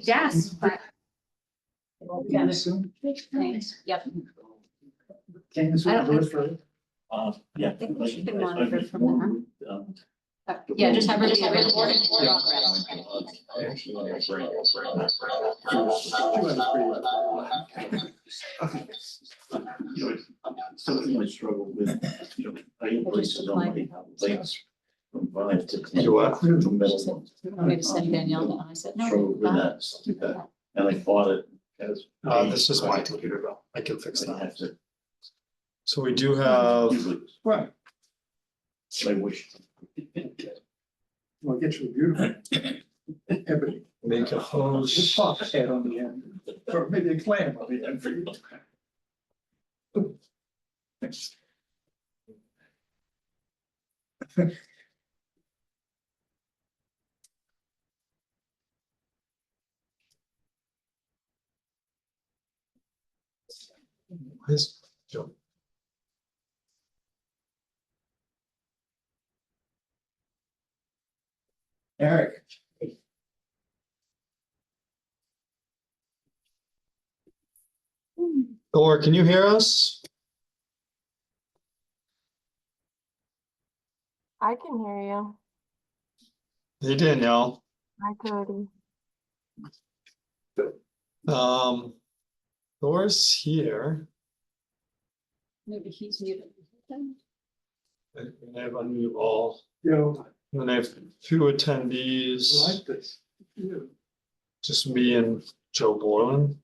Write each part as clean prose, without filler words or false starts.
Yes, but. Thanks. Yep. Candace, I don't will do it for- Yeah. I think she can monitor from Yeah, just have her do the recording. Something I struggle with, I have places on my legs from 5 to 10. You what? From middle. Maybe send Danielle that. I said, no. Struggle with that, stuff like that, and I bought it as. This is my computer bill. I can fix I that. have to. So we do have, Right. I wish. well, get you a beautiful. Ebony. Make a hose. Just pop a head on the end, or maybe a clam on the end for you. His job. Eric. Thor, can you hear us? I can hear you. Hey Danielle, Hi, Cody. Thor's here. Maybe he's muted. And I have unmute all, Yeah, and I have two attendees, like this. Yeah. just me and Joe Borland.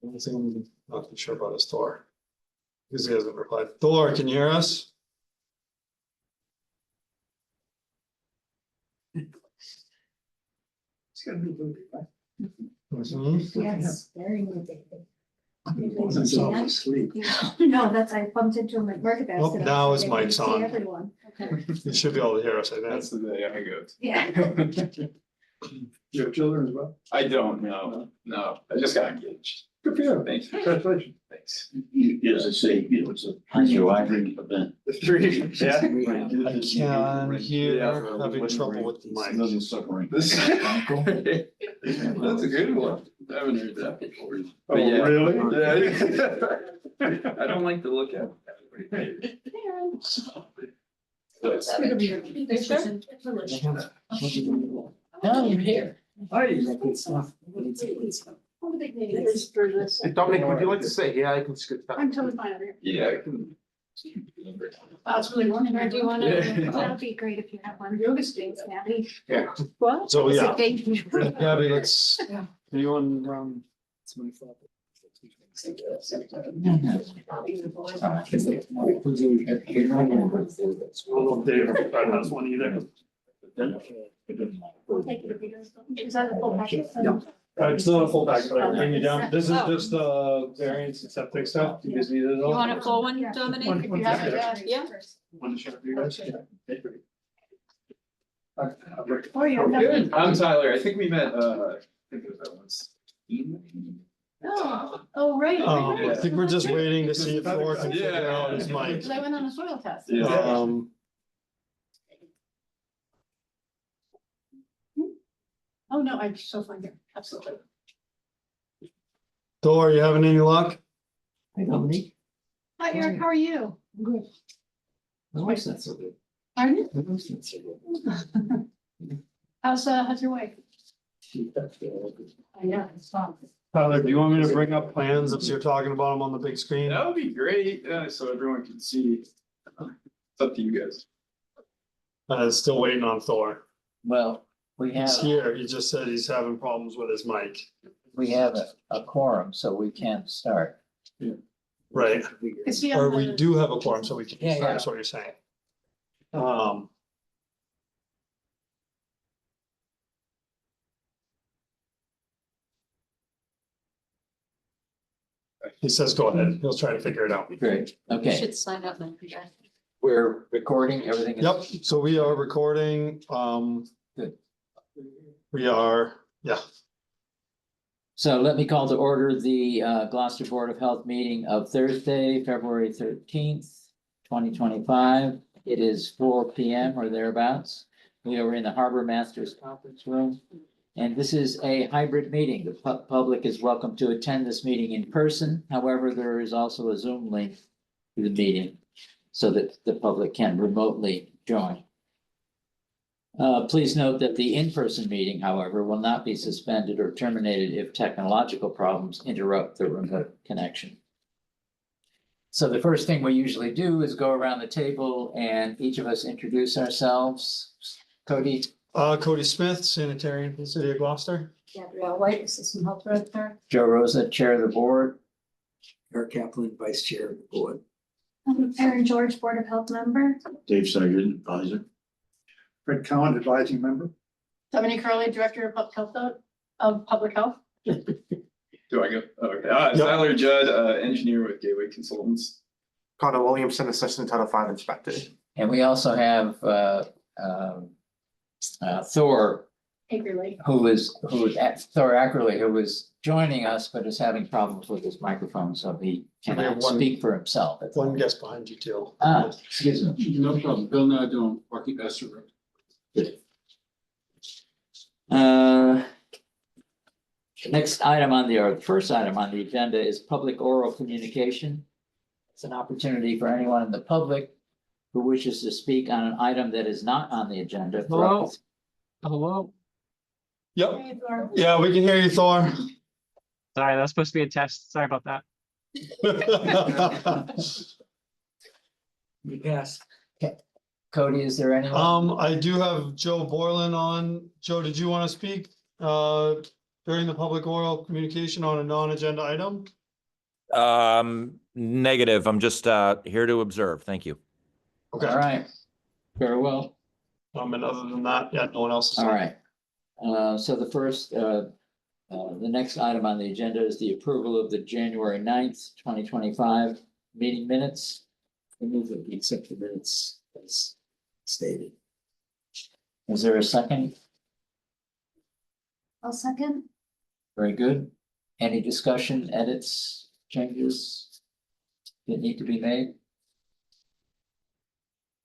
I'm not too sure about his Thor. Because he hasn't replied. Thor, can you hear us? It's gonna be a little bit, right? Mhm. Yes, very motivated. Wasn't so asleep. No, that's, I bumped into him at Market Oh, Basket. now his I didn't mic's see on. Everyone. You should be able to hear us, I think. That's the day I go. Yeah. You have children as well? I don't know, no, I just got engaged. Good for you. Thanks. Congratulations. Thanks. As I say, it's a surviving event. The three, yeah. I can hear, having trouble with the mic. Another suffering. This- That's a good one. I haven't heard that before. Oh, But yeah. really? Yeah. I don't like to look at it. No, you're here. Hi. Hey, Dominic, would you like to say, yeah, I can skip that. I'm totally fine over here. Yeah, I can. Wow, it's really warm. Or do you wanna- Yeah. That'd be great if you have one. Yoga stinks, Gabby. Yeah. What? So, Is it yeah. dangerous? Gabby, let's, anyone, Dave, that's one either. Is that a full package? Yeah. It's not a full pack, but I can bring you down. This is just variance and septic stuff. You guys need it You all? want a full one, Yeah. Dominic? One- If you have it, Yeah. Want to share with you guys? Oh, yeah. Good. I'm Tyler. I think we met, I think it was that once. Oh, right. I think we're just waiting to see if Thor can figure out his mic. Because I went on a soil test. Yeah. Oh, no, I'm so fine here. Absolutely. Thor, you having any luck? Hey, Dominic. Hi, Eric, how are you? Good. My wife's not so good. Pardon? My wife's not so good. How's your wife? She got good. I know, it's fun. Tyler, do you want me to bring up plans if you're talking about them on the big screen? That would be great, so everyone can see. It's up to you guys. Still waiting on Thor. Well, we have, He's here. He just said he's having problems with his mic. we have a quorum, so we can't start. Right. Is he Or on we the? do have a quorum, so we can Yeah, start, yeah. is what you're saying. He says, go ahead. He'll try to figure it out. Great, You okay. should sign up then. We're recording, everything is. Yep, so we are recording. good. We are, yeah. So let me call to order the Gloucester Board of Health meeting of Thursday, February 13th, 2025. It is 4 p.m. or thereabouts. We are in the Harbor Masters Conference Room. And this is a hybrid meeting. The public is welcome to attend this meeting in person. However, there is also a Zoom link to the meeting so that the public can remotely join. Please note that the in-person meeting, however, will not be suspended or terminated if technological problems interrupt the remote connection. So the first thing we usually do is go around the table and each of us introduce ourselves. Cody? Cody Smith, sanitarian for the city of Gloucester. Gabrielle White, Assistant Health Director. Joe Rosa, Chair of the Board. Eric Kaplan, Vice Chair of the Board. Erin George, Board of Health Member. Dave Sargent, advisor. Fred Cowan, advising member. Dominique Curley, Director of Public Health. Do I go? Okay. Tyler Judd, engineer with Gateway Consultants. Connor Williamson, Assistant Title V Inspector. And we also have Thor, Akerley. Thor Ackerley, who is joining us, but is having problems with his microphone, so he We have cannot one- speak for himself. One guest behind you too. Excuse me. No problem. Bill Nardone, Parking Pastor. Next item on the first item on the agenda is public oral communication. It's an opportunity for anyone in the public who wishes to speak on an item that is not on the agenda. Hello? Hello? Yep, Hey, Thor. yeah, we can hear you, Thor. Sorry, that was supposed to be a test. Sorry about that. You pass. Cody, is there anyone? I do have Joe Borland on. Joe, did you want to speak during the public oral communication on a non-agenda item? Negative. I'm just here to observe. Thank you. Okay, All right. Very well. and other than that, yeah, no one else is All on. right. So the next item on the agenda is the approval of the January 9th, 2025 meeting minutes. I move that we accept the minutes as stated. Is there a second? I'll second. Very good. Any discussion, edits, changes that need to be made?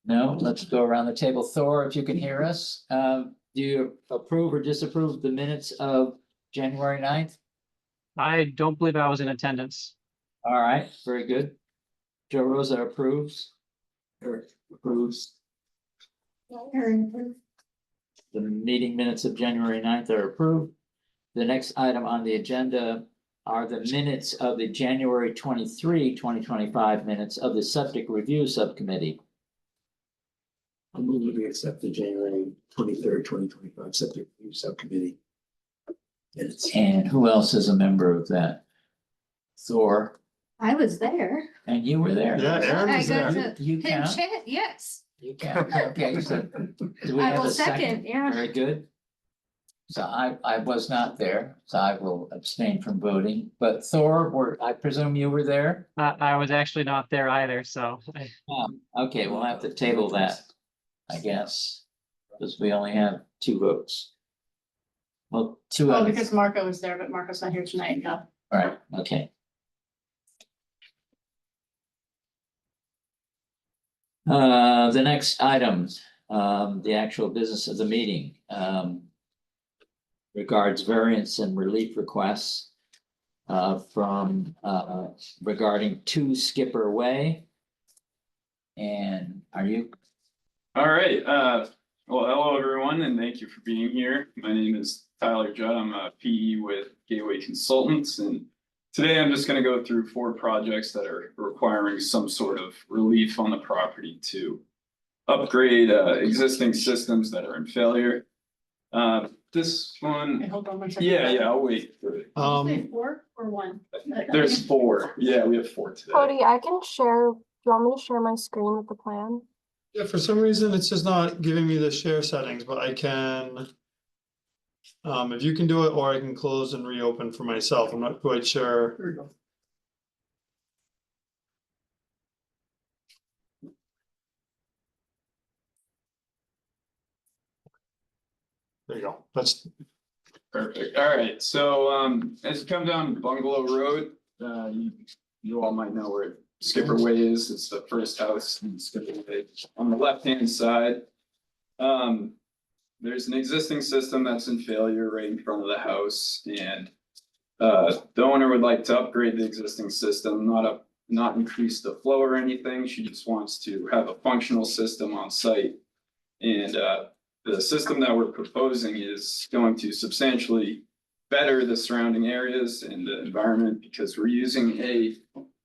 No, let's go around the table. Thor, if you can hear us, do you approve or disapprove the minutes of January 9th? I don't believe I was in attendance. All right, very good. Joe Rosa approves. Eric approves. Erin. The meeting minutes of January 9th are approved. The next item on the agenda are the minutes of the January 23, 2025 minutes of the Septic Review Subcommittee. I move that we accept the January 23rd, 2025 Septic Review Subcommittee minutes. And who else is a member of that? Thor, I was there. and you were there. Yeah, Aaron I was got there. to You pinch count, it, yes. you count. Okay, so do we I have will a second? second, yeah. Very good. So I was not there, so I will abstain from voting, but Thor, I presume you were there? I was actually not there either, so Okay, we'll have to table that, I guess, because we only have 2 votes. Well, 2 Oh, out of, because Marco was there, but Marco's not here tonight, no. all right, okay. The next item, the actual business of the meeting, regards variance and relief requests from regarding 2 Skipper Way. And are you? All right, well, hello, everyone, and thank you for being here. My name is Tyler Judd. I'm a PE with Gateway Consultants, and today I'm just gonna go through 4 projects that are requiring some sort of relief on the property to upgrade existing systems that are in failure. This Okay, one, hold on one second. yeah, I'll wait for it. Say 4 or 1? There's 4, yeah, we have 4 today. Cody, I can share, do you want me to share my screen with the plan? Yeah, for some reason, it's just not giving me the share settings, but I can. If you can do it, or I can close and reopen for myself. I'm not quite sure. Here we go. there you go. That's, Perfect. All right. So as you come down Bungalow Road, you all might know where Skipper Way is. It's the first house in Skipper Way. On the left-hand side, there's an existing system that's in failure right in front of the house, and the owner would like to upgrade the existing system, not increase the flow or anything. She just wants to have a functional system on site. And the system that we're proposing is going to substantially better the surrounding areas and the environment because we're using a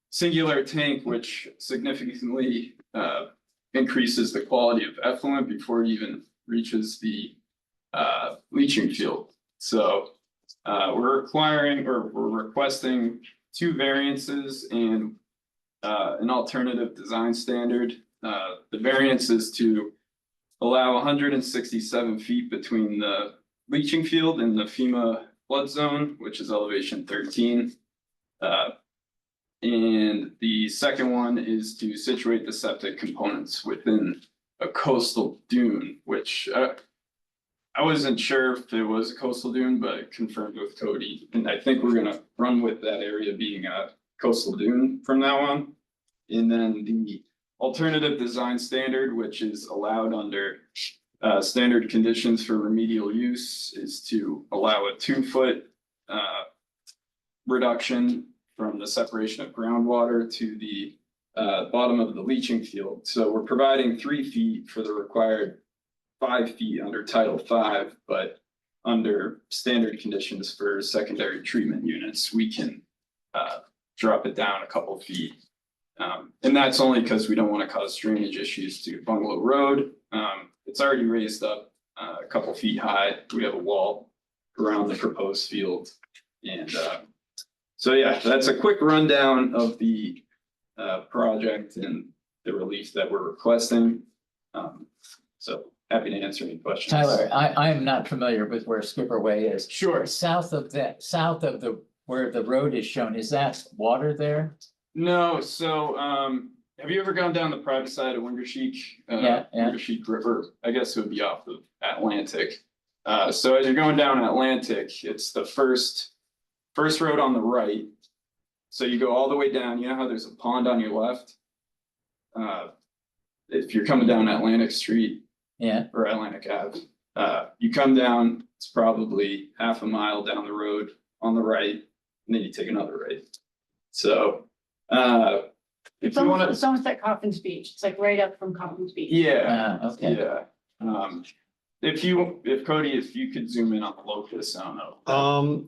singular tank, which significantly increases the quality of effluent before it even reaches the leaching field. So we're requesting 2 variances and an alternative design standard. The variance is to allow 167 feet between the leaching field and the FEMA flood zone, which is elevation 13. And the second one is to situate the septic components within a coastal dune, which I wasn't sure if it was a coastal dune, but confirmed with Cody. And I think we're gonna run with that area being a coastal dune from now on. And then the alternative design standard, which is allowed under standard conditions for remedial use, is to allow a 2-foot reduction from the separation of groundwater to the bottom of the leaching field. So we're providing 3 feet for the required 5 feet under Title V, but under standard conditions for secondary treatment units, we can drop it down a couple feet. And that's only because we don't want to cause drainage issues to Bungalow Road. It's already raised up a couple feet high. We have a wall around the proposed field. And so, yeah, that's a quick rundown of the project and the relief that we're requesting. So happy to answer any questions. Tyler, I am not familiar with where Skipper Way is. Sure. South of where the road is shown, is that water there? No, so have you ever gone down the private side of Wingersheek? Yeah. Wingersheek River, I guess it would be off of Atlantic. So as you're going down Atlantic, it's the first road on the right. So you go all the way down, you know how there's a pond on your left? If you're coming down Atlantic Street. Yeah. Or Atlantic Ave, you come down, it's probably half a mile down the road on the right, and then you take another right. So, if It's you wanna. almost like Coffin's Beach. It's like right up from Coffin's Beach. Yeah, Okay. yeah. If Cody, if you could zoom in on the locus, I don't know.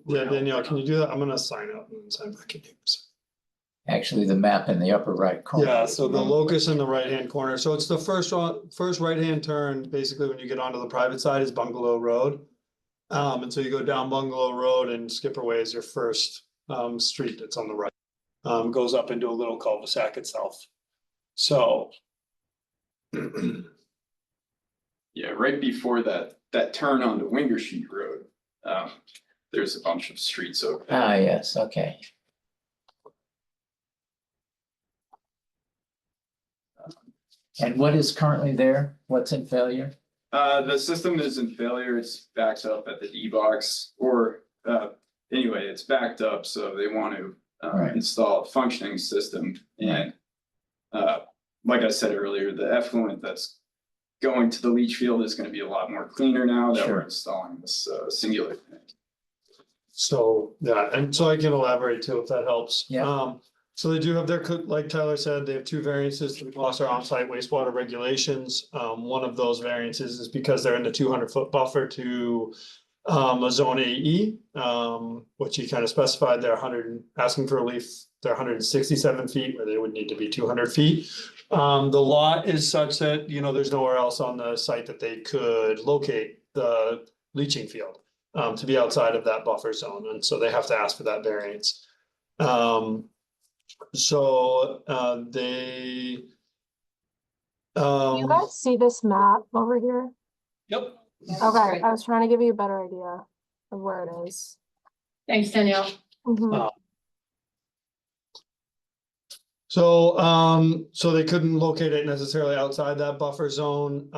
yeah, Danielle, can you do that? I'm gonna sign up and sign back in. Actually, the map in the upper right corner. Yeah, so the locus in the right-hand corner. So it's the first right-hand turn, basically when you get onto the private side is Bungalow Road. And so you go down Bungalow Road and Skipper Way is your first street that's on the right. Goes up into a little cul-de-sac itself. So. Yeah, right before that turn onto Wingersheek Road, there's a bunch of streets over there. Ah, yes, okay. And what is currently there? What's in failure? The system is in failure. It's backed up at the D box, or anyway, it's backed up, so they want to Right. install a functioning system. And like I said earlier, the effluent that's going to the leach field is going to be a lot more cleaner now that we're Sure. installing this singular tank. So, yeah, and so I can elaborate too, if that helps. Yeah. So they do have their, like Tyler said, they have 2 variances to the Gloucester on-site wastewater regulations. One of those variances is because they're in the 200-foot buffer to a zone AE, which he kind of specified they're asking for relief, they're 167 feet where they would need to be 200 feet. The lot is such that, there's nowhere else on the site that they could locate the leaching field to be outside of that buffer zone, and so they have to ask for that variance. So they. Do you guys see this map over here? Yep. Okay, I was trying to give you a better idea of where it is. Thanks, Danielle. Mhm. So they couldn't locate it necessarily outside that buffer zone.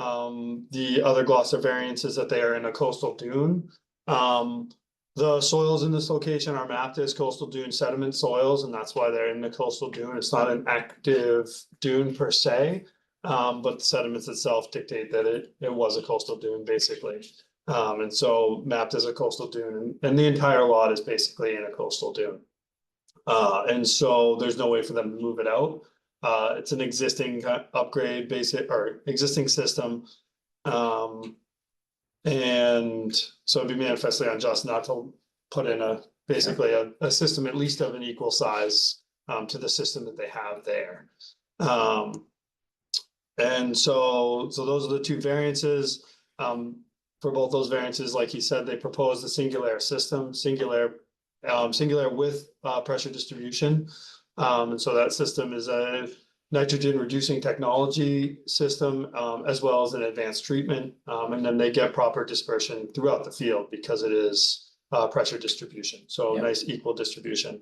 The other Gloucester variance is that they are in a coastal dune. The soils in this location are mapped as coastal dune sediment soils, and that's why they're in the coastal dune. It's not an active dune per se. But the sediments itself dictate that it was a coastal dune basically. And so mapped as a coastal dune, and the entire lot is basically in a coastal dune. And so there's no way for them to move it out. It's an existing upgrade basic or existing system. And so it'd be manifestly unjust not to put in basically a system at least of an equal size to the system that they have there. And so those are the two variances. For both those variances, like he said, they proposed a singular system, singular with pressure distribution. And so that system is a nitrogen reducing technology system, as well as an advanced treatment. And then they get proper dispersion throughout the field because it is pressure distribution. So Yeah. nice equal distribution.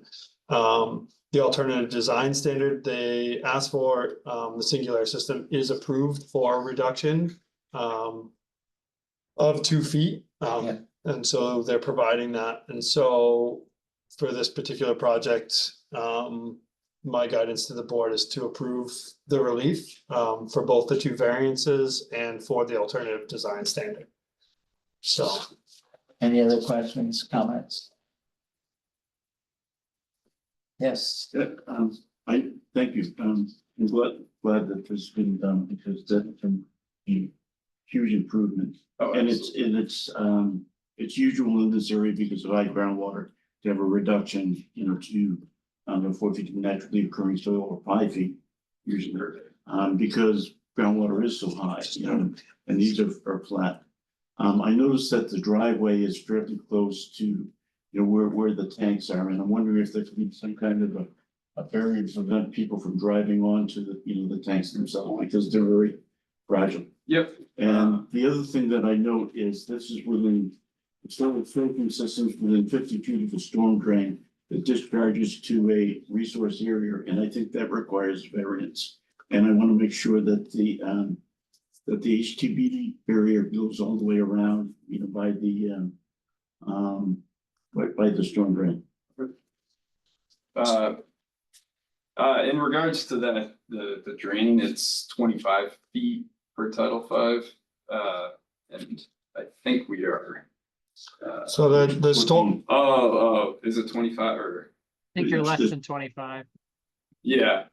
The alternative design standard they asked for, the singular system is approved for reduction of 2 feet. Yeah. And so they're providing that. And so for this particular project, my guidance to the board is to approve the relief for both the two variances and for the alternative design standard. So. Any other questions, comments? Yes, I, thank you, I'm glad that this has been done, because that's a huge improvement. Oh, And absolutely. it's usual in this area because of high groundwater to have a reduction, to 4 feet of naturally occurring soil, or 5 feet usually. Because groundwater is so high, and these are flat. I noticed that the driveway is fairly close to, where the tanks are, and I'm wondering if there could be some kind of a barrier to prevent people from driving onto the tanks themselves, because they're very fragile. Yep. And the other thing that I note is this is within, soil filtering systems within 50 feet of a storm drain that discharges to a resource area, and I think that requires variance. And I want to make sure that the HTB barrier goes all the way around, by the storm drain. In regards to that, the drain, it's 25 feet per Title V. And I think we are. So the storm, Is it 25 or? I think you're less than 25. Yeah.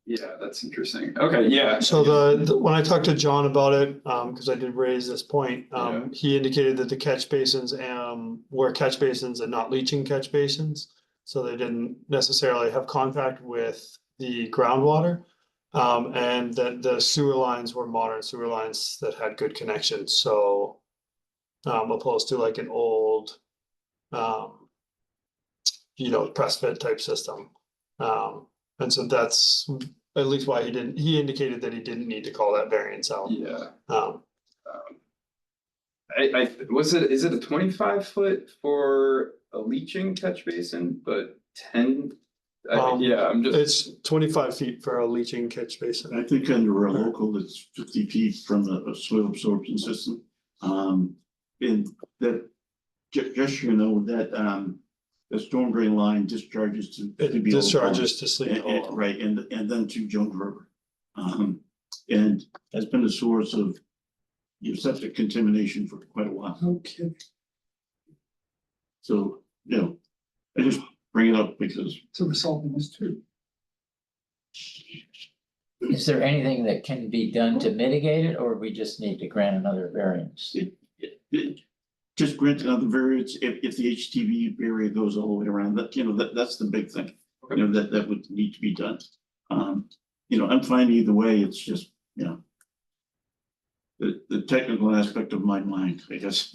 Yeah, that's interesting. Okay, yeah. so when I talked to John about it, because I did raise this point, Yeah. he indicated that the catch basins were catch basins and not leaching catch basins. So they didn't necessarily have contact with the groundwater. And that the sewer lines were modern sewer lines that had good connections, so opposed to like an old press fit type system. And so that's at least why he indicated that he didn't need to call that variance out. Yeah. Is it a 25-foot for a leaching catch basin, but 10? I'm just. It's 25 feet for a leaching catch basin. I think under a local, it's 50 feet from a soil absorption system. And that, just that the storm drain line discharges to. It discharges to Sleepy Hollow. Right, and then to Jones River. And has been a source of septic contamination for quite a while. Okay. So, I just bring it up because. So we're solving this too. is there anything that can be done to mitigate it, or we just need to grant another variance? Just grant another variance if the HTV barrier goes all the way around, that's the big thing. That would need to be done. I'm fine either way, it's just, the technical aspect of my mind, I guess.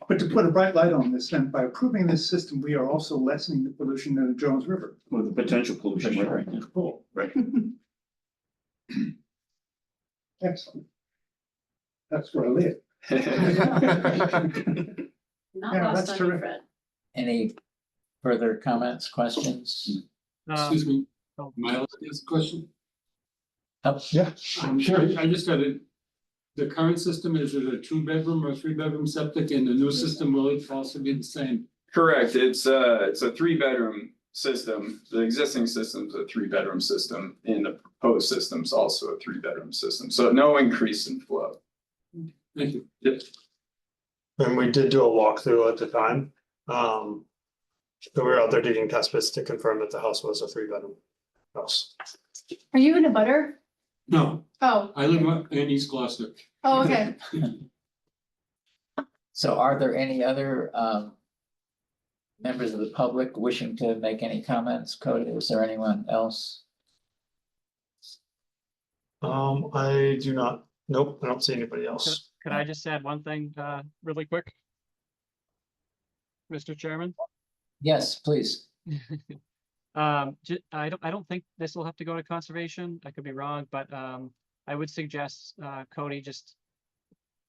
But to put a bright light on this, then by approving this system, we are also lessening the pollution in the Jones River. Or the potential pollution, For sure. right? Cool. Right. Excellent. That's where I live. Not Yeah, lost that's on you, terrific. Fred. Any further comments, questions? Excuse me, oh. am I allowed to ask a question? Yeah, Sure. I just got it. The current system, is it a 2-bedroom or 3-bedroom septic, and the new system will also be the same? Correct, it's a 3-bedroom system, the existing system's a 3-bedroom system, and the proposed system's also a 3-bedroom system, so no increase in flow. Thank you. Yep. and we did do a walkthrough at the time. So we were out there digging test pits to confirm that the house was a 3-bedroom house. Are you in a butter? No, Oh, I live in East Gloucester. oh, okay. So are there any other members of the public wishing to make any comments? Cody, is there anyone else? I do not, nope, I don't see anybody else. Could I just add one thing, really quick? Mr. Chairman? Yes, please. I don't think this will have to go to conservation. I could be wrong, but, I would suggest, Cody, just,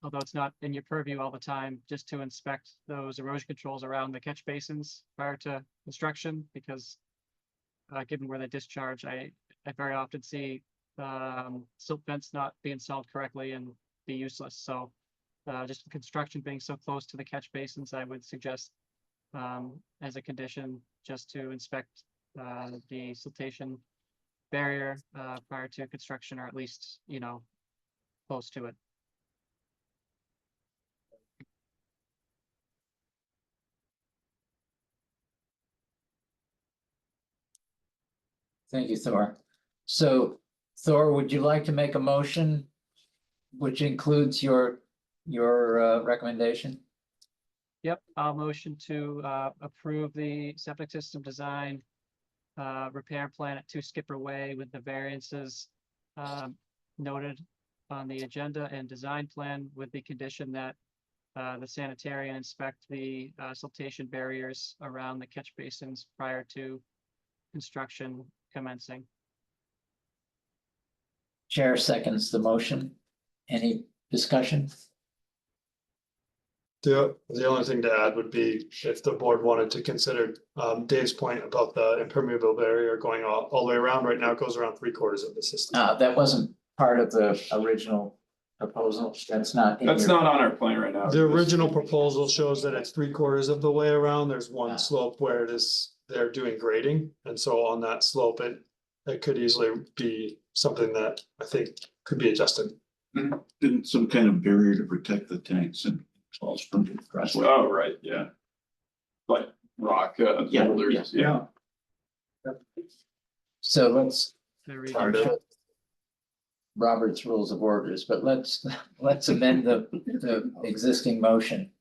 although it's not in your purview all the time, just to inspect those erosion controls around the catch basins prior to construction, because, given where they discharge, I very often see, silt fence not be installed correctly and be useless. So, just the construction being so close to the catch basins, I would suggest, as a condition, just to inspect the siltation barrier prior to construction, or at least, close to it. Thank you, Thor. So Thor, would you like to make a motion which includes your recommendation? Yep, I'll motion to approve the septic system design repair plan at 2 Skipper Way with the variances noted on the agenda and design plan, with the condition that the sanitarian inspect the siltation barriers around the catch basins prior to construction commencing. Chair seconds the motion. Any discussion? The only thing to add would be if the board wanted to consider Dave's point about the impermeable barrier going all the way around. Right now, it goes around 3/4 of the system. That wasn't part of the original proposal. That's not. That's not on our plan right now. The original proposal shows that it's 3/4 of the way around. There's one slope where they're doing grading. And so on that slope, it could easily be something that I think could be adjusted. Didn't some kind of barrier to protect the tanks and all sprinkled across. Oh, right, yeah. Like rock, boulders, yeah. So let's. Very Part of it. Robert's Rules of Orders, but let's amend the existing motion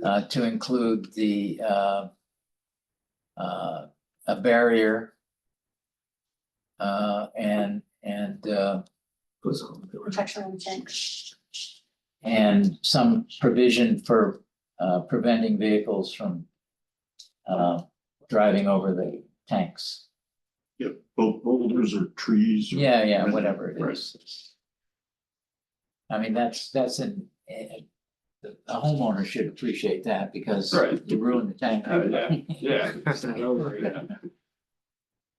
to include the a barrier and Protection on the tanks. and some provision for preventing vehicles from driving over the tanks. Yeah, both boulders or trees. Or Yeah, whatever it is. I mean, that's a homeowner should appreciate that because Right. you ruin the tank. Oh, yeah. It's not over, yeah.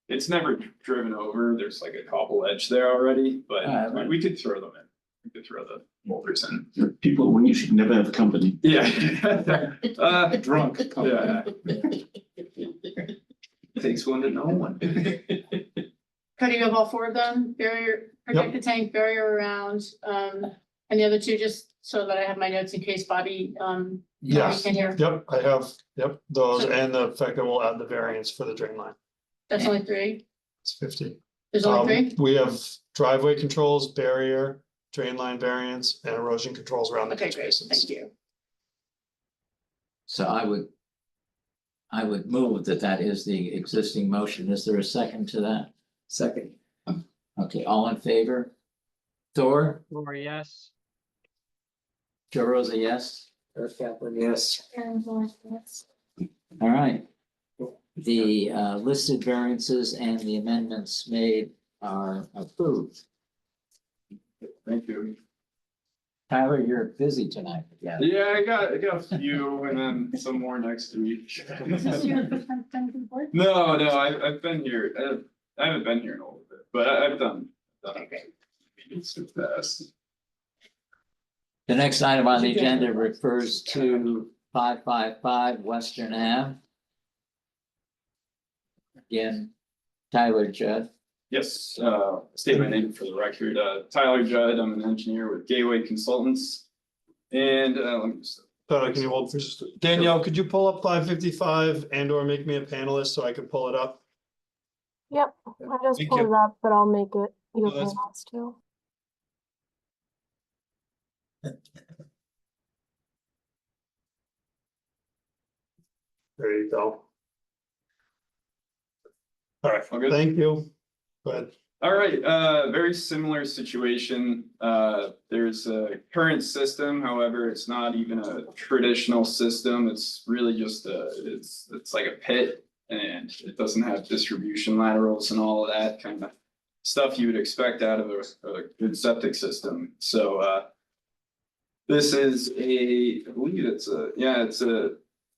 It's never driven over, there's like a cobble edge there already, but Right. we could throw them in. We could throw the boulders in. There are people when you should never have company. Yeah. Drunk. Yeah. Takes one to know one. Cody, you have all 4 of them, barrier, protect the tank, barrier around, and the other 2, just so that I have my notes in case Bobby, Yes, can hear. yep, I have, those and the fact that we'll add the variance for the drain line. That's only 3. It's 50. There's only 3. We have driveway controls, barrier, drain line variance, and erosion controls around the Okay, catch great, basins. thank you. So I would move that is the existing motion. Is there a second to that? Second. Okay, all in favor? Thor, Lori, yes. Joe Rosa, yes. Earth Kaplan, yes. All right. The listed variances and the amendments made are approved. Thank you. Tyler, you're busy tonight. Yeah. Yeah, I got a few and then some more next week. Is this your first time coming to the board? No, I've been here, I haven't been here in a little bit, but I've done. Meetings too fast. The next item on the agenda refers to 555 Western Ave. Again, Tyler Judd. Yes, state my name for the record, Tyler Judd, I'm an engineer with Gateway Consultants. And, let me just. Tyler, can you hold for just, Danielle, could you pull up 555 and or make me a panelist so I can pull it up? Yep, I just Thank pulled you. it up, but I'll make it your No, that's- panelist too. There you go. All right, All good? thank you. Go ahead. All right, very similar situation. There's a current system, however, it's not even a traditional system. It's really just it's like a pit and it doesn't have distribution laterals and all of that kind of stuff you would expect out of a good septic system. So, this is I believe it's a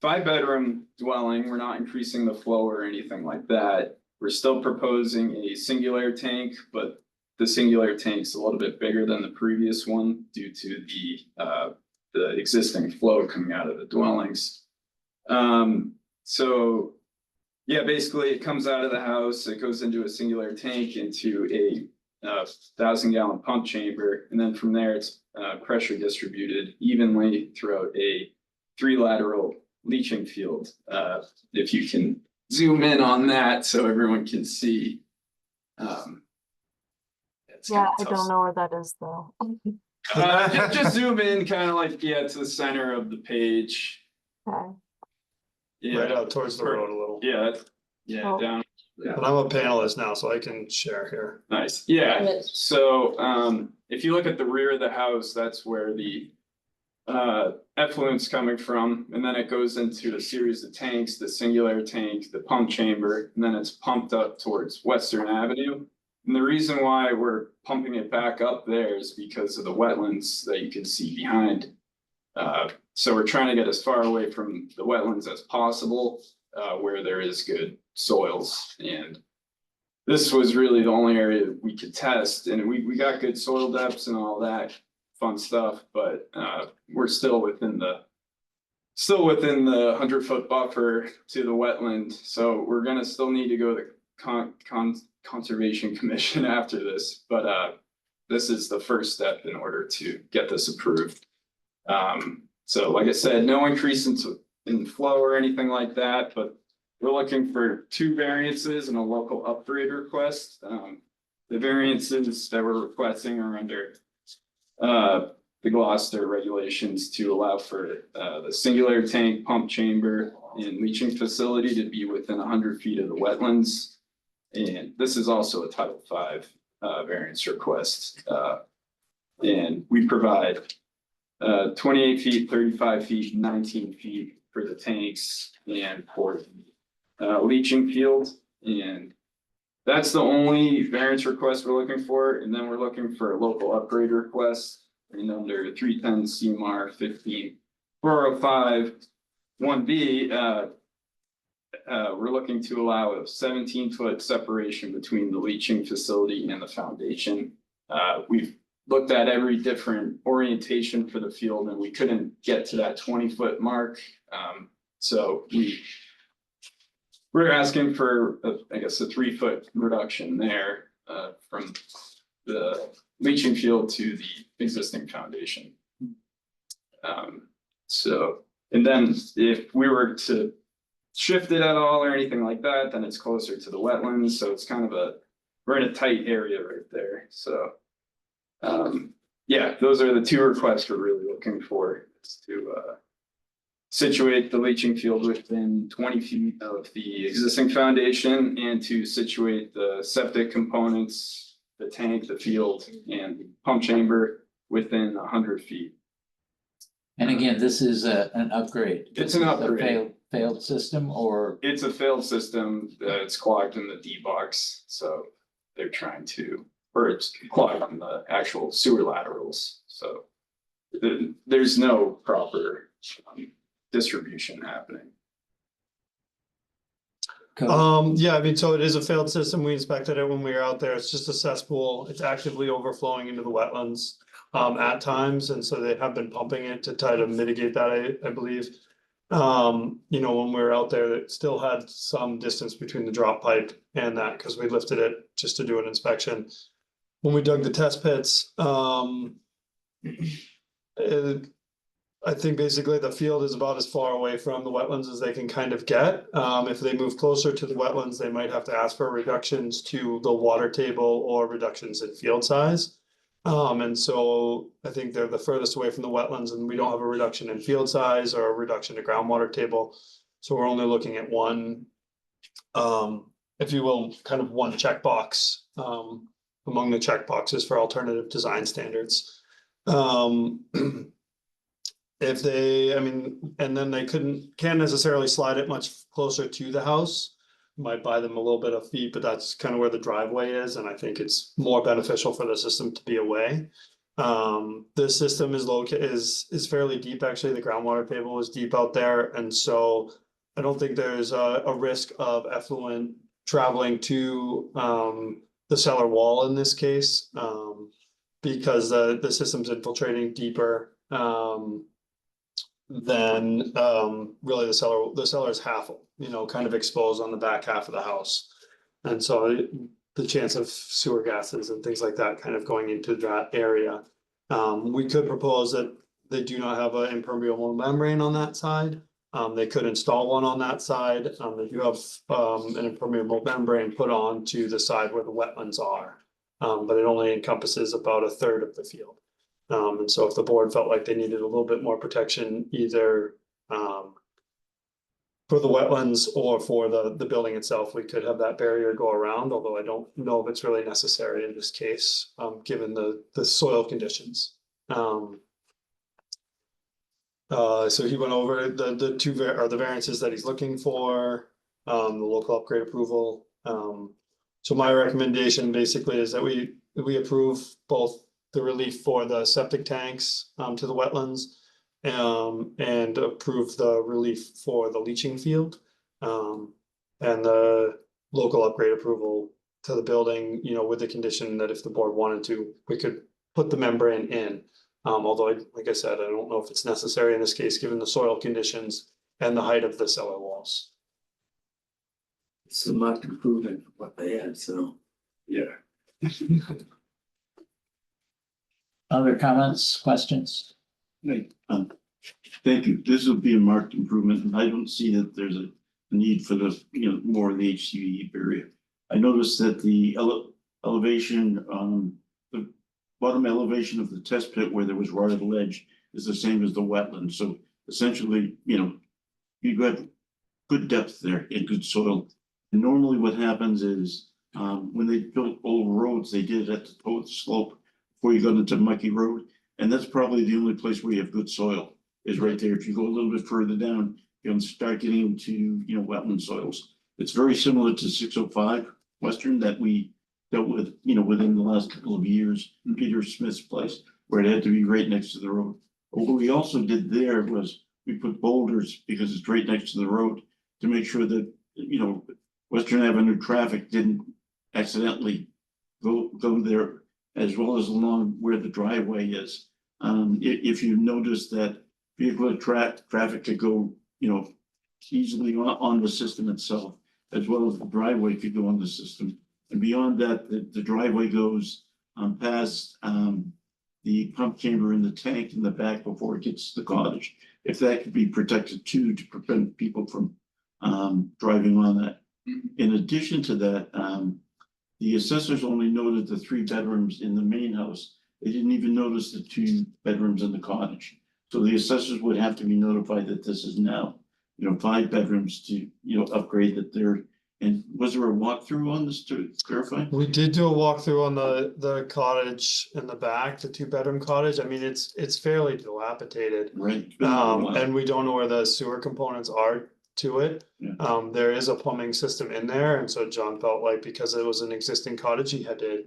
5-bedroom dwelling. We're not increasing the flow or anything like that. We're still proposing a singular tank, but the singular tank's a little bit bigger than the previous one due to the existing flow coming out of the dwellings. So yeah, basically it comes out of the house, it goes into a singular tank into a 1,000-gallon pump chamber, and then from there it's pressure distributed evenly throughout a 3-lateral leaching field. If you can zoom in on that so everyone can see. It's Yeah, kinda I tough. don't know where that is though. Just zoom in kind of like, yeah, to the center of the page. Okay. Yeah. Right out towards the road a little. Yeah, yeah, Oh. down. And I'm a panelist now, so I can share here. Nice, yeah, so if you look at the rear of the house, that's where the effluent's coming from, and then it goes into a series of tanks, the singular tank, the pump chamber, and then it's pumped up towards Western Avenue. And the reason why we're pumping it back up there is because of the wetlands that you can see behind. So we're trying to get as far away from the wetlands as possible, where there is good soils. And this was really the only area we could test, and we got good soil depths and all that fun stuff, but we're still within the 100-foot buffer to the wetland. So we're gonna still need to go to Conservation Commission after this, but this is the first step in order to get this approved. So like I said, no increase in flow or anything like that, but we're looking for 2 variances and a local upgrade request. The variances that we're requesting are under the Gloucester regulations to allow for the singular tank, pump chamber, and leaching facility to be within 100 feet of the wetlands. And this is also a Title V variance request. And we provide 28 feet, 35 feet, 19 feet for the tanks and for the leaching field. And that's the only variance request we're looking for. And then we're looking for a local upgrade request. And under 310 CMR 15405 1B, we're looking to allow a 17-foot separation between the leaching facility and the foundation. We've looked at every different orientation for the field and we couldn't get to that 20-foot mark. So we're asking for, I guess, a 3-foot reduction there from the leaching field to the existing foundation. And then if we were to shift it at all or anything like that, then it's closer to the wetlands. So it's kind of we're in a tight area right there. So, yeah, those are the 2 requests we're really looking for, is to situate the leaching field within 20 feet of the existing foundation and to situate the septic components, the tank, the field, and the pump chamber within 100 feet. And again, this is an upgrade. It's an This is a upgrade. Failed system, or It's a failed system, it's clogged in the D box, so they're trying to, or it's clogged on the actual sewer laterals, so there's no proper distribution happening. Cody? Yeah, I mean, so it is a failed system. We inspected it when we were out there. It's just a cesspool. It's actively overflowing into the wetlands at times, and so they have been pumping it to try to mitigate that, I believe. You know, when we were out there, it still had some distance between the drop pipe and that, because we lifted it just to do an inspection. When we dug the test pits, I think basically the field is about as far away from the wetlands as they can kind of get. If they move closer to the wetlands, they might have to ask for reductions to the water table or reductions in field size. And so I think they're the furthest away from the wetlands, and we don't have a reduction in field size or a reduction to groundwater table. So we're only looking at one, if you will, kind of one checkbox among the checkboxes for alternative design standards. If they, I mean, and then they can't necessarily slide it much closer to the house. Might buy them a little bit of feet, but that's kind of where the driveway is, and I think it's more beneficial for the system to be away. The system is fairly deep, actually. The groundwater table is deep out there, and so I don't think there's a risk of effluent traveling to the cellar wall in this case, because the system's infiltrating deeper than really the cellar is half, you know, kind of exposed on the back half of the house. And so the chance of sewer gases and things like that kind of going into that area. We could propose that they do not have an impermeable membrane on that side. They could install one on that side. They do have an impermeable membrane put on to the side where the wetlands are. But it only encompasses about 1/3 of the field. And so if the board felt like they needed a little bit more protection, either for the wetlands or for the building itself, we could have that barrier go around, although I don't know if it's really necessary in this case, given the soil conditions. So he went over the two variances that he's looking for, the local upgrade approval. So my recommendation basically is that we approve both the relief for the septic tanks to the wetlands, and approve the relief for the leaching field, and the local upgrade approval to the building, you know, with the condition that if the board wanted to, we could put the membrane in. Although, like I said, I don't know if it's necessary in this case, given the soil conditions and the height of the cellar walls. It's a marked improvement from what they had, so. Yeah. Other comments, questions? Right, thank you. This will be a marked improvement, and I don't see that there's a need for the, you know, more of the HCV area. I noticed that the elevation, the bottom elevation of the test pit where there was rotted ledge is the same as the wetland. So essentially, you know, you got good depth there and good soil. And normally what happens is, when they built old roads, they did it at the toe of the slope before you got into mucky road. And that's probably the only place where you have good soil, is right there. If you go a little bit further down, you'll start getting into, you know, wetland soils. It's very similar to 605 Western that we dealt with, you know, within the last couple of years, Peter Smith's place, where it had to be right next to the road. But what we also did there was we put boulders, because it's right next to the road, to make sure that, you know, Western Avenue traffic didn't accidentally go there, as well as along where the driveway is. If you notice that vehicular traffic could go, you know, easily on the system itself, as well as the driveway could go on the system. And beyond that, the driveway goes past the pump chamber in the tank in the back before it gets to the cottage. If that could be protected too, to prevent people from driving on that. In addition to that, the assessors only noted the 3 bedrooms in the main house. They didn't even notice the 2 bedrooms in the cottage. So the assessors would have to be notified that this is now, you know, 5 bedrooms to, you know, upgrade that there. And was there a walkthrough on this to verify? We did do a walkthrough on the cottage in the back, the 2-bedroom cottage. I mean, it's fairly dilapidated. Right. And we don't know where the sewer components are to it. Yeah. There is a plumbing system in there, and so John felt like because it was an existing cottage, he had to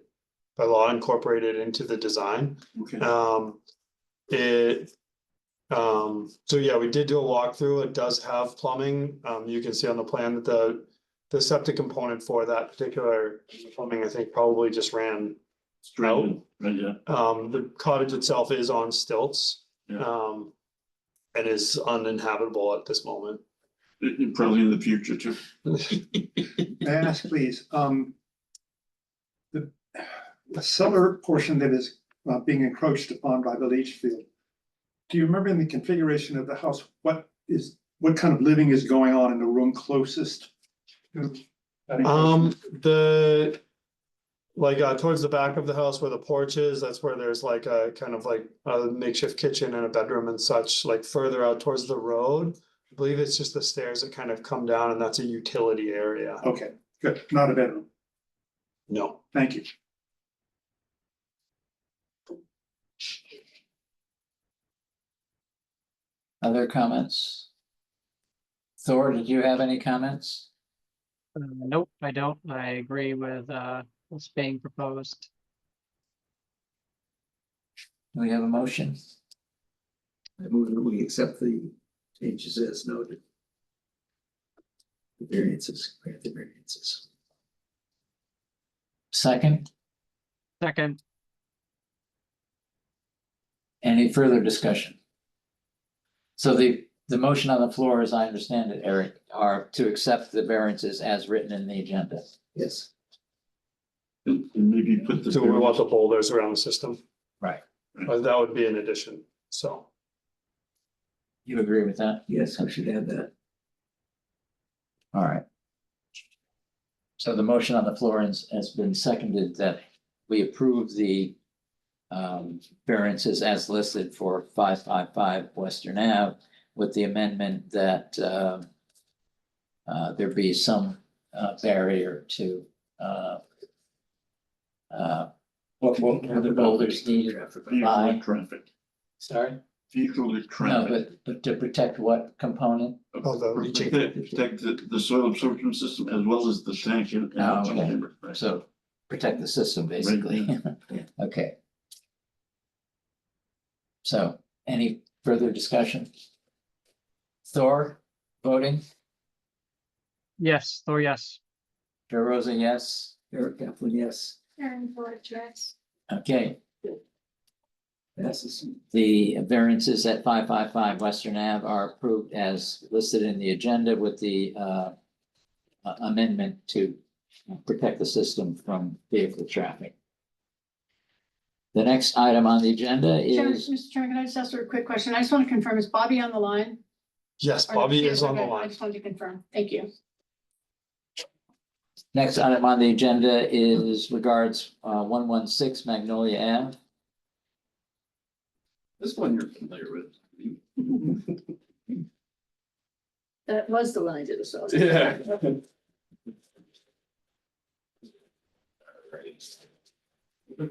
by law incorporate it into the design. Okay. It, so yeah, we did do a walkthrough. It does have plumbing. You can see on the plan that the septic component for that particular plumbing, I think, probably just ran Straight out. in, right, yeah. The cottage itself is on stilts. Yeah. And is uninhabitable at this moment. Probably in the future too. May I ask, please, the cellar portion that is being encroached upon by the leach field. Do you remember in the configuration of the house, what kind of living is going on in the room closest to that encroachment? Towards the back of the house where the porch is, that's where there's like a kind of like a makeshift kitchen and a bedroom and such, like further out towards the road. I believe it's just the stairs that kind of come down and that's a utility area. Okay, good, not a bedroom, No. thank you. Other comments? Thor, did you have any comments? Nope, I don't. I agree with what's being proposed. Do we have a motion? I move that we accept the changes as noted. The variances, grant the variances. Second, Second, any further discussion? So the motion on the floor, as I understand it, Eric, are to accept the variances as written in the agenda. Yes. And maybe put the. So we want the boulders around the system. Right. That would be an addition, so. You agree with that? Yes, I should add that. All right. So the motion on the floor has been seconded that we approve the variances as listed for 555 Western Ave with the amendment that there be some barrier to what are the boulders needed by? Vehicular traffic. Sorry? Vehicular No, traffic. but to protect what component? Oh, the leaching. Protect the soil absorption system as well as the tank and. Oh, okay. So protect the system, basically. Okay. So any further discussion? Thor, voting? yes, Thor, yes. Joe Rosa, yes. Eric Kaplan, yes. Karen Ford, yes. Okay, Passes. the variances at 555 Western Ave are approved as listed in the agenda with the amendment to protect the system from vehicle traffic. The next item on the agenda Chairman, is, Mr. Chairman, can I just ask a quick question? I just want to confirm, is Bobby on the line? Yes, Or Bobby she is on the Okay, I line. just wanted to confirm. Thank you. next item on the agenda is regards 116 Magnolia Ave. This one you're familiar with. That was the one I did, so. Yeah.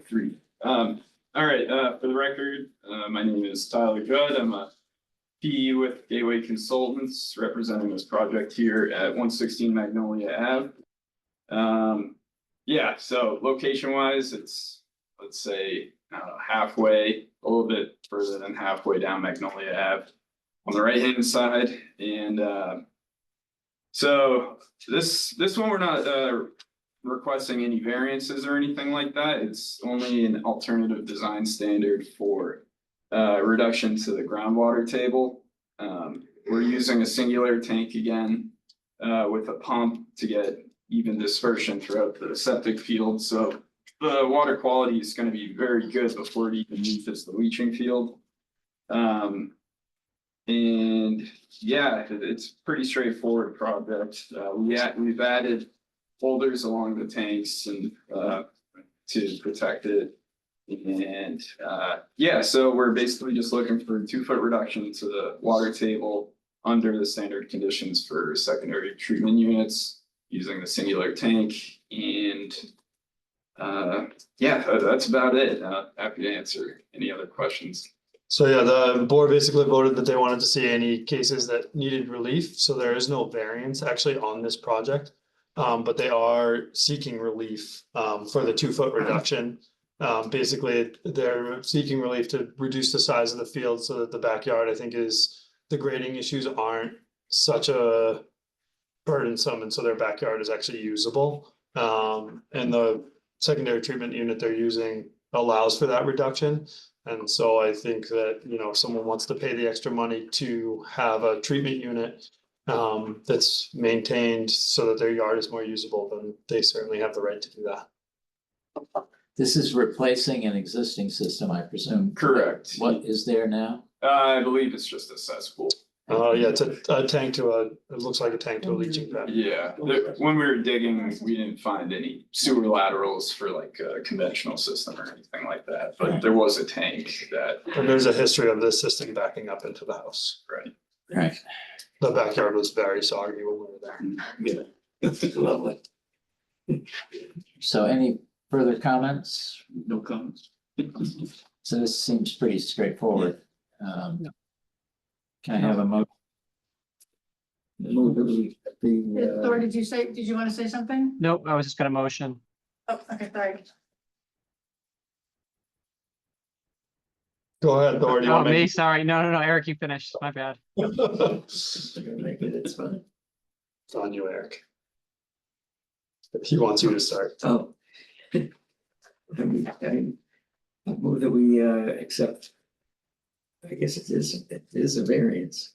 Three. All right, for the record, my name is Tyler Judd. I'm a PE with Gateway Consultants representing this project here at 116 Magnolia Ave. Yeah, so location wise, it's, let's say, halfway, a little bit further than halfway down Magnolia Ave on the right hand side. And so this one, we're not requesting any variances or anything like that. It's only an alternative design standard for reduction to the groundwater table. We're using a singular tank again with a pump to get even dispersion throughout the septic field. So the water quality is going to be very good before it even reaches the leaching field. And yeah, it's a pretty straightforward project. We've added boulders along the tanks and to protect it. And yeah, so we're basically just looking for a 2-foot reduction to the water table under the standard conditions for secondary treatment units using the singular tank. And yeah, that's about it. Happy to answer any other questions. So yeah, the board basically voted that they wanted to see any cases that needed relief, so there is no variance actually on this project. But they are seeking relief for the 2-foot reduction. Basically, they're seeking relief to reduce the size of the field so that the backyard, I think, the grading issues aren't such a burdensome, and so their backyard is actually usable. And the secondary treatment unit they're using allows for that reduction. And so I think that, if someone wants to pay the extra money to have a treatment unit that's maintained so that their yard is more usable, then they certainly have the right to do that. This is replacing an existing system, I presume. Correct. What is there now? I believe it's just a cesspool. Yeah, it's a tank it looks like a tank to a leaching pad. Yeah, when we were digging, we didn't find any sewer laterals for like a conventional system or anything like that, but there was a tank that. And there's a history of this system backing up into the house. Right. Right. The backyard was very soggy when we were there. Lovely. So any further comments? No comments. So this seems pretty straightforward. Can I have a motion? Move that we, Thor, did you want to say something? Nope, I was just gonna motion. Oh, okay, sorry. Go ahead, Thor, do you Oh, want to me, make? sorry. No, Eric, you finished. My bad. it's fine. It's on you, Eric. He wants you to start. Oh. I move that we accept. I guess it is a variance.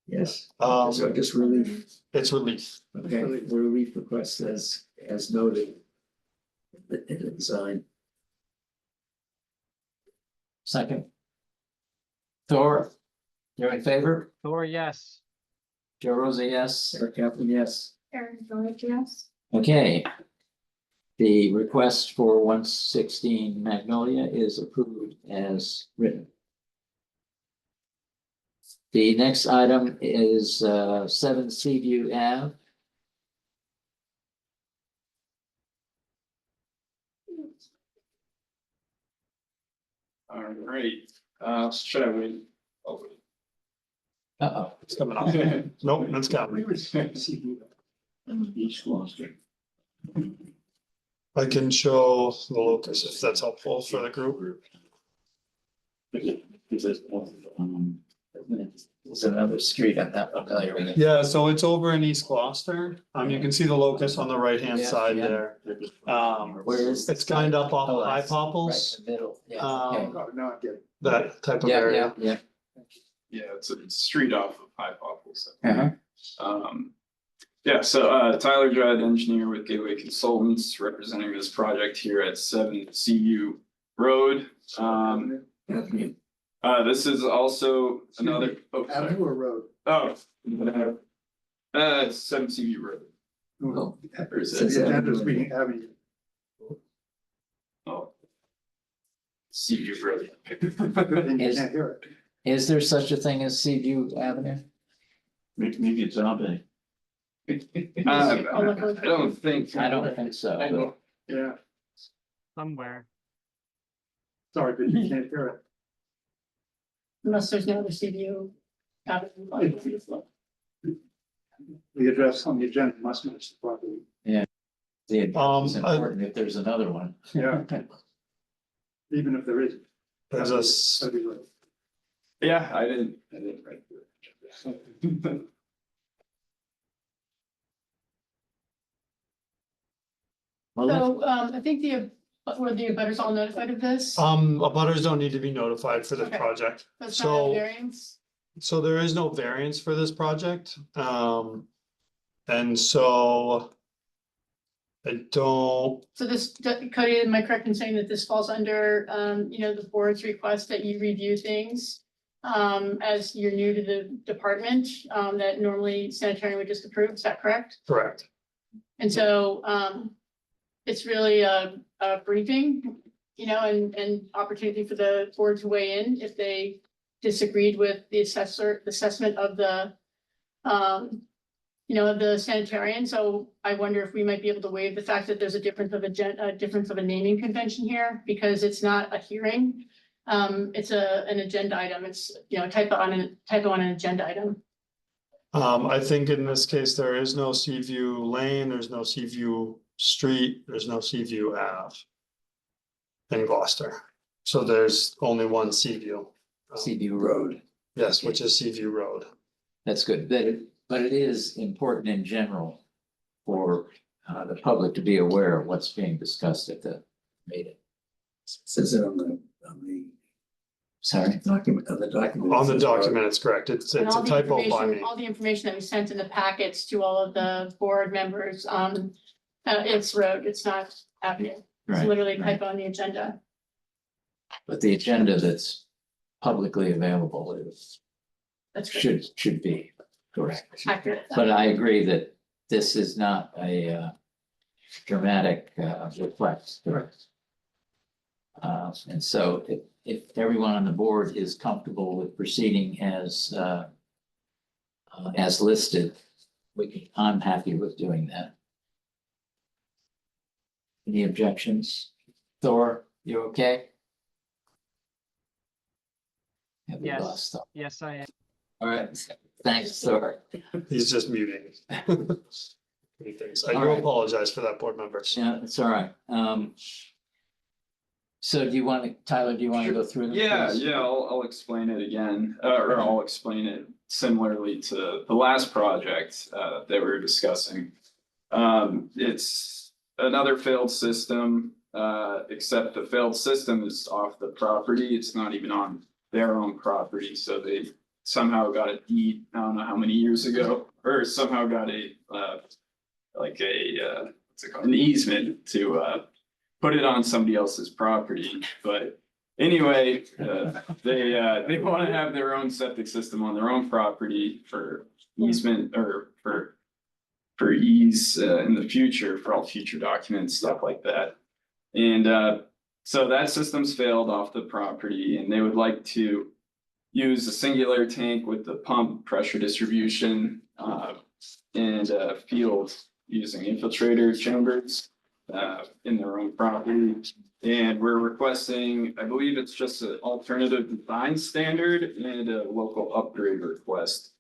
Yes, so just relief, It's relief. okay, the relief request as noted. In the design. Second. Thor, you're in favor? Thor, yes. Joe Rosa, yes. Eric Kaplan, yes. Erin, yes. Okay. The request for 116 Magnolia is approved as written. The next item is 7 Seaview Ave. All right, should I wait? Oh, wait. Uh-oh. It's coming up. Nope, that's coming. East Gloucester. I can show the locus if that's helpful for the group. It's another street I'm not familiar with. Yeah, so it's over in East Gloucester. You can see the locus on the right-hand Yeah, side yeah. there. Where is? It's kind of up off Oh, of High that's Popples, Right in the middle, yeah. Um, okay. Oh, no, I get it. that type of Yeah, area. yeah. Yeah, it's a Street off of High Popples. Uh-huh. Yeah, so Tyler Judd, engineer with Gateway Consultants, representing this project here at 7 CU Road. This is also another. Oh, sorry. Avenue or road? Oh. 7 CU Road. Oh. Or is Says it? The agenda is reading Avenue. Oh. CU Road. And you Is- can't hear it. Is there such a thing as Seaview Avenue? Maybe it's Abe. I don't think. I don't think so. I don't- Yeah, Somewhere. sorry, but you can't hear it. Unless there's no other CVU. The address on the agenda must match the property. It's I- important if there's another one. Yeah. Even if there isn't. There's a, s- That'd be right. Yeah, I didn't write through it. Well, So, I think were the abutters all notified of this? abutters don't need to be notified for this Okay. project. That's not a so- variance? So there is no variance for this project. And so I don't, So this, Cody, am I correct in saying that this falls under, the board's request that you review things? As you're new to the department, that normally sanitarian would just approve, is that correct? correct. And so, it's really a briefing, and opportunity for the board to weigh in if they disagreed with the assessment of the, of the sanitarian. So I wonder if we might be able to waive the fact that there's a difference of a naming convention here, because it's not a hearing. It's an agenda item. It's, typo on an agenda item. I think in this case, there is no Seaview Lane, there's no Seaview Street, there's no Seaview Ave. in Gloucester. So there's only one Seaview. Seaview Road. Yes, which is Seaview Road. That's good, but it is important in general for the public to be aware of what's being discussed at the meeting. Says it on the Sorry, document, on the document. On the document, it's correct. It's And a all the typo by information, me. all the information that we sent in the packets to all of the board members, it's road, it's not avenue. It's Right, literally right. typo on the agenda. but the agenda that's publicly available is, That's good. should be correct. Accurate. But I agree that this is not a dramatic request. And so if everyone on the board is comfortable with proceeding as listed, I'm happy with doing that. Any objections? Thor, you okay? Have we Yes. lost Thor? Yes, I am. All right, thanks, Thor. He's just muting. Things. I All do right. apologize for that, board members. Yeah, it's all right. So do you want to, Tyler, do you want to go through them? Yeah, please? yeah, I'll explain it again, or I'll explain it similarly to the last project that we were discussing. It's another failed system, except the failed system is off the property. It's not even on their own property, so they somehow got a deed, I don't know how many years ago, or somehow got a what's it called, an easement to put it on somebody else's property, but anyway, they want to have their own septic system on their own property for easement or for ease in the future, for all future documents, stuff like that. And so that system's failed off the property, and they would like to use a singular tank with the pump pressure distribution and field using infiltrator chambers in their own property. And we're requesting, I believe it's just an alternative design standard and a local upgrade request.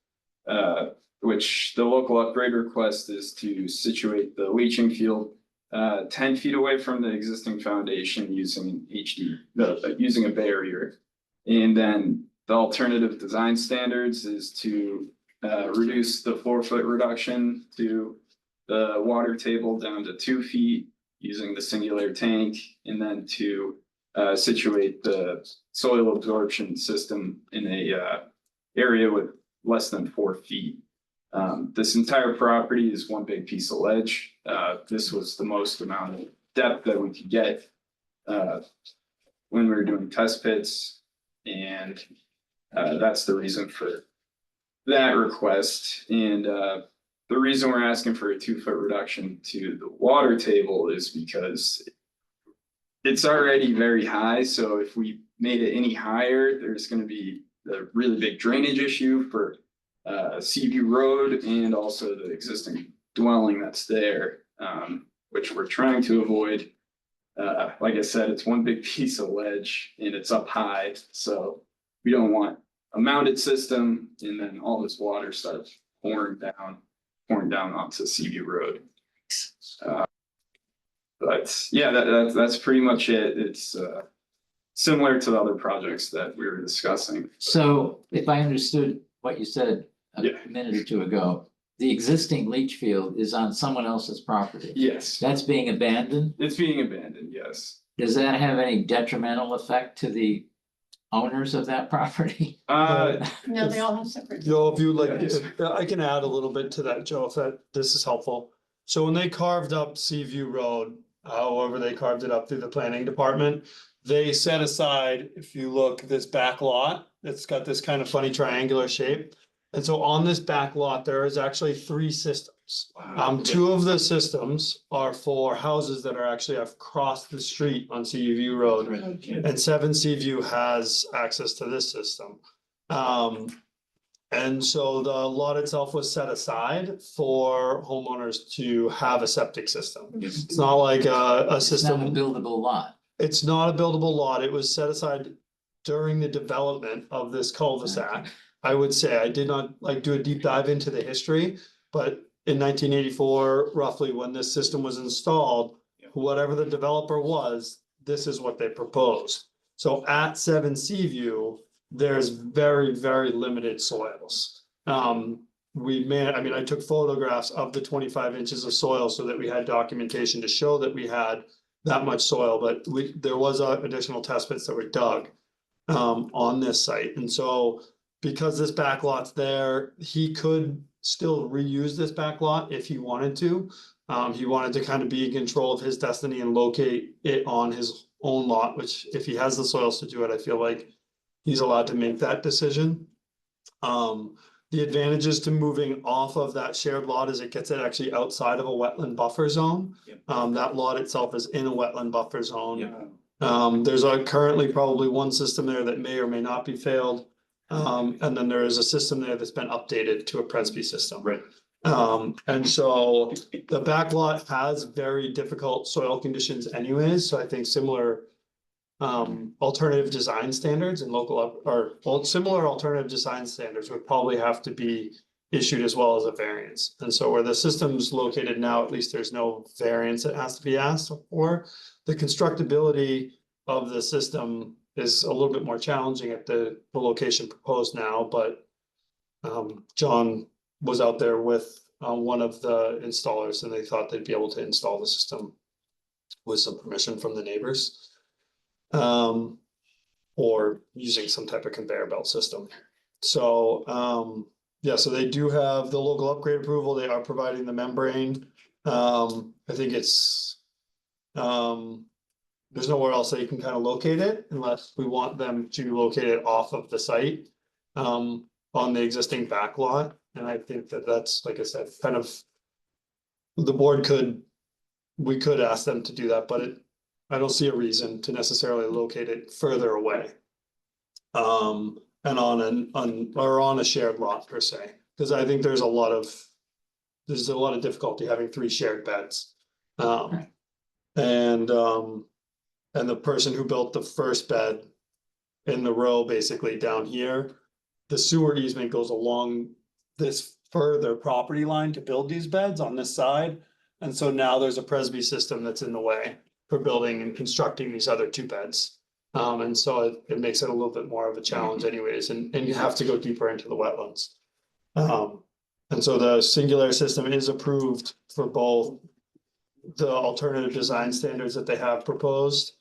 Which the local upgrade request is to situate the leaching field 10 feet away from the existing foundation using using a barrier. And then the alternative design standards is to reduce the 4-foot reduction to the water table down to 2 feet using the singular tank, and then to situate the soil absorption system in a area with less than 4 feet. This entire property is one big piece of ledge. This was the most amount of depth that we could get when we were doing test pits, and that's the reason for that request. And the reason we're asking for a 2-foot reduction to the water table is because it's already very high. So if we made it any higher, there's going to be a really big drainage issue for Seaview Road and also the existing dwelling that's there, which we're trying to avoid. Like I said, it's one big piece of ledge and it's up high, so we don't want a mounted system and then all this water starts pouring down onto Seaview Road. But yeah, that's pretty much it. It's similar to the other projects that we were discussing. So if I understood what you said a minute or two ago, the existing leach field is on someone else's property. Yes, That's being abandoned. it's being abandoned, yes. Does that have any detrimental effect to the owners of that property? No, they all have separate. Joe, if you like, Yes. I can add a little bit to that, Joe, if this is helpful. So when they carved up Seaview Road, however they carved it up through the planning department, they set aside, if you look, this back lot, it's got this kind of funny triangular shape. And so on this back lot, there is actually 3 systems. 2 of the systems are for houses that are actually across the street on Seaview Road. And 7 Seaview has access to this system. And so the lot itself was set aside for homeowners to have a septic system. It's not like a It's not a system, buildable lot. it's not a buildable lot. It was set aside during the development of this cul-de-sac. I would say I did not like do a deep dive into the history, but in 1984, roughly when this system was installed, whatever the developer was, this is what they proposed. So at 7 Seaview, there's very, very limited soils. I took photographs of the 25 inches of soil so that we had documentation to show that we had that much soil, but there was additional test pits that were dug on this site. And so because this back lot's there, he could still reuse this back lot if he wanted to. He wanted to kind of be in control of his destiny and locate it on his own lot, which if he has the soils to do it, I feel like he's allowed to make that decision. The advantages to moving off of that shared lot is it gets it actually outside of a wetland buffer zone. That lot itself is in a wetland buffer zone. There's currently probably one system there that may or may not be failed. And then there is a system there that's been updated to a Presby system. Right. And so the back lot has very difficult soil conditions anyways, so I think similar alternative design standards and similar alternative design standards would probably have to be issued as well as a variance. And so where the system's located now, at least there's no variance that has to be asked for. The constructability of the system is a little bit more challenging at the location proposed now, but John was out there with one of the installers and they thought they'd be able to install the system with some permission from the neighbors. Or using some type of conveyor belt system. So, yeah, so they do have the local upgrade approval. They are providing the membrane. I think it's, there's nowhere else that you can kind of locate it unless we want them to locate it off of the site, on the existing back lot. And I think that that's, like I said, kind of, we could ask them to do that, but I don't see a reason to necessarily locate it further away. And on a shared lot per se, because I think there's a lot of difficulty having 3 shared beds. And the person who built the first bed in the row, basically down here, the sewer easement goes along this further property line to build these beds on this side. And so now there's a Presby system that's in the way for building and constructing these other 2 beds. And so it makes it a little bit more of a challenge anyways, and you have to go deeper into the wetlands. And so the singular system is approved for both the alternative design standards that they have proposed.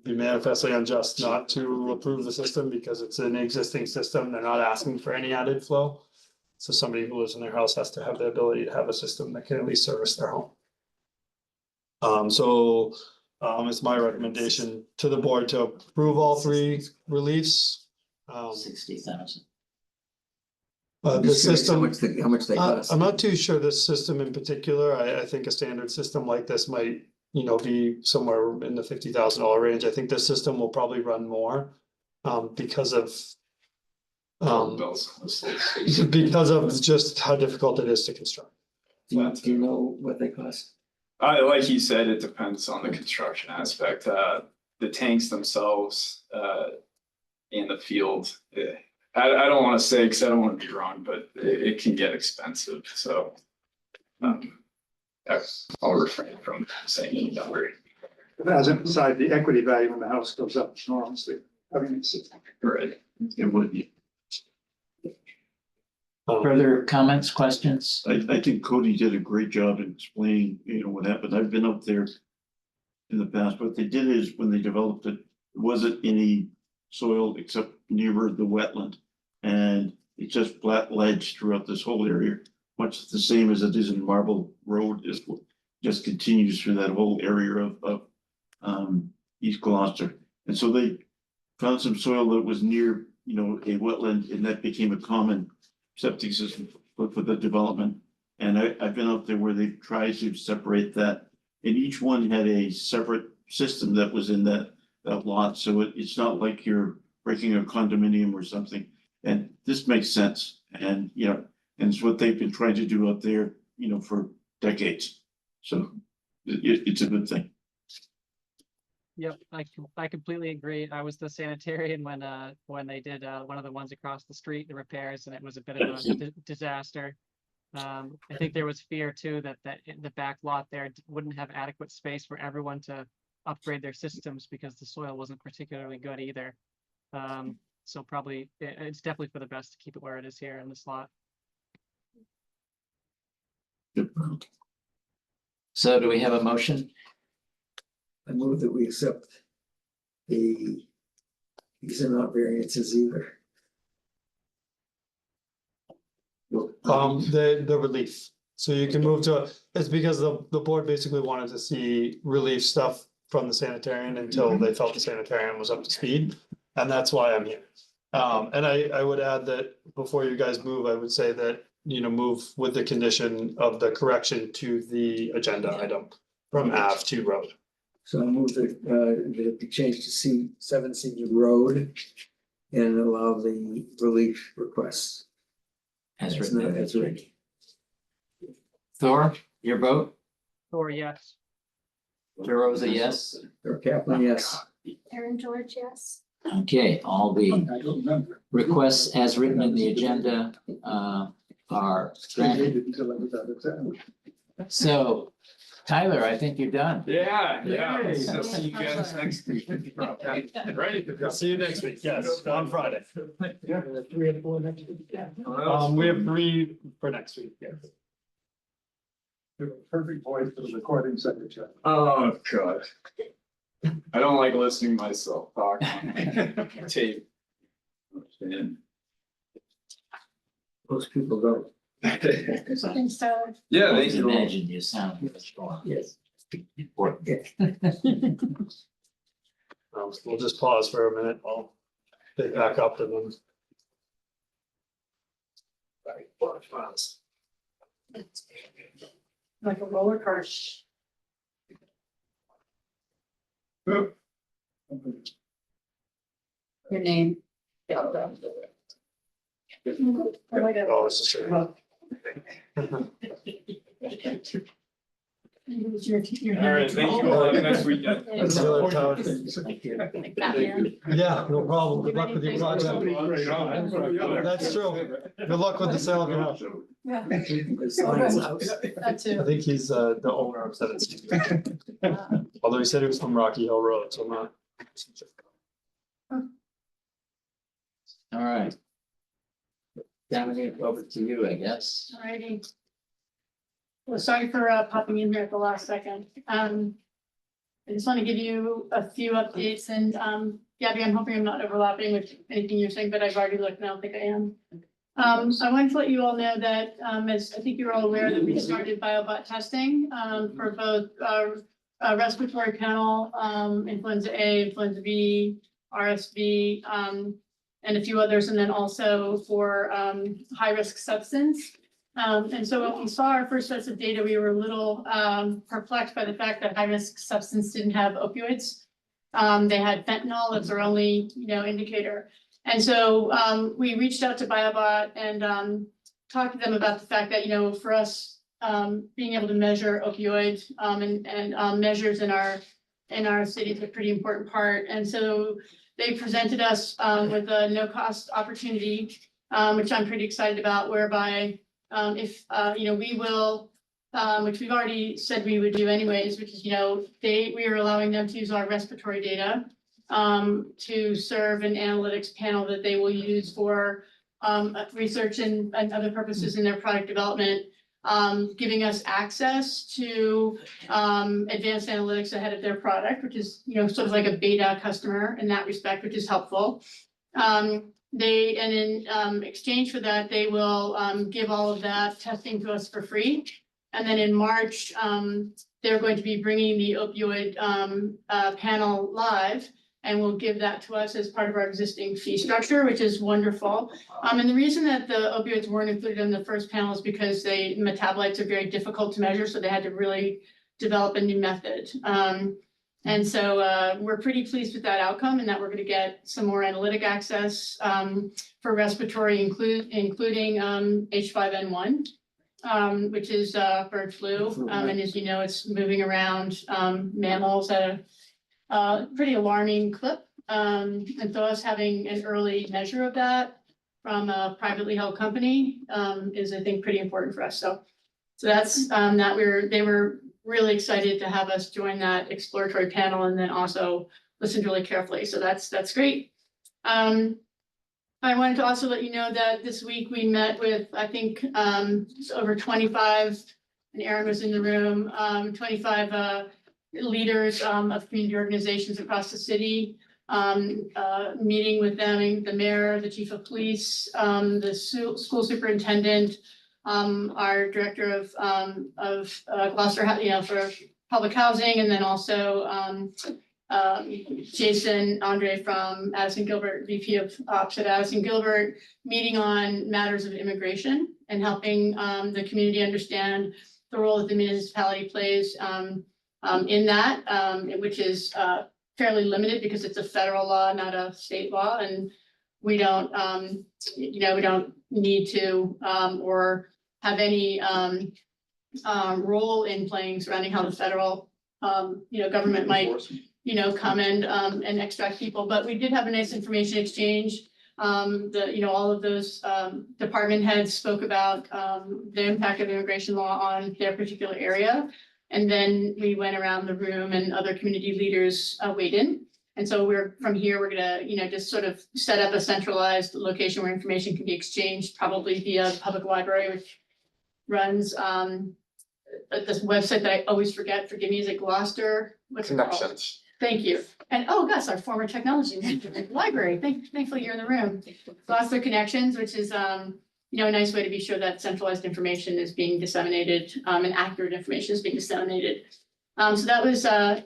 Be manifestly unjust not to approve the system because it's an existing system. They're not asking for any added flow. So somebody who lives in their house has to have the ability to have a system that can at least service their home. It's my recommendation to the board to approve all 3 reliefs. 60,000. The system, How much they cost? I'm not too sure this system in particular. I think a standard system like this might, be somewhere in the $50,000 range. I think this system will probably run more, because of just how difficult it is to construct. Do you know what they cost? Like he said, it depends on the construction aspect. The tanks themselves, in the field, I don't want to say because I don't want to be wrong, but it can get expensive. So I'll refrain from saying any number. As an aside, the equity value when the house goes up enormously. Right. It would be. Further comments, questions? I think Cody did a great job in explaining, what happened. I've been up there in the past. What they did is when they developed it, there wasn't any soil except near the wetland. And it's just flat ledge throughout this whole area, much the same as it is in Marble Road, just continues through that whole area of East Gloucester. And so they found some soil that was near, a wetland, and that became a common septic system for the development. And I've been out there where they tried to separate that, and each one had a separate system that was in that lot. So it's not like you're breaking a condominium or something. And this makes sense. And, and it's what they've been trying to do out there, for decades. So it's a good thing. Yep, I completely agree. I was the sanitarian when they did one of the ones across the street, the repairs, and it was a bit of a disaster. I think there was fear too that the back lot there wouldn't have adequate space for everyone to upgrade their systems because the soil wasn't particularly good either. So probably, it's definitely for the best to keep it where it is here in this lot. So do we have a motion? I move that we accept these are not variances either. The relief. So you can move to, it's because the board basically wanted to see relief stuff from the sanitarian until they felt the sanitarian was up to speed. And that's why I'm here. And I would add that before you guys move, I would say that, move with the condition of the correction to the agenda item from Ave to road. So I move that it be changed to C7 Senior Road and allow the relief requests. As As written. written. Thor, your vote? Or yes. DeRosa, yes. Or Kaplan, yes. Aaron George, yes. Okay, all the I don't remember. requests as written in the agenda are granted. So Tyler, I think you're done. Yeah, yeah. Yay. So see you guys next week. Right? I'll see you next week. Yes, on Friday. 3 and 4 next week. We have 3 for next week. Yes. Perfect voice for the recording secretary. Oh, God. I don't like listening to myself talk on tape. Most people don't. Something so. Yeah, I thank can you. imagine you sound much more. Yes. We'll just pause for a minute. I'll pick back up and then. Like a roller coaster. Your name. Oh, it's just. All right, thank you. Have a nice weekend. That's the other tower thing. Yeah, no problem. Good luck with your project. That's true. Good luck with the sale of your house. Yeah, That that too. I think he's the owner of 17. Although he said he was from Rocky Hill Road, so I'm not. All right. Dominic, over to you, I guess. Alrighty. Well, sorry for popping in here at the last second. I just want to give you a few updates and Gabby, I'm hoping I'm not overlapping with anything you're saying, but I've already looked and I don't think I am. So I wanted to let you all know that as I think you're all aware that we started BioBot testing for both respiratory panel, influenza A, influenza B, RSV, and a few others, and then also for high risk substance. And so when we saw our first sets of data, we were a little perplexed by the fact that high risk substance didn't have opioids. They had fentanyl, that's our only, indicator. And so we reached out to BioBot and talked to them about the fact that, for us, being able to measure opioid and measures in our city is a pretty important part. And so they presented us with a no cost opportunity, which I'm pretty excited about, whereby if we will, which we've already said we would do anyways, which is, we are allowing them to use our respiratory data to serve an analytics panel that they will use for research and other purposes in their product development, giving us access to advanced analytics ahead of their product, which is, sort of like a beta customer in that respect, which is helpful. In exchange for that, they will give all of that testing to us for free. And then in March, they're going to be bringing the opioid panel live, and will give that to us as part of our existing fee structure, which is wonderful. And the reason that the opioids weren't included in the first panel is because metabolites are very difficult to measure, so they had to really develop a new method. And so we're pretty pleased with that outcome, and that we're going to get some more analytic access for respiratory, including H5N1, which is bird flu. And as you know, it's moving around mammals at a pretty alarming clip. And so us having an early measure of that from a privately held company is, I think, pretty important for us. So that's that they were really excited to have us join that exploratory panel and then also listened really carefully. So that's great. I wanted to also let you know that this week we met with, I think, over 25, and Aaron was in the room, 25 leaders of community organizations across the city, meeting with them, the mayor, the chief of police, the school superintendent, our director of Gloucester, for public housing, and then also Jason Andre from Addison Gilbert, VP of Ops at Addison Gilbert, meeting on matters of immigration and helping the community understand the role that the municipality plays in that, which is fairly limited because it's a federal law, not a state law, and we don't, we don't need to or have any role in playing surrounding how the federal, government might come and extract people, but we did have a nice information exchange. All of those department heads spoke about the impact of immigration law on their particular area. And then we went around the room and other community leaders weighed in. And so from here, we're gonna, just sort of set up a centralized location where information can be exchanged, probably via the public library, which runs this website that I always forget, forgive me, is it Gloucester? What's it called? Connections. Thank you. And oh, Gus, our former technology library. Thankfully you're in the room. Gloucester Connections, which is a nice way to be sure that centralized information is being disseminated and accurate information is being disseminated. So that was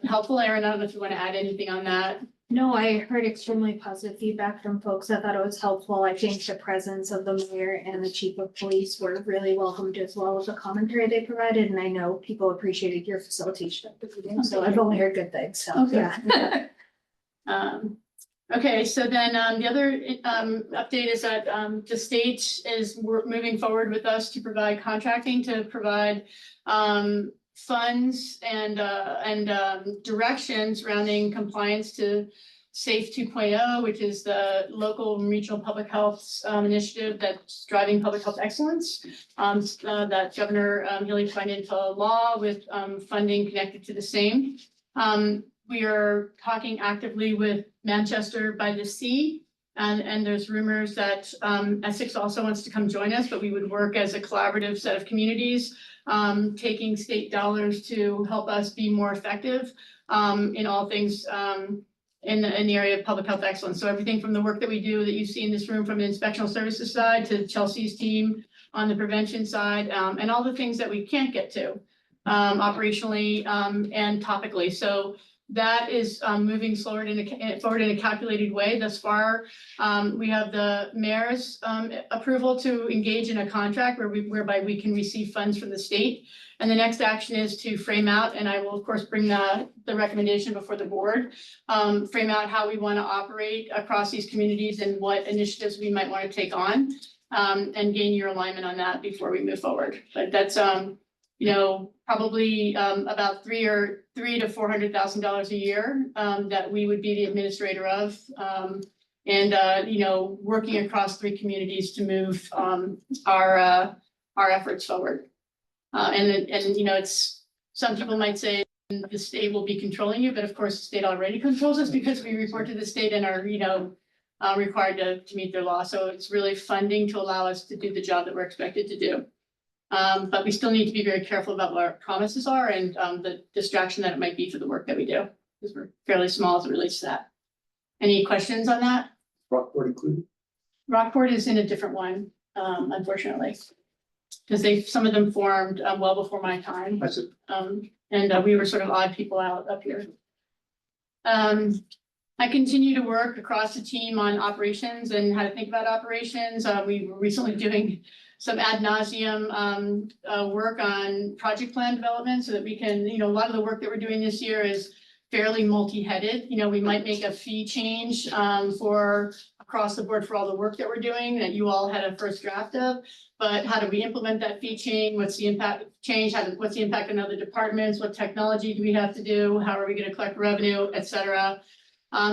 helpful. Aaron, I don't know if you want to add anything on that. No, I heard extremely positive feedback from folks. I thought it was helpful. I think the presence of the mayor and the chief of police were really welcomed, as well as the commentary they provided. And I know people appreciated your facilitation of the meeting, so I've only heard good things. So, Okay. yeah. Okay, so then the other update is that the state is moving forward with us to provide contracting to provide funds and direction surrounding compliance to SAFE 2.0, which is the local and regional public health initiative that's driving public health excellence. That Governor Healy signed into law with funding connected to the same. We are talking actively with Manchester by the Sea, and there's rumors that Essex also wants to come join us, but we would work as a collaborative set of communities, taking state dollars to help us be more effective in all things in the area of public health excellence. So everything from the work that we do that you see in this room from the inspectional services side to Chelsea's team on the prevention side, and all the things that we can't get to operationally and topically. So that is moving forward in a calculated way. Thus far, we have the mayor's approval to engage in a contract whereby we can receive funds from the state. And the next action is to frame out, and I will of course bring the recommendation before the board, frame out how we want to operate across these communities and what initiatives we might want to take on, and gain your alignment on that before we move forward. But that's probably about $300,000 to $400,000 a year that we would be the administrator of, and working across 3 communities to move our efforts forward. It's, some people might say the state will be controlling you, but of course the state already controls us because we report to the state and are required to meet their law. So it's really funding to allow us to do the job that we're expected to do. But we still need to be very careful about what our promises are and the distraction that it might be for the work that we do, because we're fairly small as it relates to that. Any questions on that? Rockport included? Rockport is in a different one, unfortunately. Because some of them formed well before my time. I see. And we were sort of odd people out up here. I continue to work across the team on operations and how to think about operations. We were recently doing some ad nauseum work on project plan development so that we can, a lot of the work that we're doing this year is fairly multi-headed. We might make a fee change for across the board for all the work that we're doing that you all had a first draft of. But how do we implement that fee change? What's the impact change? What's the impact on other departments? What technology do we have to do? How are we going to collect revenue, et cetera?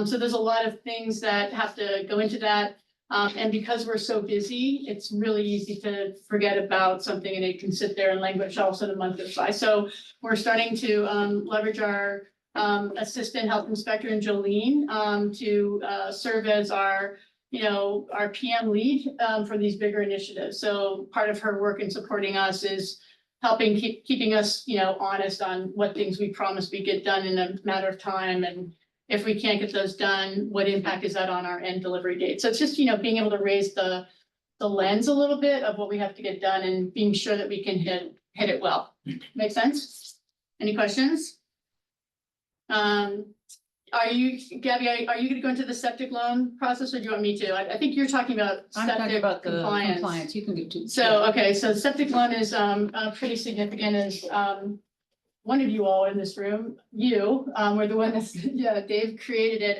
So there's a lot of things that have to go into that. And because we're so busy, it's really easy to forget about something and it can sit there and languish all of a sudden a month goes by. So we're starting to leverage our assistant health inspector in Jolene to serve as our, our PM lead for these bigger initiatives. So part of her work in supporting us is helping keeping us, honest on what things we promise we get done in a matter of time. And if we can't get those done, what impact is that on our end delivery date? So it's just, being able to raise the lens a little bit of what we have to get done and being sure that we can hit it well. Make sense? Any questions? Are you, Gabby, are you gonna go into the septic loan process or do you want me to? I think you're talking about I'm talking septic about the compliance. compliance, you can get to. So, okay, so septic loan is pretty significant as one of you all in this room, were the one that's, Dave created it.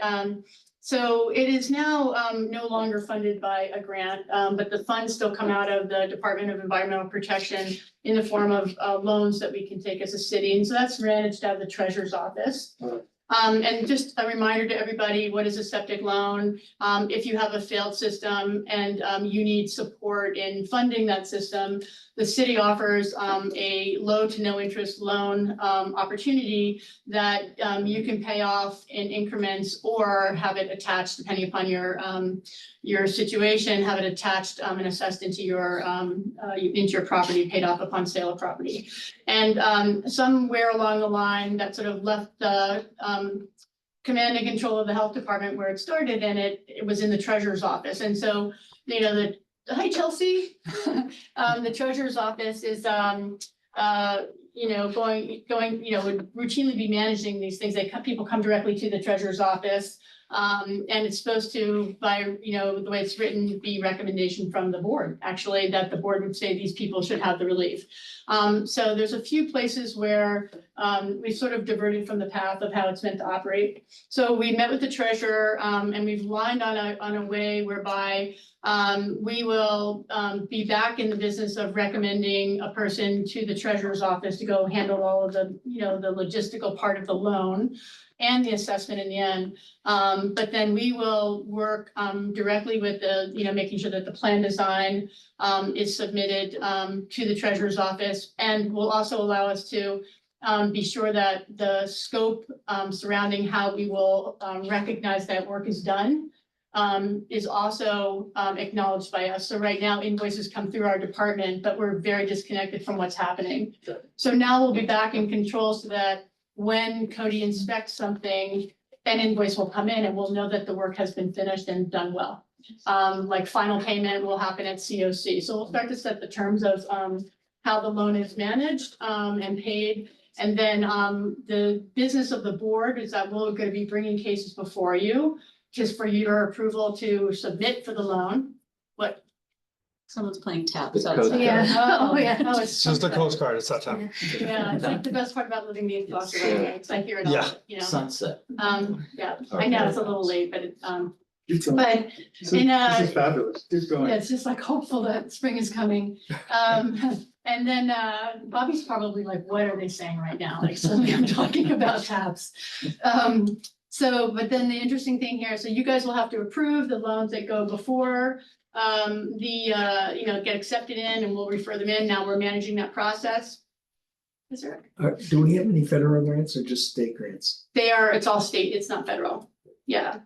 So it is now no longer funded by a grant, but the funds still come out of the Department of Environmental Protection in the form of loans that we can take as a city. And so that's managed out of the treasurer's office. And just a reminder to everybody, what is a septic loan? If you have a failed system and you need support in funding that system, the city offers a low to no interest loan opportunity that you can pay off in increments or have it attached, depending upon your situation, have it attached and assessed into your property, paid off upon sale of property. And somewhere along the line that sort of left the command and control of the health department where it started, and it was in the treasurer's office. And so, hi Chelsea, the treasurer's office is would routinely be managing these things. People come directly to the treasurer's office. And it's supposed to, by, the way it's written, be recommendation from the board, actually, that the board would say these people should have the relief. So there's a few places where we sort of diverted from the path of how it's meant to operate. So we met with the treasurer and we've lined on a way whereby we will be back in the business of recommending a person to the treasurer's office to go handle all of the, the logistical part of the loan and the assessment in the end. But then we will work directly with the, making sure that the plan design is submitted to the treasurer's office, and will also allow us to be sure that the scope surrounding how we will recognize that work is done is also acknowledged by us. So right now invoices come through our department, but we're very disconnected from what's happening. So now we'll be back in control so that when Cody inspects something, an invoice will come in and we'll know that the work has been finished and done well. Like final payment will happen at COC. So we'll start to set the terms of how the loan is managed and paid. And then the business of the board is that we're going to be bringing cases before you, just for your approval to submit for the loan. What? Someone's playing taps. The outside. code. Yeah, oh, yeah. Oh, It's just a Coast Guard, it's that time. Yeah, it's like the best part about living the Gloucester area. It's like here and Yeah. all, Sunset. Yeah, I know it's a little late, but it's, Keep going. but This in is this is fabulous. Keep going. yeah, it's just like hopeful that spring is coming. And then Bobby's probably like, what are they saying right now? Like suddenly I'm talking about taps. So, but then the interesting thing here, so you guys will have to approve the loans that go before get accepted in, and we'll refer them in. Now we're managing that process. Is there? Do we have any federal grants or just state grants? It's all state, it's not federal. Yeah.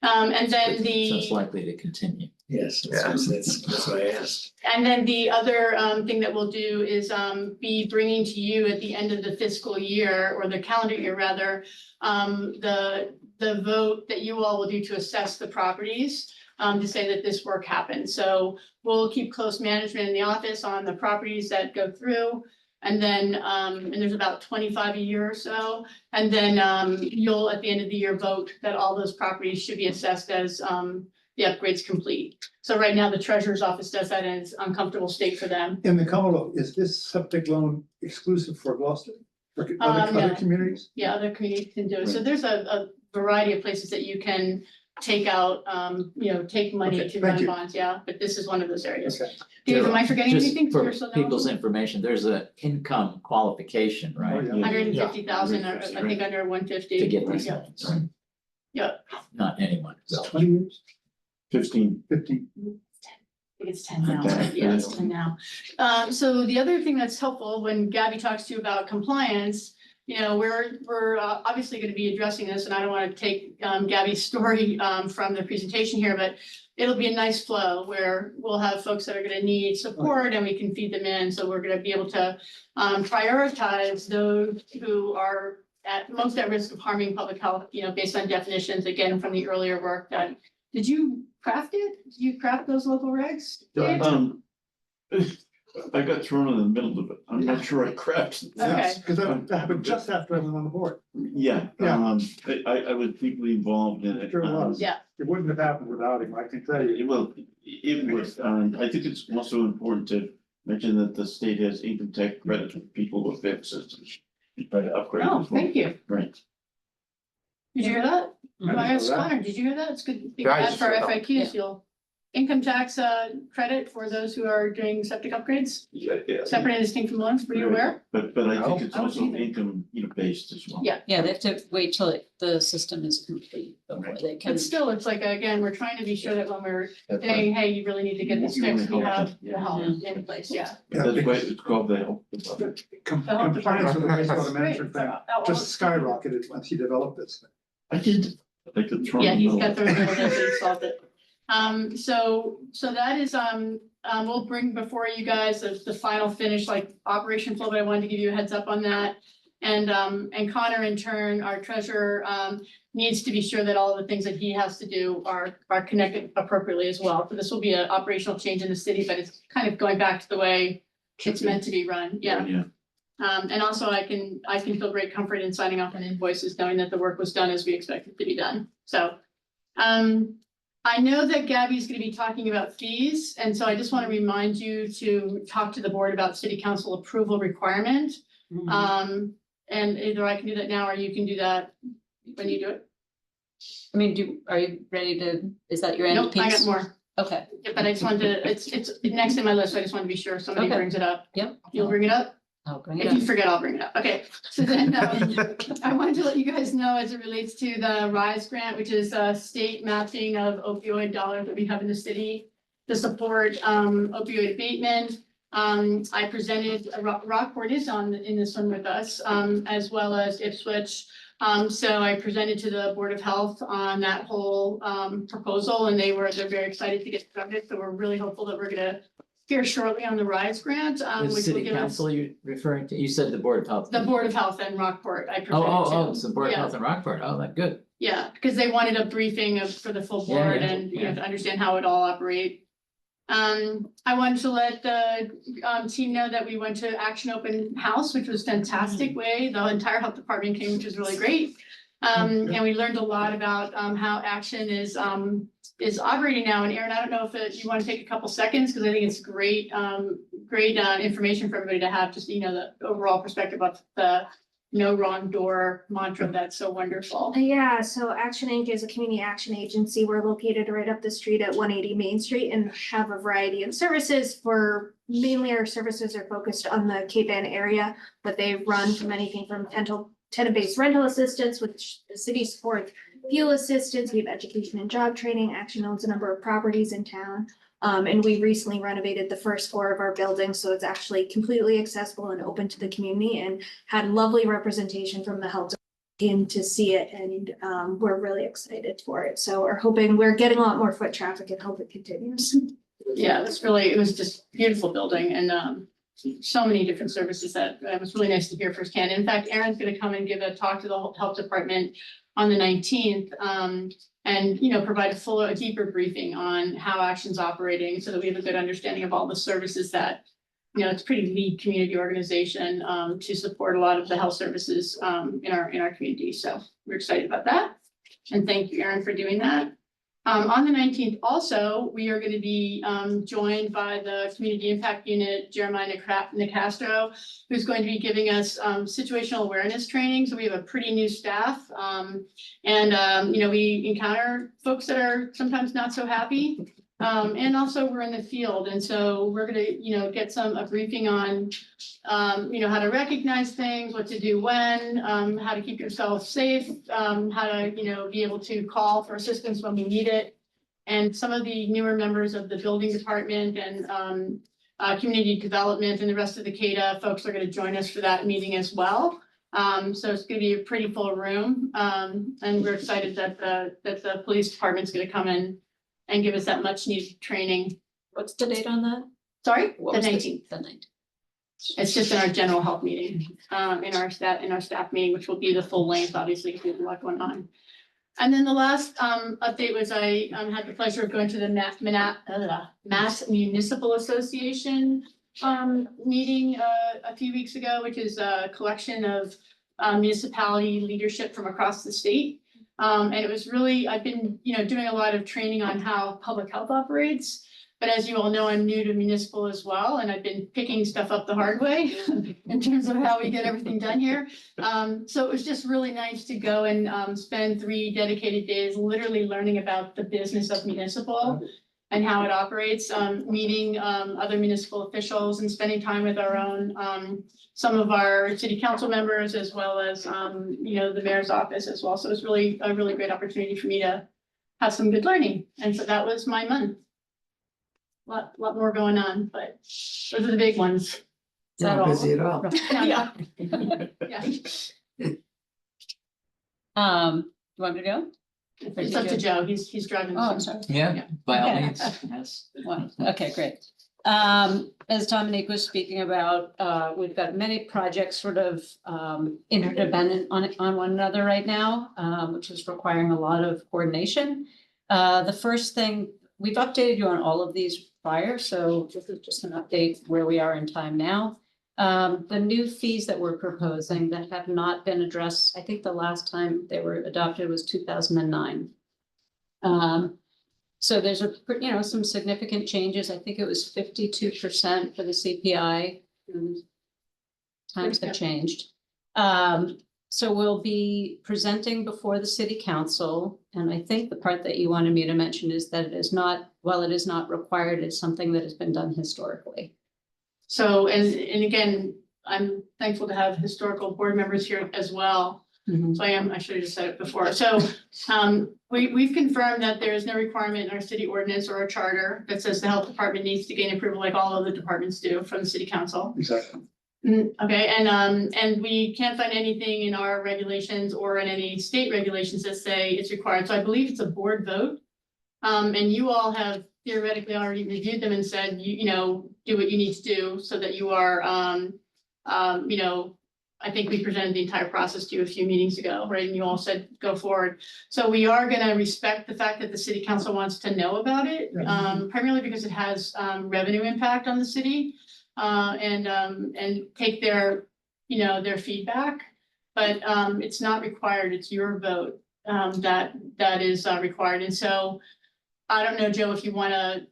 And then So it's the, likely to continue. Yes, that's what I asked. and then the other thing that we'll do is be bringing to you at the end of the fiscal year, or the calendar year rather, the vote that you all will do to assess the properties. To say that this work happened. So we'll keep close management in the office on the properties that go through. And then, and there's about 25 a year or so. And then you'll, at the end of the year, vote that all those properties should be assessed as the upgrade's complete. So right now, the treasurer's office does that, and it's an uncomfortable state for them. In the Commonwealth, is this septic loan exclusive for Gloucester? For No. other communities? Yeah, other communities can do it. So there's a variety of places that you can take out, take money Okay, to thank run you. bonds. Yeah, but this is one of those areas. Okay. Dave, am I forgetting Just anything? For You're so people's knowledgeable? information, there's an income qualification, Oh, right? yeah. 150,000, or I think under 150. To get these Yeah. loans. Yeah. Not anyone. It's 20 years? 15. 15. I think it's 10 now. Okay. Yeah, it's 10 now. So the other thing that's helpful when Gabby talks to you about compliance, you know, we're obviously going to be addressing this, and I don't want to take Gabby's story from the presentation here, but it'll be a nice flow where we'll have folks that are going to need support and we can feed them in. So we're going to be able to prioritize those who are most at risk of harming public health, you know, based on definitions, again, from the earlier work done. Did you craft it? Did you craft those local regs? Dave? I got thrown in the middle of it. I'm not sure I crafted. Yes, because that happened just after I went on the board. Yeah, Yeah. I was deeply involved in it. Sure was. Yeah. It wouldn't have happened without him, I can tell you. Well, it was, I think it's also important to mention that the state has income tax credit for people with fixed systems. to Try to upgrade. Oh, as well. thank you. Right. Did you hear that? I didn't I asked know that. Connor, did you hear that? It's good. Yeah, I Bad just for heard that. FAQs, you'll income tax credit for those who are doing septic upgrades, Yeah, separate and distinct from loans. Were you aware? But I think it's I wasn't also either. income, based as well. Yeah. Yeah, they have to wait till the system is complete before they can. But still, it's like, again, we're trying to be sure that when we're saying, hey, you really need to get this You wanna fixed, we help have them. the help in place, yeah. That's why it's called the health department. Compliance with the wastewater Great. management plan just skyrocketed once he developed this. I did. I could throw. Yeah, in the he's middle. got the solved it. So that is, we'll bring before you guys the final finish, like operation flow, but I wanted to give you a heads up on that. And Connor, in turn, our treasurer, needs to be sure that all of the things that he has to do are connected appropriately as well. So this will be an operational change in the city, but it's kind of going back to the way it's meant to be run, yeah. Yeah. And also I can feel great comfort in signing off on invoices, knowing that the work was done as we expected to be done. So, I know that Gabby's gonna be talking about fees, and so I just want to remind you to talk to the board about city council approval requirement. And either I can do that now or you can do that when you do it. I mean, are you ready to, is that your end Nope, piece? I got more. Okay, Yeah, but I just wanted to, it's next in my list, so I just want to be sure somebody Okay. brings it up. yep. You'll bring it up? I'll bring it If you up. forget, I'll bring it up. Okay, so then I wanted to let you guys know as it relates to the RISE grant, which is a state matching of opioid dollars that we have in the city to support opioid abatement. I presented, Rockport is in this one with us, as well as Ipswich. So I presented to the Board of Health on that whole proposal, and they're very excited to get started. So we're really hopeful that we're gonna hear shortly on the RISE grant, The which will city give us council you referring to, you said the Board of Health. the Board of Health and Rockport. I presented to. It's the Board of Yeah. Health in Rockport. Oh, that's good. Yeah, because they wanted a briefing for the full Yeah, board yeah, and, you know, yeah. to understand how it all operate. I wanted to let the team know that we went to Action Open House, which was fantastic way. The entire health department came, which was really great. And we learned a lot about how Action is operating now. And Aaron, I don't know if you want to take a couple seconds, because I think it's great, great information for everybody to have, just, you know, the overall perspective of the no wrong door mantra that's so wonderful. Yeah, so Action Inc. is a community action agency. We're located right up the street at 180 Main Street and have a variety of services. Mainly our services are focused on the Cape Ann area, but they run from anything from tenant-based rental assistance, which the city supports, fuel assistance, we have education and job training. Action owns a number of properties in town. And we recently renovated the first floor of our building, so it's actually completely accessible and open to the community, and had lovely representation from the health department to see it, and we're really excited for it. So we're getting a lot more foot traffic and hope it continues. Yeah, it was just beautiful building and so many different services that it was really nice to hear firsthand. In fact, Aaron's gonna come and give a talk to the whole health department on the 19th. And, you know, provide a deeper briefing on how Action's operating so that we have a good understanding of all the services that, you know, it's a pretty lead community organization to support a lot of the health services in our community. So we're excited about that. And thank you, Aaron, for doing that. On the 19th also, we are going to be joined by the Community Impact Unit, Jeremiah Nicastro, who's going to be giving us situational awareness training. So we have a pretty new staff. You know, we encounter folks that are sometimes not so happy. And also we're in the field. And so we're going to, you know, get a briefing on, you know, how to recognize things, what to do when, how to keep yourself safe, how to, you know, be able to call for assistance when we need it. And some of the newer members of the building department and community development and the rest of the CADA folks are gonna join us for that meeting as well. So it's gonna be a pretty full room, and we're excited that the police department's gonna come in and give us that much needed training. What's the date on that? Sorry, What the was 19th. The 19th. It's just in our general health meeting, in our staff meeting, which will be the full length, obviously, because we have a lot going on. And then the last update was I had the pleasure of going to the Mass Municipal Association meeting a few weeks ago, which is a collection of municipality leadership from across the state. And it was really, I've been, doing a lot of training on how public health operates. But as you all know, I'm new to municipal as well, and I've been picking stuff up the hard way in terms of how we get everything done here. So it was just really nice to go and spend 3 dedicated days literally learning about the business of municipal and how it operates, meeting other municipal officials and spending time with our own, some of our city council members, as well as, the mayor's office as well. So it was really a really great opportunity for me to have some good learning. And so that was my month. Lot more going on, but those are the big ones. Is that all? Busy at all. Yeah. You want me to go? It's up to Joe. He's driving. Oh, I'm sorry. Yeah, by all Okay. means, yes. Well, okay, great. As Dominique was speaking about, we've got many projects sort of interdependent on one another right now, which is requiring a lot of coordination. The first thing, we've updated you on all of these prior, so this is just an update where we are in time now. The new fees that we're proposing that have not been addressed, I think the last time they were adopted was 2009. So there's some significant changes. I think it was 52% for the CPI. Times have changed. So we'll be presenting before the city council, and I think the part that you wanted me to mention is that it is not, while it is not required, it's something that has been done historically. So, and again, I'm thankful to have historical board members here as well. So I should have just said it before. So we've confirmed that there is no requirement in our city ordinance or our charter that says the health department needs to gain approval like all other departments do from the city council. Exactly. Okay, and we can't find anything in our regulations or in any state regulations that say it's required. So I believe it's a board vote. And you all have theoretically already reviewed them and said, do what you need to do so that you are, I think we presented the entire process to you a few meetings ago, right? And you all said, go forward. So we are gonna respect the fact that the city council wants to know about it, primarily because it has revenue impact on the city. And take their, their feedback, but it's not required. It's your vote that is required. And so I don't know, Joe, if you want to,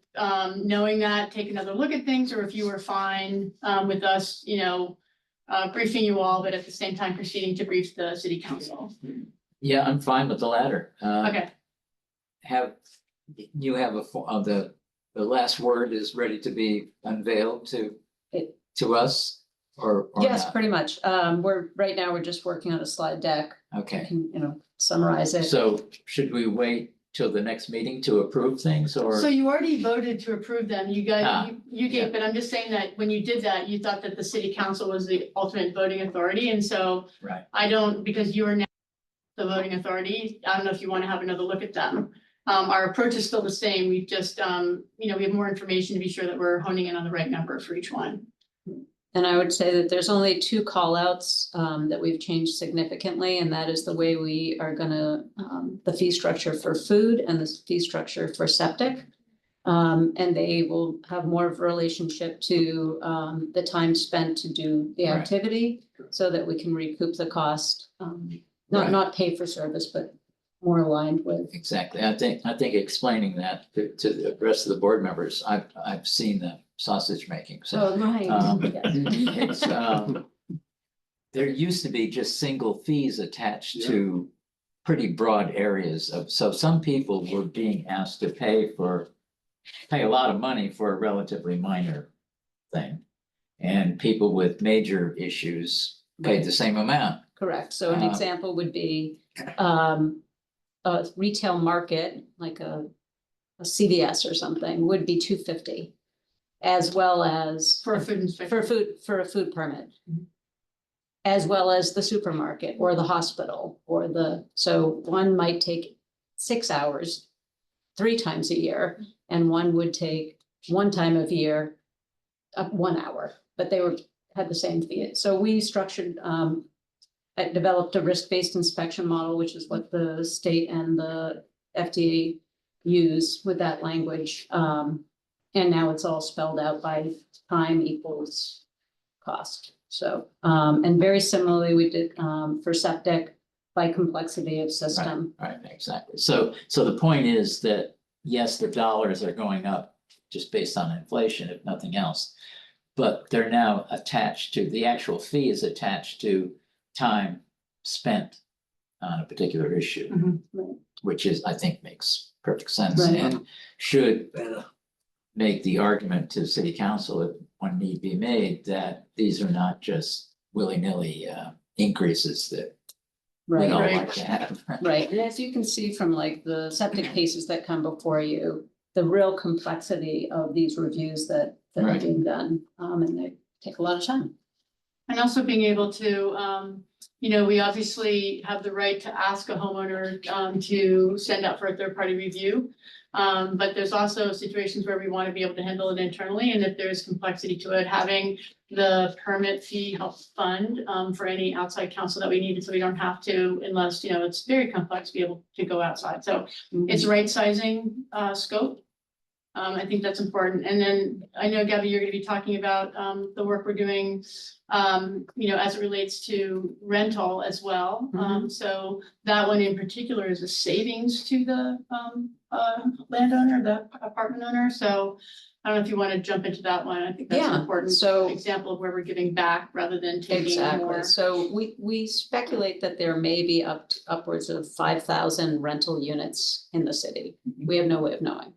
knowing that, take another look at things, or if you were fine with us, briefing you all, but at the same time proceeding to brief the city council. Yeah, I'm fine with the latter. Okay. You have the last word is ready to be unveiled to us or Yes, not? pretty much. Right now, we're just working on a slide deck. I Okay, can, summarize it. so should we wait till the next meeting to approve things or? So you already voted to approve them. You Ah, guys, you yeah. did, but I'm just saying that when you did that, you thought that the city council was the ultimate voting authority. And so Right, I don't, because you are now the voting authority, I don't know if you want to have another look at them. Our approach is still the same. We've just, we have more information to be sure that we're honing in on the right number for each one. And I would say that there's only 2 call outs that we've changed significantly, and that is the way we are gonna, the fee structure for food and the fee structure for septic. And they will have more of a relationship to the time spent to do the Right. activity so that we can recoup the cost. Right. Not pay for service, but more aligned with. exactly. I think explaining that to the rest of the board members, I've seen the sausage making, so. Oh, right. It's, there used to be just single fees attached to pretty broad areas so some people were being asked to pay a lot of money for a relatively minor thing. And people with major issues paid the same amount. Correct. So an example would be a retail market, like a a CVS or something would be $250. As well as. For a food inspection. For a food permit. As well as the supermarket or the hospital or so one might take 6 hours 3 times a year, and one would take 1 time of year, 1 hour, but they had the same fee. So we structured, I developed a risk-based inspection model, which is what the state and the FDA use with that language. And now it's all spelled out by time equals cost. So, and very similarly, we did, for septic by complexity of system. Right, exactly. So the point is that, yes, the dollars are going up just based on inflation, if nothing else. But they're now attached to, the actual fee is attached to time spent on a particular issue. Right. Which is, I think, makes perfect sense Right. and should make the argument to city council, if one need be made, that these are not just willy-nilly increases that we all Right. like to have. Right, and as you can see from like the septic cases that come before you, the real complexity of these reviews that are Right. being done, and they take a lot of time. And also being able to, we obviously have the right to ask a homeowner to send out for a third-party review. But there's also situations where we want to be able to handle it internally, and if there's complexity to it, having the permit fee help fund for any outside counsel that we needed, so we don't have to, unless, it's very complex to be able to go outside. So it's right sizing scope. I think that's important. And then I know, Gabby, you're gonna be talking about the work we're doing, as it relates to rental as well. So that one in particular is a savings to the landowner, the apartment owner. So I don't know if you want to jump into that one. I think that's an Yeah, important so- example of where we're giving back rather than taking more. Exactly, so we speculate that there may be upwards of 5,000 rental units in the city. We have no way of knowing.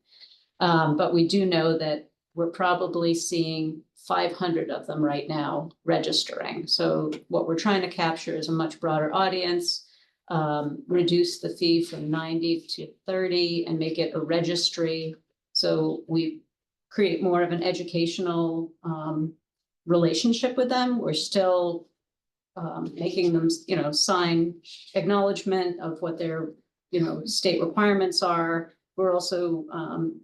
But we do know that we're probably seeing 500 of them right now registering. So what we're trying to capture is a much broader audience, reduce the fee from 90 to 30 and make it a registry. So we create more of an educational relationship with them. We're still making them, sign acknowledgement of what their, state requirements are. We're also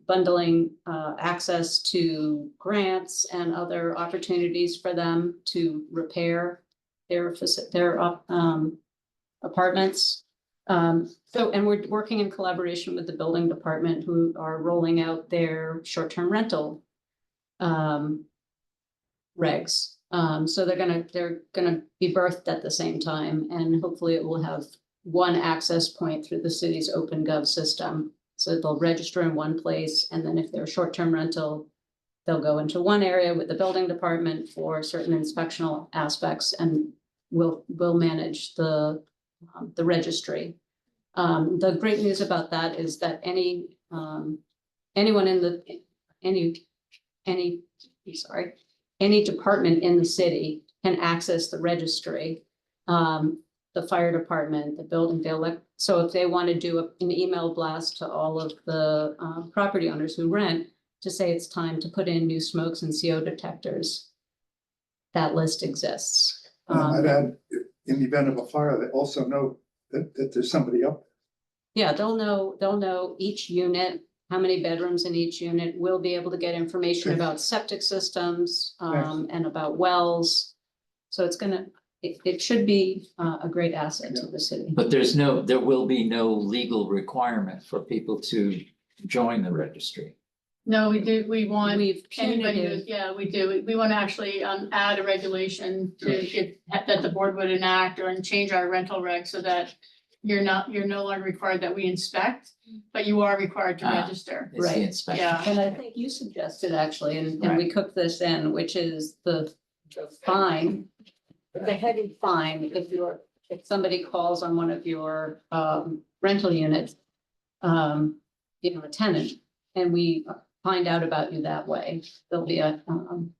bundling access to grants and other opportunities for them to repair their apartments. And we're working in collaboration with the building department, who are rolling out their short-term rental regs. So they're gonna be birthed at the same time, and hopefully it will have one access point through the city's OpenGov system. So they'll register in one place, and then if they're short-term rental, they'll go into one area with the building department for certain inspectional aspects, and we'll manage the registry. The great news about that is that anyone in any department in the city can access the registry. The fire department, the building, so if they want to do an email blast to all of the property owners who rent to say it's time to put in new smokes and CO detectors, that list exists. I'd add, in the event of a fire, they also know that there's somebody up. Yeah, they'll know each unit, how many bedrooms in each unit. We'll be able to get information about septic systems and about wells. So it should be a great asset to the city. But there will be no legal requirement for people to join the registry. No, we do, we want We've anybody punitive. who's, yeah, we do. We want to actually add a regulation that the board would enact and change our rental reg so that you're no longer required that we inspect, but you are required to register. It's the Right. inspection. Yeah. And I think you suggested actually, and we cooked this in, which is the fine, the heavy fine if somebody calls on one of your rental units, a tenant, and we find out about you that way, there'll be I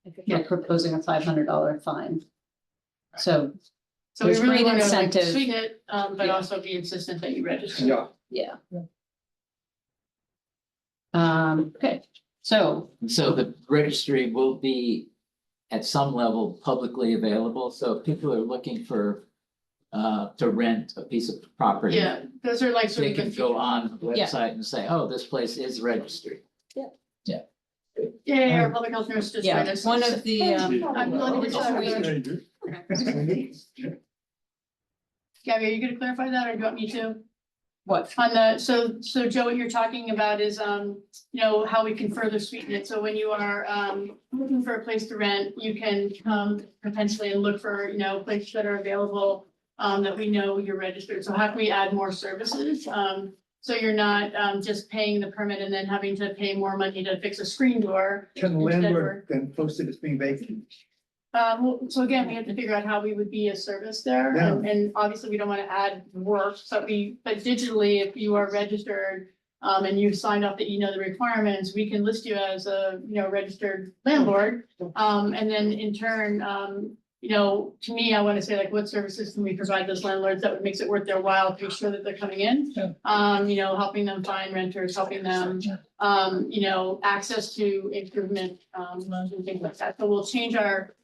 think they're proposing a $500 fine. So So we there's really great want to incentive. sweeten it, but Yeah. also be insistent that you register. Yeah. yeah. Okay, so, So the registry will be at some level publicly available, so if people are looking for to rent a piece of property. Yeah, those are like sort They of the can go on the Yeah. website and say, oh, this place is registered. Yeah, our public health nurse just. yeah, joined us. one of the, I'm willing to tell her. Gabby, are you gonna clarify that, or do you want me to? what? On the, so Joe, what you're talking about is, you know, how we can further sweeten it. So when you are, looking for a place to rent, you can come potentially and look for, you know, places that are available, that we know you're registered. So how can we add more services? So you're not, just paying the permit and then having to pay more money to fix a screen door. Can the Instead landlord then post it as being vacant? Well, so again, we have to figure out how we would be a service there, and obviously we don't want to add work, but digitally, if you are registered. And you've signed up that you know the requirements, we can list you as a, you know, registered landlord. And then in turn, you know, to me, I want to say like, what services can we provide those landlords that would makes it worth their while to be sure that they're coming in? You know, helping them find renters, helping them, you know, access to improvement, loans and things like that. So we'll change our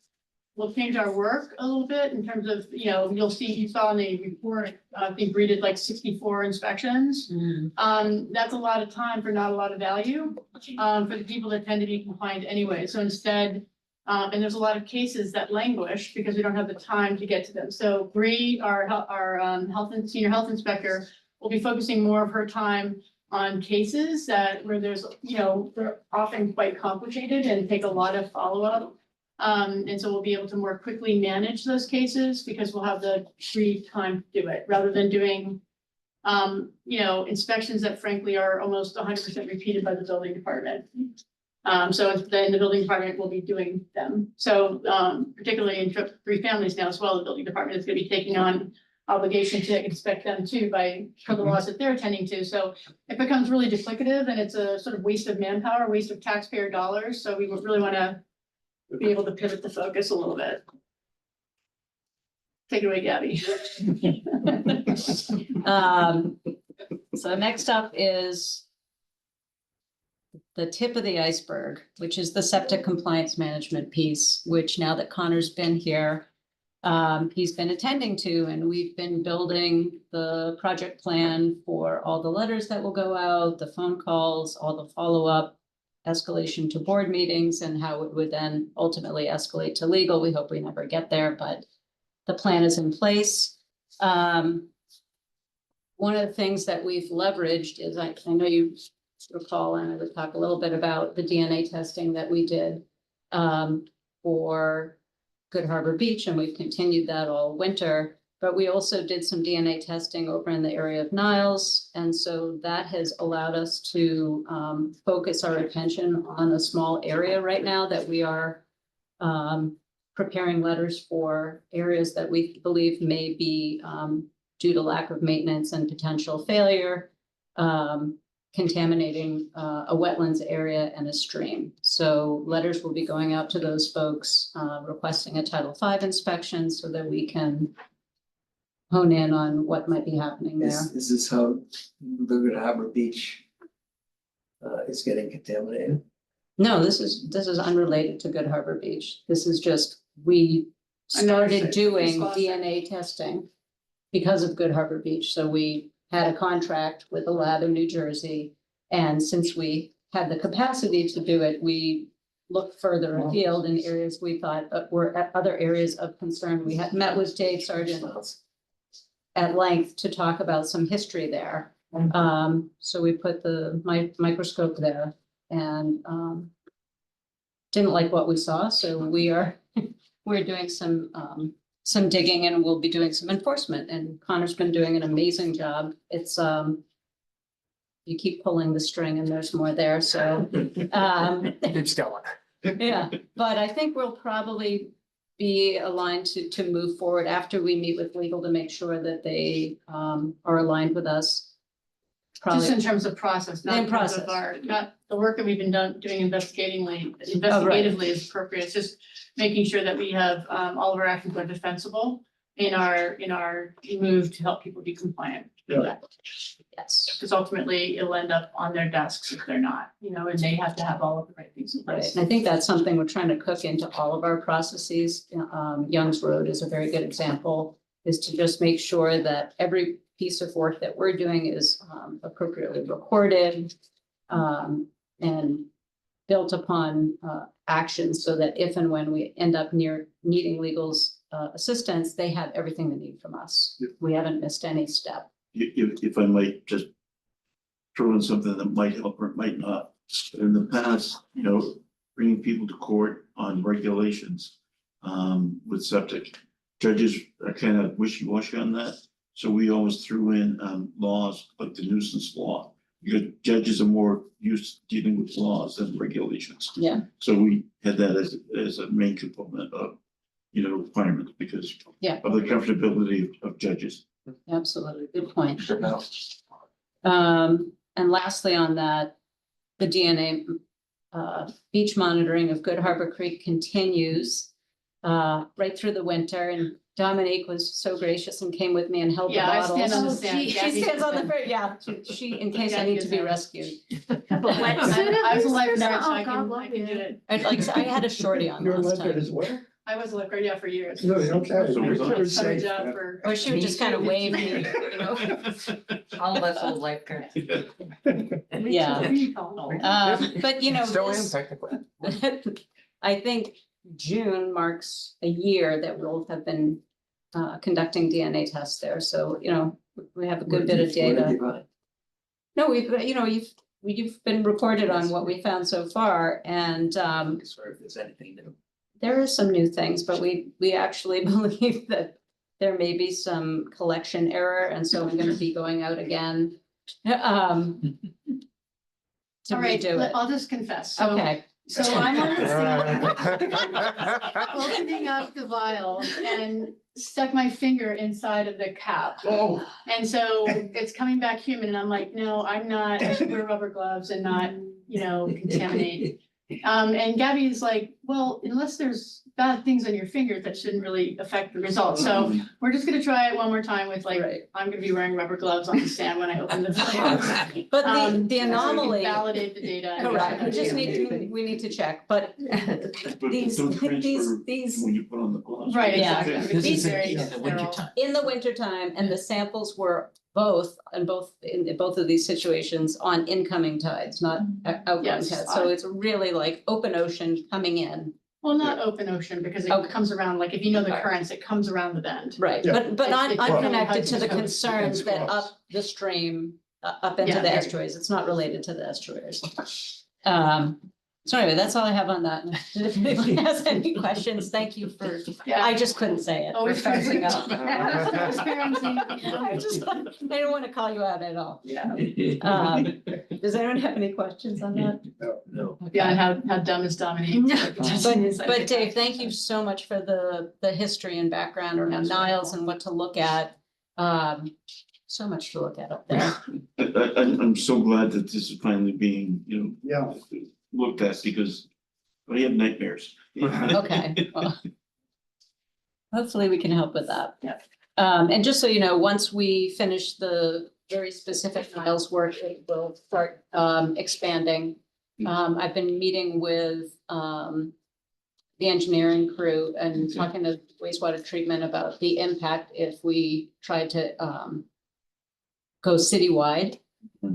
work a little bit in terms of, you know, you saw in the report, I think we did like 64 inspections. That's a lot of time for not a lot of value, for the people that tend to be compliant anyway. So instead, and there's a lot of cases that languish because we don't have the time to get to them. So Bree, our health and senior health inspector, will be focusing more of her time on cases where there's, you know, they're often quite complicated and take a lot of follow-up. And so we'll be able to more quickly manage those cases because we'll have the free time to do it rather than doing, you know, inspections that frankly are almost 100% repeated by the building department. So then the building department will be doing them. So, particularly in 3 families now as well, the building department is going to be taking on obligation to inspect them too for the laws that they're attending to. So it becomes really duplicative and it's a sort of waste of manpower, waste of taxpayer dollars. So we would really want to be able to pivot the focus a little bit. Take it away, Gabby. So next up is the tip of the iceberg, which is the septic compliance management piece, which now that Connor's been here, he's been attending to, and we've been building the project plan for all the letters that will go out, the phone calls, all the follow-up, escalation to board meetings, and how it would then ultimately escalate to legal. We hope we never get there, but the plan is in place. One of the things that we've leveraged is, I know you recall, and I would talk a little bit about the DNA testing that we did for Good Harbor Beach, and we've continued that all winter. But we also did some DNA testing over in the area of Niles. And so that has allowed us to focus our attention on a small area right now that we are preparing letters for areas that we believe may be due to lack of maintenance and potential failure, contaminating a wetlands area and a stream. So letters will be going out to those folks requesting a Title V inspection so that we can hone in on what might be happening there. Is this how the Good Harbor Beach is getting contaminated? No, this is unrelated to Good Harbor Beach. This is just, we started doing DNA testing because of Good Harbor Beach. So we had a contract with a lab in New Jersey. And since we had the capacity to do it, we looked further afield in areas we thought were at other areas of concern. We had met with Dave Sargent at length to talk about some history there. So we put the microscope there and didn't like what we saw. So we're doing some digging, and we'll be doing some enforcement, and Connor's been doing an amazing job. It's you keep pulling the string and there's more there. So It's going. yeah, but I think we'll probably be aligned to move forward after we meet with legal to make sure that they are aligned with us. Just in terms of process, not in terms of not the work that we've been doing investigatively is appropriate. It's just making sure that we have all of our actions are defensible in our move to help people be compliant. Yes. Because ultimately it'll end up on their desks if they're not, and they have to have all of the right things in Right, place. and I think that's something we're trying to cook into all of our processes. Young's Road is a very good example, is to just make sure that every piece of work that we're doing is appropriately recorded and built upon actions so that if and when we end up needing legal's assistance, they have everything they need from us. We haven't missed any step. If I might just throw in something that might help or might not. In the past, bringing people to court on regulations with septic, judges are kind of wishy-washy on that. So we always threw in laws like the nuisance law, because judges are more used to dealing with laws than regulations. Yeah. So we had that as a main component of, requirement because Yeah. of the comfortability of judges. Absolutely, good point. And lastly on that, the DNA beach monitoring of Good Harbor Creek continues right through the winter, and Dominique was so gracious and came with me and held the Yeah, I bottles. stand on the Oh, stand. gee. She Gabby stands on the has front, yeah, she, in case I need to be rescued. I was a lifeguard, so Oh, I God, can love do you. it. I had a shorty on You're a last lifeguard time. as well? I was a lifeguard, yeah, for years. No, okay. So was I. You're Summer safe, job man. for. Or she would just kind of wave me, All of us are lifeguards. Yeah. But Still am this- technically. I think June marks a year that we'll have been conducting DNA tests there, so, we have a good bit of data. No, you've been reported on what we found so far, and Sorry if there's anything new. there are some new things, but we actually believe that there may be some collection error, and so I'm gonna be going out again. To All right, redo it. I'll just confess. So- Okay, So I'm on the opening up the vial and stuck my finger inside of the cap. Oh. And so it's coming back human and I'm like, no, I'm not, I should wear rubber gloves and not, contaminate. And Gabby is like, well, unless there's bad things on your finger, that shouldn't really affect the results. So we're just gonna try it one more time with Right. I'm gonna be wearing rubber gloves on the stand when I open the vial. but the So we can anomaly, validate the data. and correct, we just understand. we need to check, but But these, don't transfer these. when you put on the gloves. Right, Yeah. exactly. This These is in very the sterile. wintertime. In the wintertime, and the samples were in both of these situations on incoming tides, not outgoing Yes. tides. So it's really like open ocean coming in. Well, not open ocean, because it Okay. comes around, like if you know the currents, it comes around the bend. Right, Yeah. but I'm It's really connected to the Hudson's concerns that Cross. up the stream, up into Yeah, the very- estuaries. It's not related to the estuaries. So anyway, that's all I have on that. If anybody has any questions, thank you for, I just couldn't say it. for Always passing up. transparency. I didn't want to call you out at all. Yeah, Does anyone have any questions on that? No. yeah, and how dumb is Dominique? But Dave, thank you so much for the history and background around Niles and what to look at. So much to look at up there. I'm so glad that this is finally being, Yeah. looked at because I have nightmares. Okay, well. Hopefully we can help with that. Yeah. And just so you know, once we finish the very specific Niles work, it will start expanding. I've been meeting with the engineering crew and talking to wastewater treatment about the impact if we try to go citywide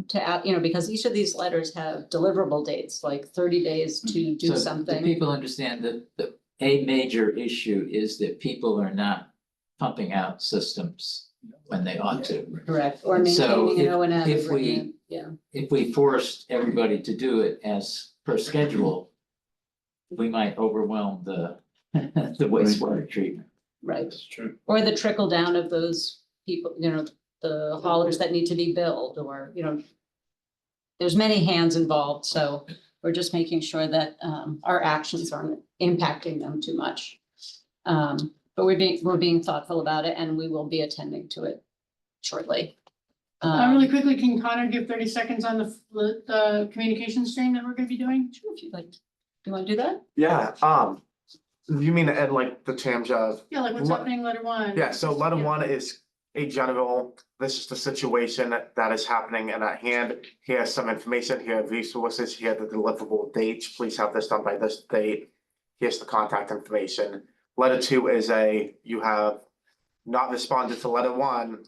to, because each of these letters have deliverable dates, like 30 days to do So something. do people understand that a major issue is that people are not pumping out systems when they ought to. Correct, or So maintaining an O and M. if we- Yeah, If we forced everybody to do it as per schedule, we might overwhelm the wastewater treatment. right. That's true. Or the trickle down of those people, the haulers that need to be billed, or, there's many hands involved, so we're just making sure that our actions aren't impacting them too much. But we're being thoughtful about it, and we will be attending to it shortly. Really quickly, can Connor give 30 seconds on the communication stream that we're gonna be doing? Sure, if you'd like. Do you want to do that? Yeah, You mean in like the terms of, Yeah, like what's What- happening, letter one. yeah, so letter Yeah. one is a general, this is the situation that is happening and at hand. Here's some information, here are resources, here are the deliverable dates, please have this done by this date. Here's the contact information. Letter two is you have not responded to letter one.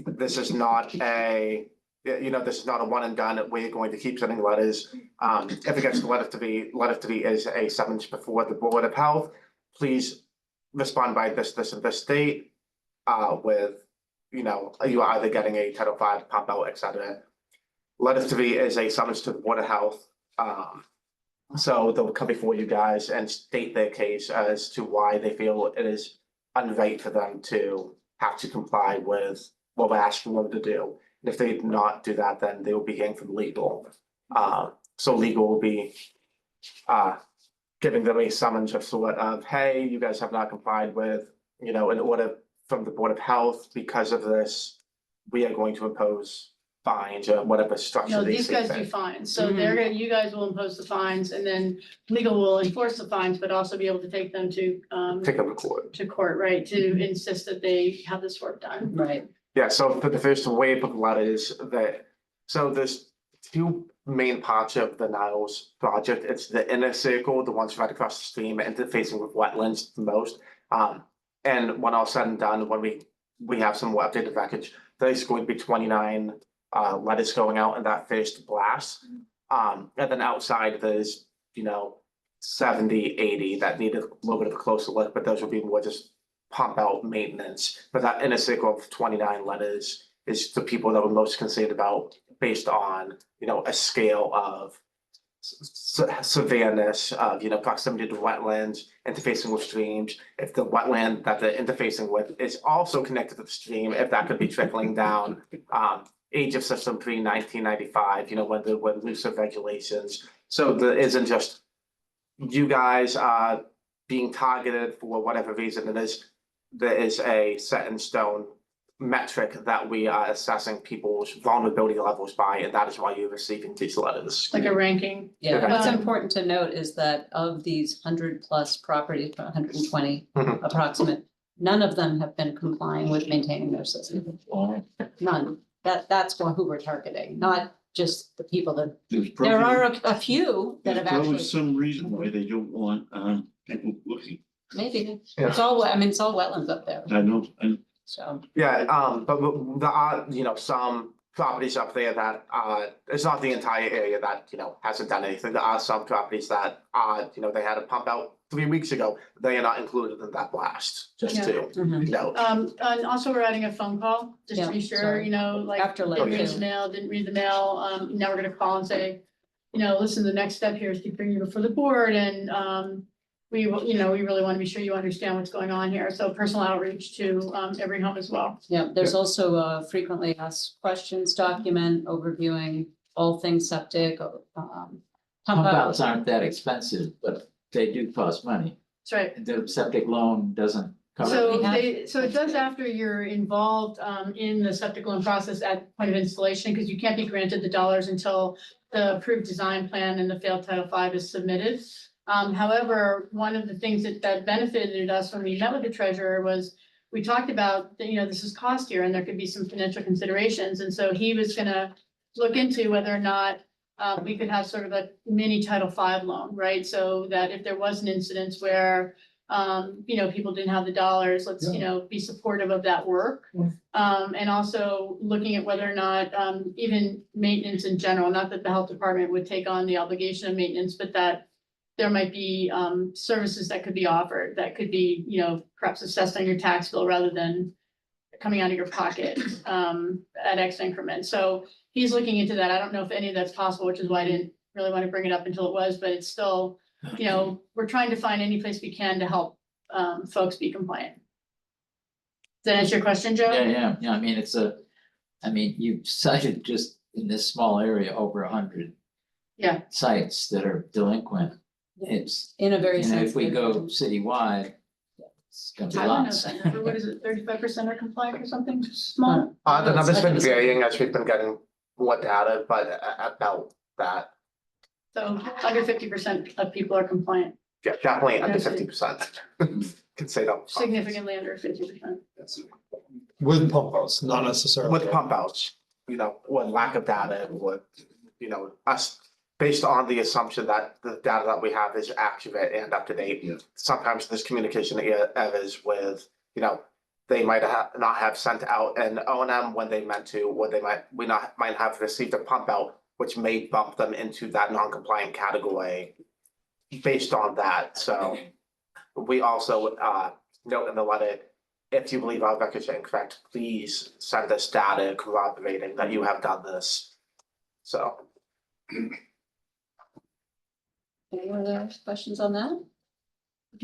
This is not this is not a one and done, we're going to keep sending letters. If it gets to letter three is a summons before the Board of Health. Please respond by this and this date, with, you are either getting a Title V pump out, et cetera. Letter three is a summons to the Board of Health. So they'll come before you guys and state their case as to why they feel it is unright for them to have to comply with what we're asking them to do. And if they do not do that, then they will be hearing from legal. So legal will be giving them a summons of sort of, hey, you guys have not complied with, in order from the Board of Health, because of this, we are going to impose fines or whatever structure No, they these see guys fit. do fines, so you guys will impose the fines, and then legal will enforce the fines, but also be able to take them to Take them to court. to court, right, to insist that they have this work done. Right. Yeah, so for the first wave of letters so there's two main parts of the Niles project. It's the inner circle, the ones right across the stream, interfacing with wetlands the most. And when all said and done, when we have some more updated records, there's going to be 29 letters going out in that first blast. And then outside there's, 70, 80 that need a little bit of a closer look, but those will be more just pump out maintenance. But that inner circle of 29 letters is the people that we're most concerned about based on, a scale of severeness of, proximity to wetlands, interfacing with streams. If the wetland that they're interfacing with is also connected to the stream, if that could be trickling down, age of system pre-1995, when looser regulations. So there isn't just you guys being targeted for whatever reason it is. There is a set in stone metric that we are assessing people's vulnerability levels by, and that is why you're receiving these letters. Like a ranking. Yeah, Okay. what's important to note is that of these 100+ properties, 120 Mhm. approximate, none of them have been complying with maintaining their system. None. That's who we're targeting, not just the people that, there are a few that There's have probably actually, some reason why they don't want people looking. maybe, Yeah. it's all, it's all wetlands up there, I know, so. Yeah, but there are, some properties up there that it's not the entire area that, hasn't done anything. There are some properties that they had a pump out 3 weeks ago. They are not included in that blast, just Yeah. to, Mhm. And also we're adding a phone call, just to Yeah, be sure, sorry. like, After letter didn't read two. the mail, didn't read the mail, now we're gonna call and say, listen, the next step here is to bring you before the board, and we really wanna be sure you understand what's going on here, so personal outreach to every home as well. Yeah, there's also a frequently asked questions document overviewing all things septic, pump Pump out. outs aren't that expensive, but they do cost money. That's right. The septic loan doesn't cover. So We have- it does after you're involved in the septic loan process at point of installation, because you can't be granted the dollars until the approved design plan and the failed Title V is submitted. However, one of the things that benefited us when we met with the treasurer was we talked about, that, this is cost here and there could be some financial considerations. And so he was gonna look into whether or not we could have sort of a mini Title V loan, right? So that if there was an incident where people didn't have the dollars, let's, be supportive of that work. And also looking at whether or not, even maintenance in general, not that the health department would take on the obligation of maintenance, but that there might be, services that could be offered, that could be, perhaps assessed on your tax bill rather than coming out of your pocket, at X increments. So he's looking into that. I don't know if any of that's possible, which is why I didn't really want to bring it up until it was, but it's still, we're trying to find any place we can to help folks be compliant. Does that answer your question, Joe? Yeah, I mean, you cited just in this small area over 100 Yeah. sites that are delinquent. It's, In a very if we sensitive. go citywide, it's gonna be I don't know lots. that number. What is it, 35% are compliant or something small? the number's been varying as we've been getting more data, but about that. So under 50% of people are compliant. Yeah, definitely under That's it. 50%. Can say that. Significantly under 50%. With pump outs, not necessarily. With pump outs, you know, with lack of data, with, you know, us, based on the assumption that the data that we have is accurate and up to date. Yeah. Sometimes there's communication errors with, you know, they might not have sent out an O&M when they meant to, or they might have received a pump out, which may bump them into that non-compliant category based on that. So we also note in the letter, if you believe our records are incorrect, please send us data corroborating that you have done this. So. Any other questions on that?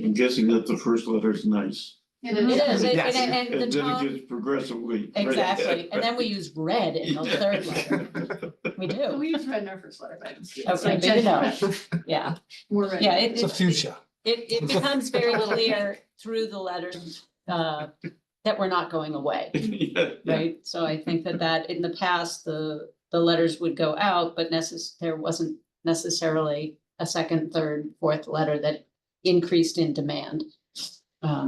I'm guessing that the first letter is nice. It It is, Yes. and the And then it tone, gets progressively. exactly, and then we use red in the third letter. We So do, we used red in our first letter, but. okay, good to know, yeah, More red. yeah, It's a fuchsia. it becomes very clear through the letters, that we're not going away. Yeah. Right, so I think that in the past, the letters would go out, but there wasn't necessarily a second, third, fourth letter that increased in demand.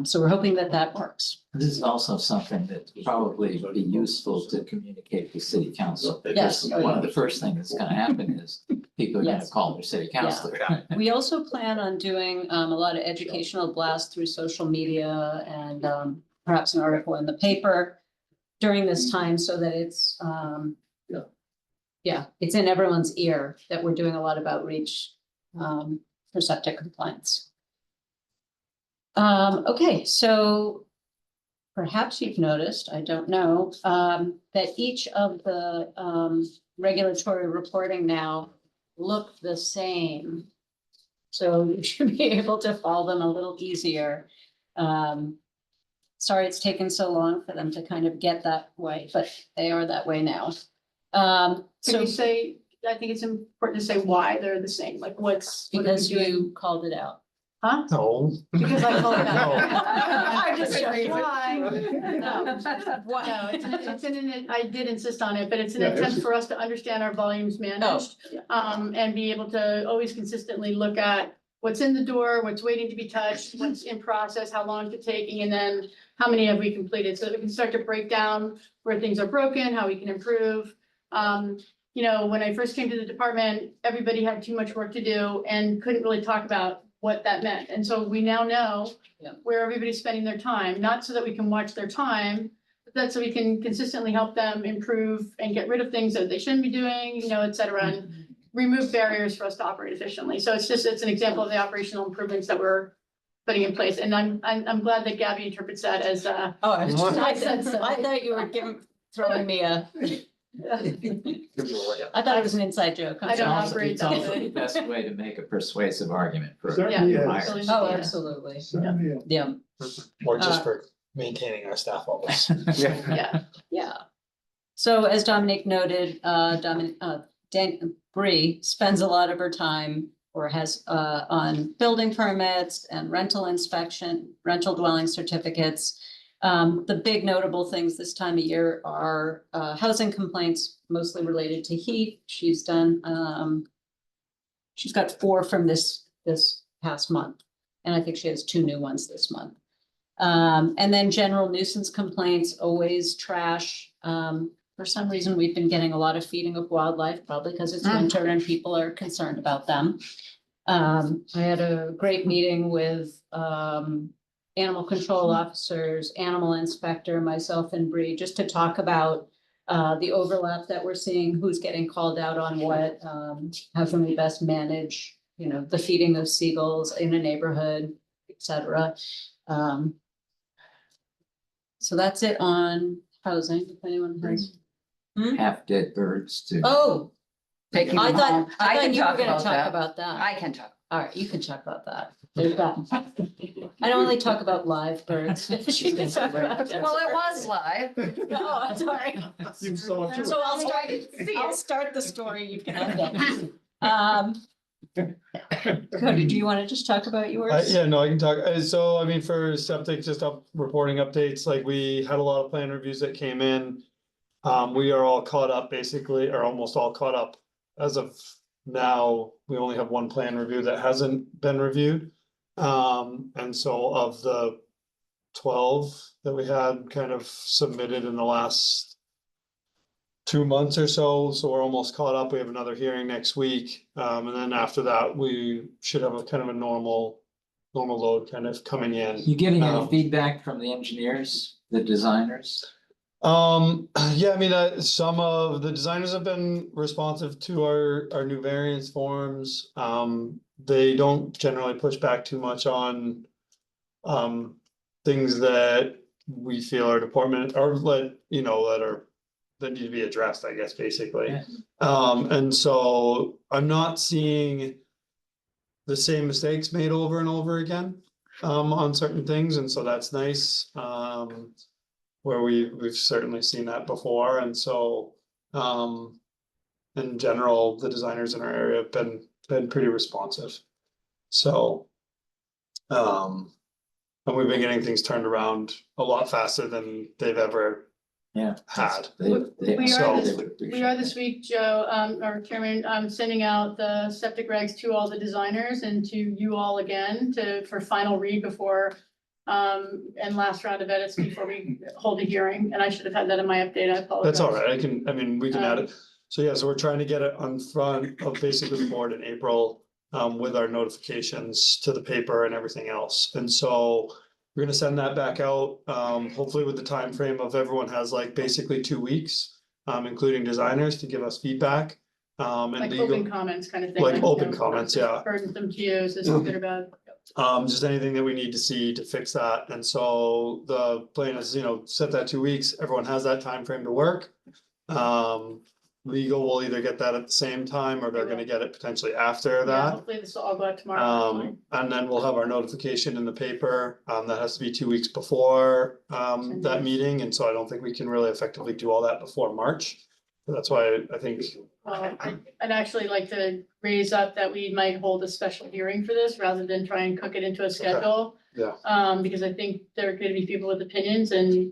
So we're hoping that works. This is also something that probably would be useful to communicate to city council. Yes. Because one of the first things that's gonna happen is people are gonna Yes. call their city councilor. We also plan on doing a lot of educational blasts through social media and perhaps an article in the paper during this time so that it's it's in everyone's ear that we're doing a lot of outreach for septic compliance. Okay, so perhaps you've noticed, I don't know, that each of the regulatory reporting now look the same. So you should be able to follow them a little easier. Sorry it's taken so long for them to kind of get that way, but they are that way now. Can So you say, I think it's important to say why they're the same, like what are we because doing? you called it out. Huh? No. Because I called it out. I'm just joking. Why? No. No, I did insist on it, but it's an Yeah, attempt it's- for us to understand our volumes managed. And be able to always consistently look at what's in the door, what's waiting to be touched, what's in process, how long it's taking, and then how many have we completed, so that we can start to break down where things are broken, how we can improve. You know, when I first came to the department, everybody had too much work to do and couldn't really talk about what that meant. And so we now know Yeah. where everybody's spending their time, not so that we can watch their time, but that so we can consistently help them improve and get rid of things that they shouldn't be doing, you know, et cetera, and remove barriers for us to operate efficiently. So it's an example of the operational improvements that we're putting in place. And I'm glad that Gabby interprets that as, Oh, I was just, I said so. I thought you were throwing me a. I thought it was an inside joke. I'm I don't sorry. operate It's that also way. the best way to make a persuasive argument for. Certainly Yeah. is. Oh, absolutely. Certainly is. Yeah, Or just for maintaining our staff levels. yeah. yeah. So as Dominic noted, Bree spends a lot of her time or has on building permits and rental inspection, rental dwelling certificates. The big notable things this time of year are housing complaints, mostly related to heat. She's done, she's got 4 from this past month. And I think she has 2 new ones this month. And then general nuisance complaints, always trash. For some reason, we've been getting a lot of feeding of wildlife, probably because it's winter and people are concerned about them. I had a great meeting with animal control officers, animal inspector, myself and Bree, just to talk about the overlap that we're seeing, who's getting called out on what, how can we best manage, you know, the feeding of seagulls in a neighborhood, et cetera. So that's it on housing, if anyone has. Half dead birds too. Oh, Taking I them home. thought can you were talk gonna about talk that. about that. I can talk. All right, you can talk about that. There's that. I don't only talk about live birds. She can talk about dead Well, it birds. was live. Oh, I'm sorry. You saw it too. So I'll start the story, you can end it. Cody, do you want to just talk about yours? Yeah, no, I can talk. So I mean, for septic, just reporting updates, like we had a lot of plan reviews that came in. We are all caught up basically, or almost all caught up. As of now, we only have 1 plan review that hasn't been reviewed. And so of the 12 that we had kind of submitted in the last 2 months or so, so we're almost caught up. We have another hearing next week. And then after that, we should have a kind of a normal load kind of coming in. You getting any Um, feedback from the engineers, the designers? Yeah, I mean, some of the designers have been responsive to our new variance forms. They don't generally push back too much on things that we feel our department or that need to be addressed, I guess, basically. Yeah. And so I'm not seeing the same mistakes made over and over again on certain things, and so that's nice. Where we've certainly seen that before, and so in general, the designers in our area have been pretty responsive. So and we've been getting things turned around a lot faster than they've ever had. We are this week, Joe, or Chairman, sending out the septic regs to all the designers and to you all again for final read before and last round of edits before we hold a hearing, and I should have had that in my update, I apologize. That's all right, we can add it. So yeah, so we're trying to get it on front of basically the board in April with our notifications to the paper and everything else. And so we're gonna send that back out, hopefully with the time frame of everyone has like basically 2 weeks, including designers to give us feedback. And Like legal, open comments kind of thing. like open comments, yeah. Burdensome to you, is this good or bad? Just anything that we need to see to fix that. And so the plan is, set that 2 weeks. Everyone has that time frame to work. Legal will either get that at the same time or they're gonna get it potentially after Yeah, that. hopefully this will all go out tomorrow. And then we'll have our notification in the paper. That has to be 2 weeks before that meeting. And so I don't think we can really effectively do all that before March. So that's why I think, I'd actually like to raise up that we might hold a special hearing for this rather than try and cook it into a schedule. yeah, Because I think there are gonna be people with opinions and,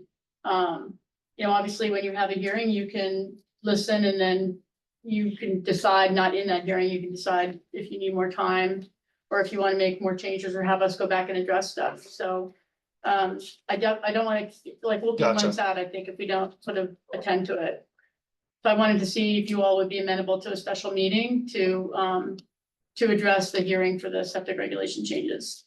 obviously when you have a hearing, you can listen and then you can decide, not in that hearing, you can decide if you need more time or if you want to make more changes or have us go back and address stuff. So, I don't want to, we'll be Gotcha. months out, I think, if we don't sort of attend to it. So I wanted to see if you all would be amenable to a special meeting to address the hearing for the septic regulation changes.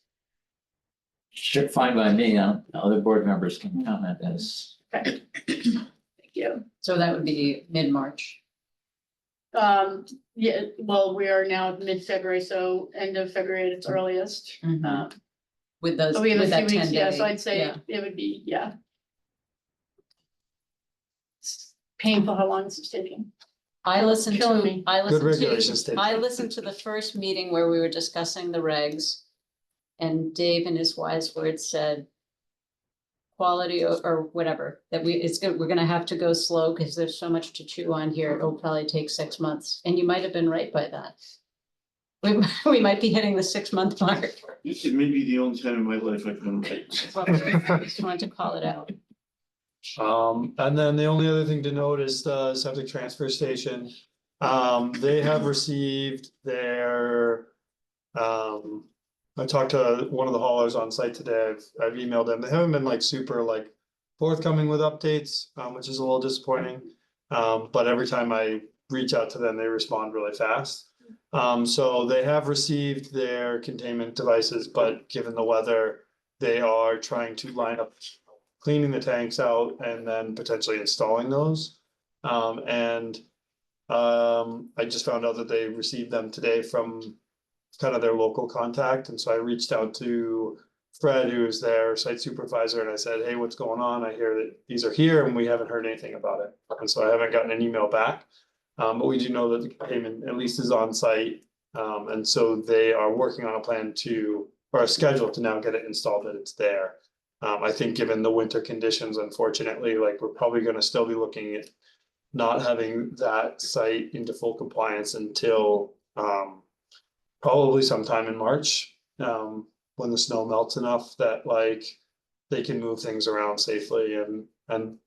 Sure, fine by me. Other board members can comment as. Okay. Thank you. So that would be mid-March. Yeah, well, we are now mid-February, so end of February at its earliest. With those, So we have with a few that 10 weeks, yeah, day. so I'd say it would be, yeah. It's painful how long this is taking. I listened Killing to, me. good regulations. Dave. I listened to the first meeting where we were discussing the regs. And Dave in his wise words said. Quality or whatever, that we're gonna have to go slow because there's so much to chew on here. It'll probably take 6 months, and you might have been right by that. We might be hitting the 6-month mark. It may be the only time in my life I've been right. Just wanted to call it out. And then the only other thing to note is the septic transfer station. They have received their, I talked to one of the haulers on site today. I've emailed them. They haven't been like super forthcoming with updates, which is a little disappointing. But every time I reach out to them, they respond really fast. So they have received their containment devices, but given the weather, they are trying to line up cleaning the tanks out and then potentially installing those. I just found out that they received them today from kind of their local contact. And so I reached out to Fred, who's their site supervisor, and I said, hey, what's going on? I hear that these are here and we haven't heard anything about it. And so I haven't gotten an email back. But we do know that the payment at least is on site. And so they are working on a plan or a schedule to now get it installed that it's there. I think given the winter conditions, unfortunately, we're probably gonna still be looking at not having that site into full compliance until probably sometime in March, when the snow melts enough that they can move things around safely. And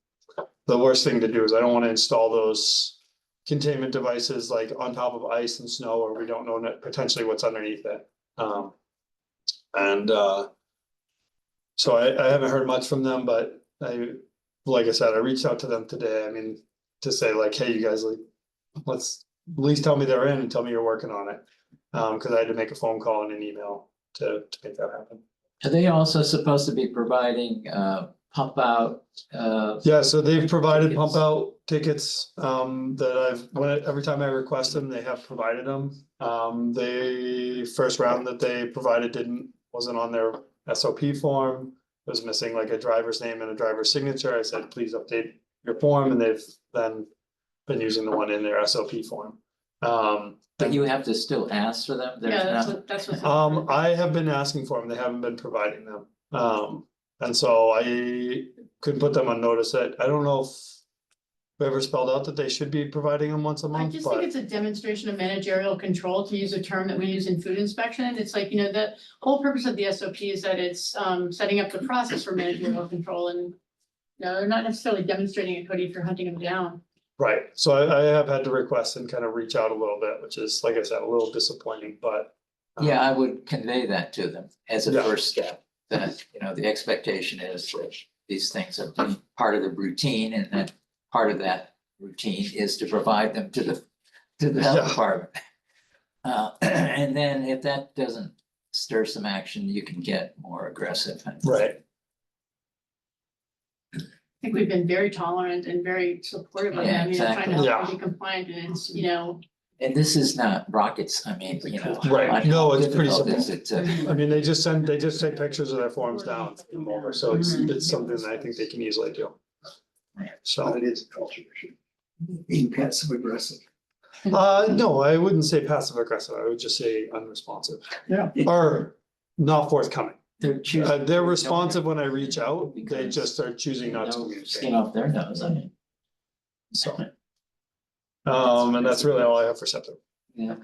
the worst thing to do is I don't want to install those containment devices on top of ice and snow, or we don't know potentially what's underneath it. And so I haven't heard much from them, but like I said, I reached out to them today. I mean, to say like, hey, you guys, like, let's at least tell me they're in and tell me you're working on it. Because I had to make a phone call and an email to make that happen. Are they also supposed to be providing pump out? Yeah, so they've provided pump tickets? out tickets that every time I request them, they have provided them. The first round that they provided wasn't on their SOP form. It was missing like a driver's name and a driver's signature. I said, please update your form, and they've then been using the one in their SOP form. But you have to still ask for them? There's Yeah, not- that's what. I have been asking for them, they haven't been providing them. And so I could put them on notice that, I don't know if whoever spelled out that they should be providing them once a I month, just think but it's a demonstration of managerial control, to use a term that we use in food inspection. It's like, the whole purpose of the SOP is that it's setting up the process for managerial control, and they're not necessarily demonstrating it, Cody, if you're hunting them down. right, so I have had to request and kind of reach out a little bit, which is, like I said, a little disappointing, but. Yeah, I would convey that to them as a Yeah. first step, that, the expectation is that these things are part of the routine, and that part of that routine is to provide them to the health Yeah. department. And then if that doesn't stir some action, you can get more aggressive. Right, I think we've been very tolerant and very supportive of Yeah, them, trying to exactly. help them be compliant, and it's, And this is not rockets, I mean, Right. how No, it's pretty difficult simple. is it to- I mean, they just take pictures of their forms down, send them over, so it's something that I think they can easily do. So. But it is a culture issue. Being passive aggressive. No, I wouldn't say passive aggressive, I would just say unresponsive. Yeah. Or not forthcoming. They're choosing. They're responsive when I reach out, they Because just are choosing not to No communicate, skin off their nose, I mean. so. And that's really all I have for septic. Yeah.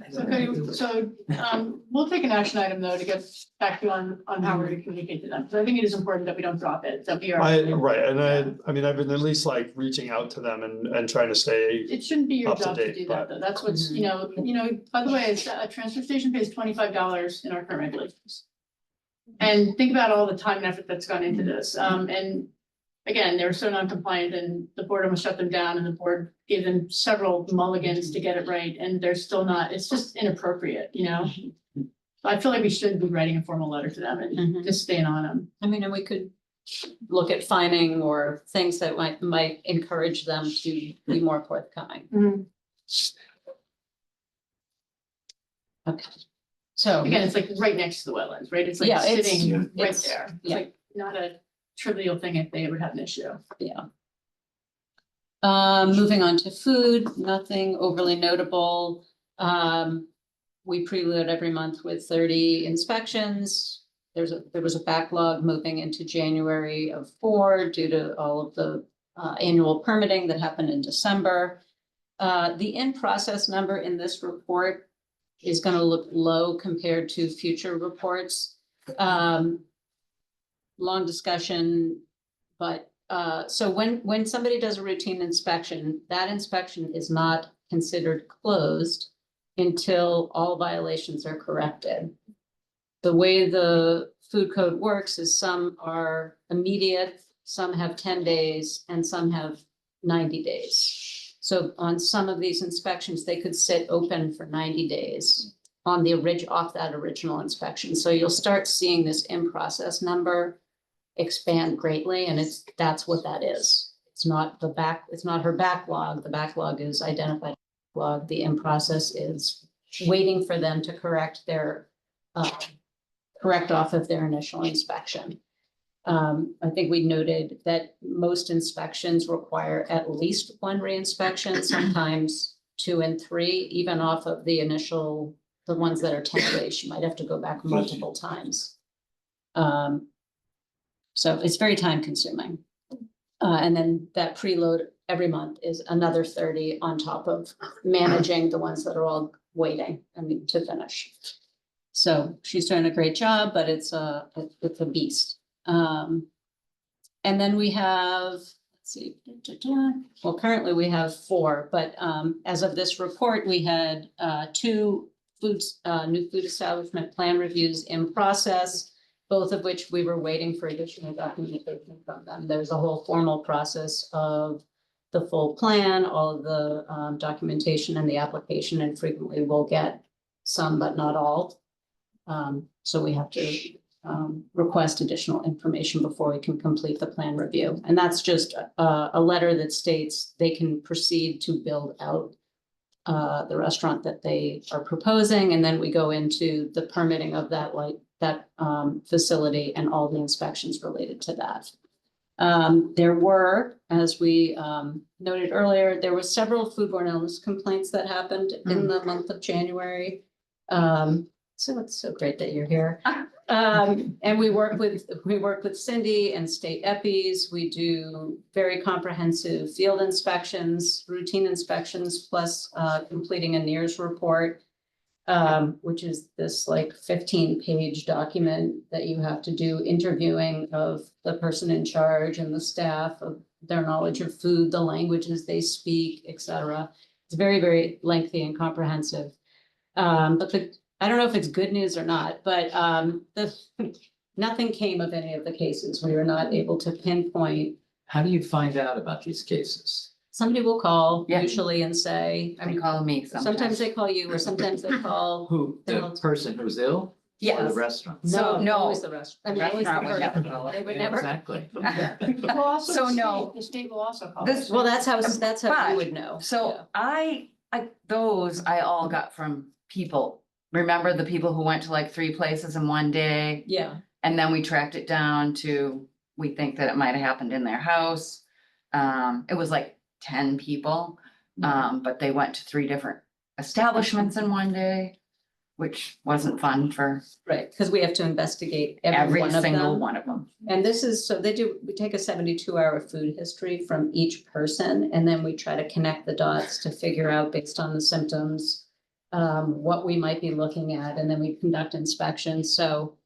we'll take an action item though to get back to you on how we're to communicate to them. So I think it is important that we don't drop it, that we are. Right, and I mean, I've been at least like reaching out to them and trying to stay, It shouldn't be your Up to job to date, do that, but- though. That's what's, by the way, it's a transfer station pays $25 in our current regulations. And think about all the time and effort that's gone into this. And again, they were so non-compliant, and the board almost shut them down, and the board gave them several mulligans to get it right, and they're still not, it's just inappropriate, I feel like we should be writing a formal letter to them and Mhm. just staying on them. I mean, and we could look at fining or things that might encourage them to be more forthcoming. Okay, so. Again, it's like right next to the wetlands, right? It's like Yeah, it's- sitting right it's- there. It's yeah. like not a trivial thing if they ever have an issue. Yeah. Moving on to food, nothing overly notable. We preload every month with 30 inspections. There was a backlog moving into January of 4 due to all of the annual permitting that happened in December. The in-process number in this report is gonna look low compared to future reports. Long discussion, but so when somebody does a routine inspection, that inspection is not considered closed until all violations are corrected. The way the food code works is some are immediate, some have 10 days, and some have 90 days. So on some of these inspections, they could sit open for 90 days on off that original inspection. So you'll start seeing this in-process number expand greatly, and that's what that is. It's not her backlog. The backlog is identified backlog. The in-process is waiting for them to correct off of their initial inspection. I think we noted that most inspections require at least one reinspection, sometimes 2 and 3, even off of the ones that are 10 days. You might have to go back multiple times. So it's very time consuming. And then that preload every month is another 30 on top of managing the ones that are all waiting, to finish. So she's doing a great job, but it's a beast. And then we have, let's see, well, currently we have 4, but as of this report, we had 2 new food establishment plan reviews in process. both of which we were waiting for additional documentation from them. There's a whole formal process of the full plan, all of the documentation and the application, and frequently we'll get some, but not all. So we have to request additional information before we can complete the plan review. And that's just a letter that states they can proceed to build out the restaurant that they are proposing, and then we go into the permitting of that facility and all the inspections related to that. There were, as we noted earlier, there were several foodborne illness complaints that happened in the month of January. So it's so great that you're here. And we work with Cindy and state EPIs. We do very comprehensive field inspections, routine inspections, plus completing a NERS report, which is this like 15-page document that you have to do, interviewing of the person in charge and the staff, of their knowledge of food, the languages they speak, etc. It's very, very lengthy and comprehensive. But I don't know if it's good news or not, but nothing came of any of the cases. We were not able to pinpoint. How do you find out about these cases? Somebody will call Yeah. usually and say, They call me sometimes they call you, or sometimes they call. Who, the person who's ill? Or Yes. the restaurant? No, no. always the restaurant. I mean, always the Restaurant would person. never call. They would never. Exactly. Well, also So the state- no. The state will also call. This- us. Well, that's how But- you would know. So I those I all got from people. Remember the people who went to like 3 places in one day? Yeah, And then we tracked it down to, we think that it might have happened in their house. It was like 10 people, but they went to 3 different establishments in one day, which wasn't fun for right, because we have to investigate every one of single them. one of them. And this is, so we take a 72-hour food history from each person, and then we try to connect the dots to figure out, based on the symptoms, what we might be looking at, and then we conduct inspections. So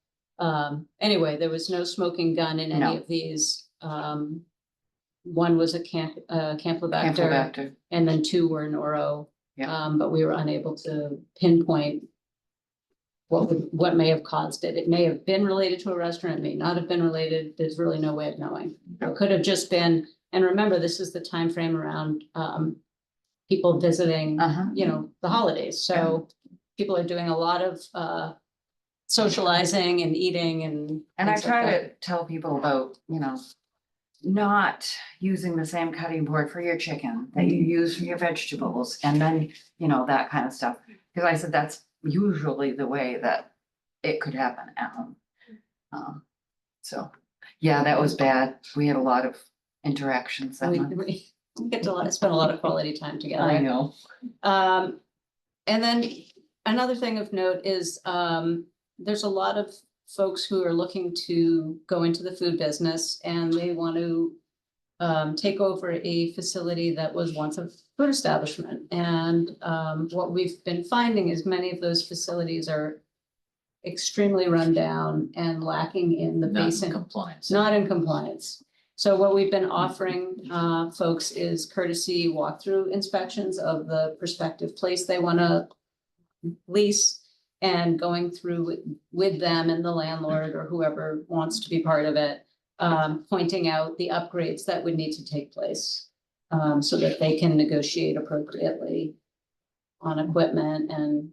anyway, there was no smoking gun in any No. of these. One was a Campylobacter, Campylobacter. and then 2 were noro. Yeah. But we were unable to pinpoint what may have caused it. It may have been related to a restaurant, it may not have been related. There's really no way of knowing. It could have just been, and remember, this is the time frame around people visiting, the holidays. So people are doing a lot of socializing and eating and. And I things like try that. to tell people about, not using the same cutting board for your chicken that you use for your vegetables, and then, that kind of stuff. Because I said that's usually the way that it could happen at home. So, yeah, that was bad. We had a lot of interactions that month. We get to spend a lot of quality time together. I know. And then another thing of note is, there's a lot of folks who are looking to go into the food business, and they want to take over a facility that was once a food establishment. And what we've been finding is many of those facilities are extremely run down and lacking in the Not in basic. compliance. Not in compliance. So what we've been offering folks is courtesy walkthrough inspections of the prospective place they want to lease, and going through with them and the landlord or whoever wants to be part of it, pointing out the upgrades that would need to take place, so that they can negotiate appropriately on equipment, and,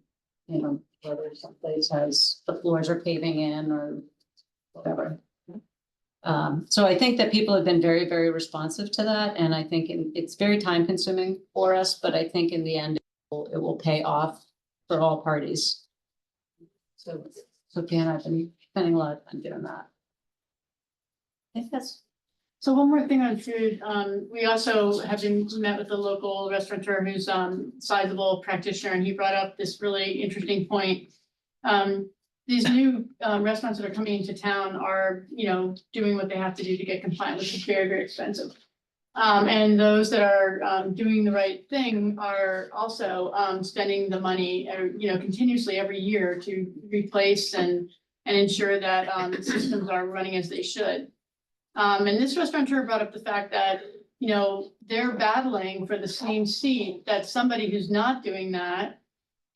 whether someplace has, the floors are paving in or whatever. So I think that people have been very, very responsive to that, and I think it's very time consuming for us, but I think in the end, it will pay off for all parties. So Dan, I've been spending a lot of time doing that. I think that's. So one more thing on food, we also have met with a local restaurateur who's sizable practitioner, and he brought up this really interesting point. These new restaurants that are coming into town are, doing what they have to do to get compliant, which is very, very expensive. And those that are doing the right thing are also spending the money, continuously every year to replace and ensure that the systems are running as they should. And this restaurateur brought up the fact that, they're battling for the same seat that somebody who's not doing that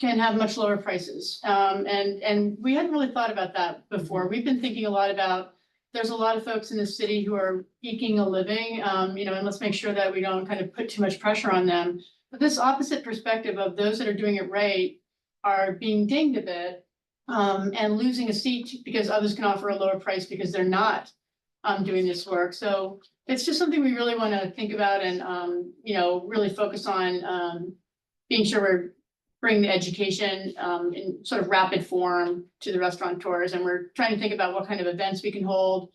can have much lower prices. And we hadn't really thought about that before. We've been thinking a lot about, there's a lot of folks in the city who are eking a living, you know, and let's make sure that we don't kind of put too much pressure on them. But this opposite perspective of those that are doing it right are being dinged a bit, and losing a seat because others can offer a lower price because they're not doing this work. So it's just something we really want to think about and, you know, really focus on, being sure we're bringing the education, in sort of rapid form to the restaurateurs. And we're trying to think about what kind of events we can hold,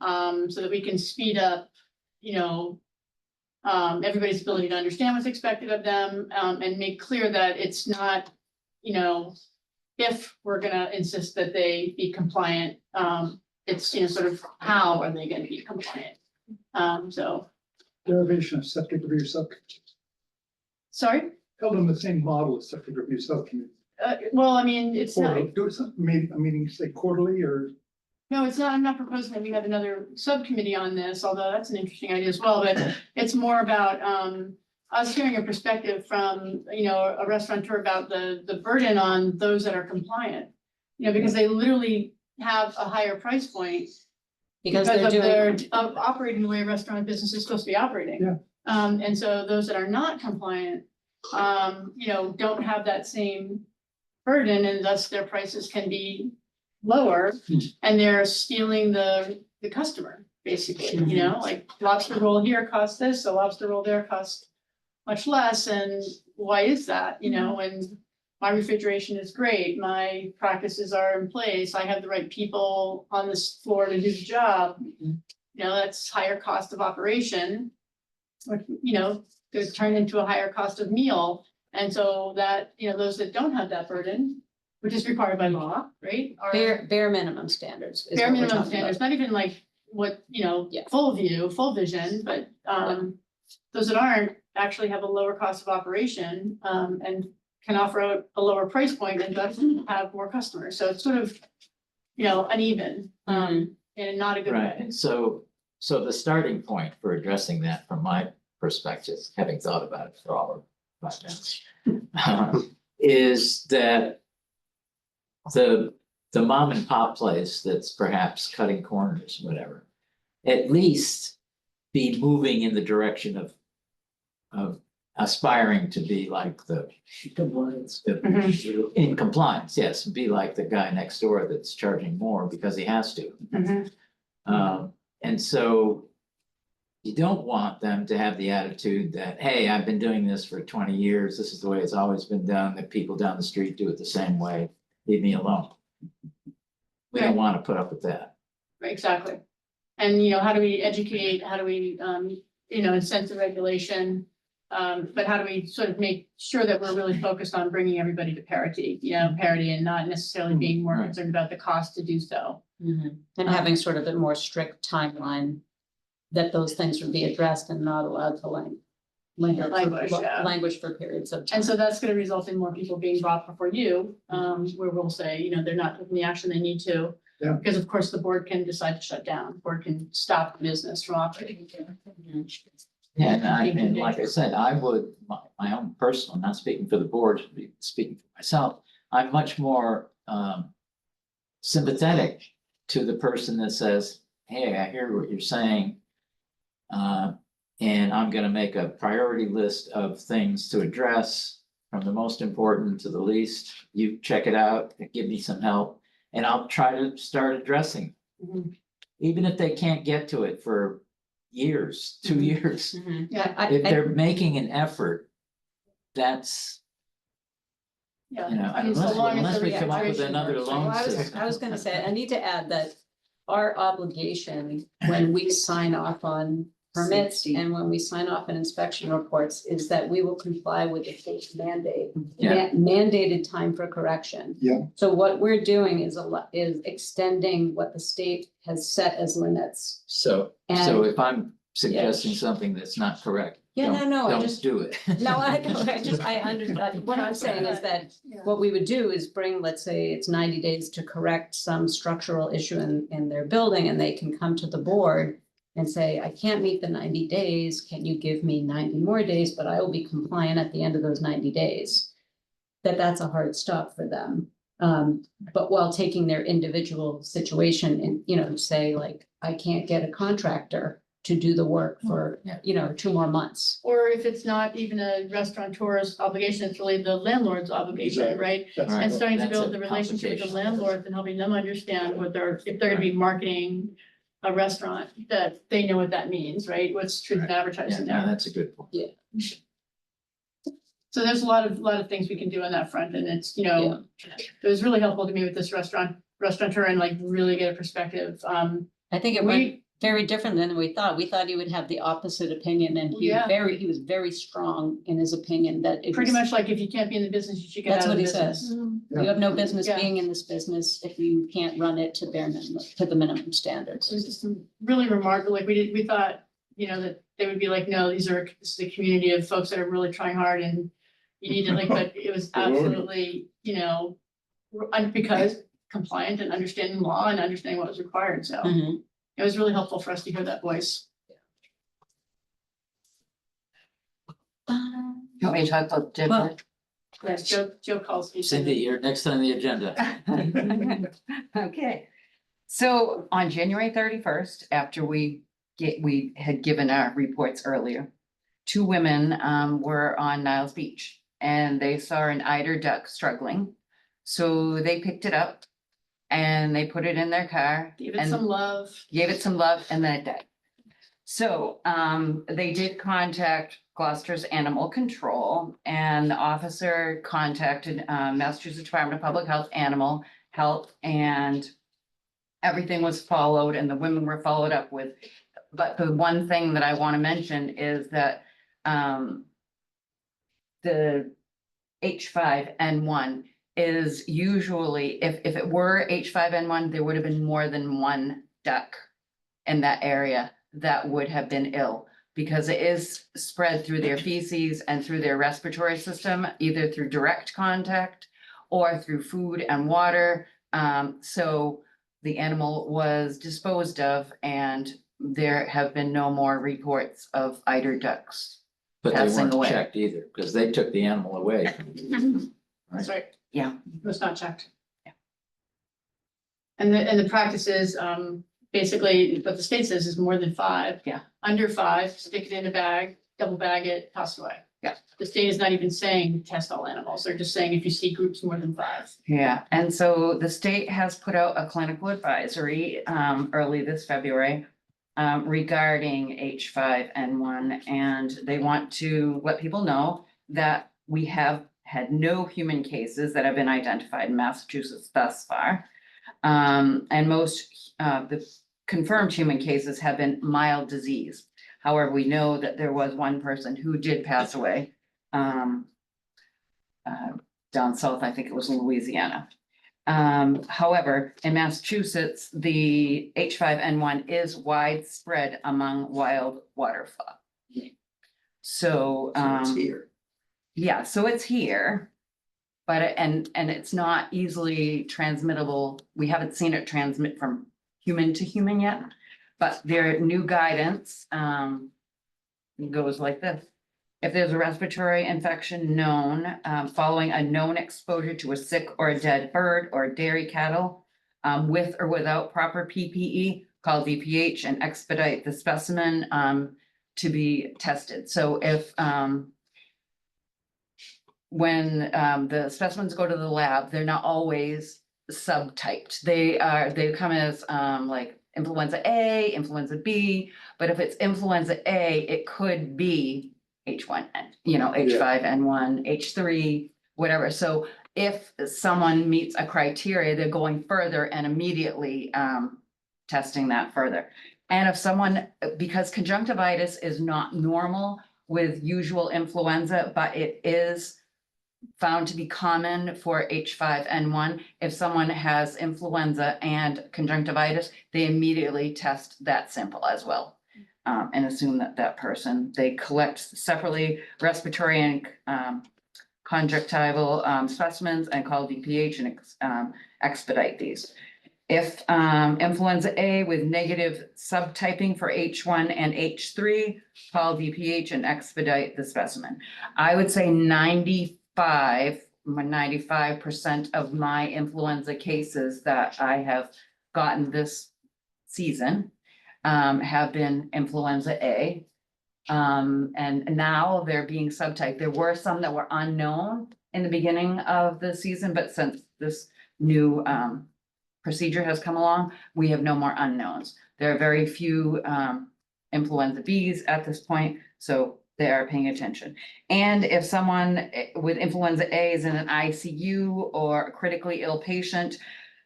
so that we can speed up, you know, everybody's ability to understand what's expected of them, and make clear that it's not, you know, if we're gonna insist that they be compliant, it's, you know, sort of how are they gonna be compliant? So, Derivation of septic review subcommittee. sorry, Held on the same model as septic review subcommittee. well, I mean, it's not, Quarterly, do it some, maybe, a meeting, say quarterly or. no, it's not, I'm not proposing that we have another subcommittee on this, although that's an interesting idea as well, but it's more about, us hearing a perspective from, you know, a restaurateur about the burden on those that are compliant. You know, because they literally have a higher price point Because because they're of doing. of operating the way a restaurant business is supposed to be operating. Yeah. And so those that are not compliant, you know, don't have that same burden and thus their prices can be lower. And they're stealing the customer, basically, you know, like lobster roll here costs this, a lobster roll there costs much less. And why is that? You know, when my refrigeration is great, my practices are in place, I have the right people on this floor to do the job. You know, that's higher cost of operation, which, you know, could turn into a higher cost of meal. And so that, you know, those that don't have that burden, which is required by law, right? are Bare minimum standards. is Bare what we're minimum talking about. standards, not even like what, you know, Yeah. full view, full vision, but those that aren't actually have a lower cost of operation, and can offer a lower price point and thus have more customers. So it's sort of, you know, uneven, and not a good Right, way. and so the starting point for addressing that from my perspective, having thought about it for all of 5 minutes, is that the mom and pop place that's perhaps cutting corners, whatever, at least be moving in the direction of aspiring to be like the compliance, in compliance, yes, be like the guy next door that's charging more because he has to. And so you don't want them to have the attitude that, hey, I've been doing this for 20 years. This is the way it's always been done. The people down the street do it the same way. Leave me alone. We don't want to put up with that. Right, exactly. And, you know, how do we educate? How do we, you know, incent regulation? But how do we sort of make sure that we're really focused on bringing everybody to parity, you know, parity and not necessarily being more Right. concerned about the cost to do so. And having sort of a more strict timeline that those things would be addressed and not allowed to linger Languish, yeah. languish for periods of time. And so that's gonna result in more people being brought before you, where we'll say, you know, they're not taking the action they need to. Yeah. Because of course, the board can decide to shut down, the board can stop the business from operating. Yeah, and like I said, I would, my own personal, not speaking for the board, speaking for myself, I'm much more sympathetic to the person that says, hey, I hear what you're saying. And I'm gonna make a priority list of things to address from the most important to the least. You check it out and give me some help, and I'll try to start addressing. Even if they can't get to it for years, 2 years. Yeah, If they're making an effort, that's, Yeah. you know, I mean, so long as unless the we come up with reiteration another works, right? loan Well, system. I was gonna say, I need to add that our obligation when we sign off on permits and when we sign off on inspection reports is that we will comply with the state's mandate. Yeah. Mandated time for correction. Yeah. So what we're doing is is extending what the state has set as limits. So And- if I'm suggesting something that's not correct, Yeah, no, I don't just- do it. No, I understand. What I'm saying is that what we would do is bring, let's say it's 90 days to correct some structural issue in their building, and they can come to the board and say, I can't meet the 90 days. Can you give me 90 more days? But I will be compliant at the end of those 90 days. that's a hard stop for them. But while taking their individual situation and, you know, say like, I can't get a contractor to do the work for, you know, 2 more months. Or if it's not even a restaurateur's obligation, it's really the landlord's obligation, Exactly. right? That's And Right. starting to That's build a the relationship with the complication. landlords and helping them understand what if they're gonna be marketing a restaurant, that they know what that means, right? What's truth in Yeah, advertising no, there. that's a good point. So there's a lot of things we can do on that front, and it's, you know, it was really helpful to me with this restaurateur and like really get a perspective. I think it went We, very different than we thought. We thought he would have the opposite opinion, and Yeah. he was very strong in his opinion that it pretty was, much like if you can't be in the business, you should get that's out of what the he business. says. You have no business Yeah. being in this business if you can't run it to bare minimum, to the minimum standards. It was just really remarkable, like we thought, you know, that they would be like, no, this is a community of folks that are really trying hard and you need to like, but it was absolutely, you know, because compliant and understanding law and understanding what was required, so Mhm. it was really helpful for us to hear that voice. You want me to talk about Well- Deborah? Yes, Joe calls me. Cindy, you're next on the agenda. Okay, so on January 31st, after we had given our reports earlier, 2 women were on Niles Beach and they saw an eider duck struggling. So they picked it up and they put it in their car. Give it and some love. Gave it some love and then it died. So they did contact Gloucester's Animal Control and the officer contacted Massachusetts Department of Public Health, Animal Health, and everything was followed and the women were followed up with. But the one thing that I want to mention is that the H5N1 is usually, if it were H5N1, there would have been more than 1 duck in that area that would have been ill, because it is spread through their feces and through their respiratory system, either through direct contact or through food and water. So the animal was disposed of and there have been no more reports of eider ducks. But they Passing weren't away. checked either, because they took the animal away. That's right. Yeah. It was not checked. Yeah. And the practice is, basically, what the state says is more than 5. Yeah. Under 5, stick it in a bag, double bag it, toss it away. Yeah. The state is not even saying test all animals. They're just saying if you see groups more than 5. Yeah, and so the state has put out a clinical advisory early this February regarding H5N1, and they want to let people know that we have had no human cases that have been identified in Massachusetts thus far. And most the confirmed human cases have been mild disease. However, we know that there was one person who did pass away down south, I think it was in Louisiana. However, in Massachusetts, the H5N1 is widespread among wild waterfowl. So, So it's here. yeah, so it's here. But, and it's not easily transmittable. We haven't seen it transmit from human to human yet. But their new guidance goes like this. If there's a respiratory infection known, following a known exposure to a sick or a dead bird or dairy cattle, with or without proper PPE, call DPH and expedite the specimen to be tested. So if when the specimens go to the lab, they're not always subtyped. They come as like influenza A, influenza B, but if it's influenza A, it could be H1N, H5N1, H3, whatever. So if someone meets a criteria, they're going further and immediately testing that further. And if someone, because conjunctivitis is not normal with usual influenza, but it is found to be common for H5N1. If someone has influenza and conjunctivitis, they immediately test that sample as well. And assume that person, they collect separately respiratory and conjunctival specimens and call DPH and expedite these. If influenza A with negative subtyping for H1 and H3, call DPH and expedite the specimen. I would say 95, 95% of my influenza cases that I have gotten this season have been influenza A. And now they're being subtyped. There were some that were unknown in the beginning of the season, but since this new procedure has come along, we have no more unknowns. There are very few influenza Bs at this point, so they are paying attention. And if someone with influenza A is in an ICU or a critically ill patient,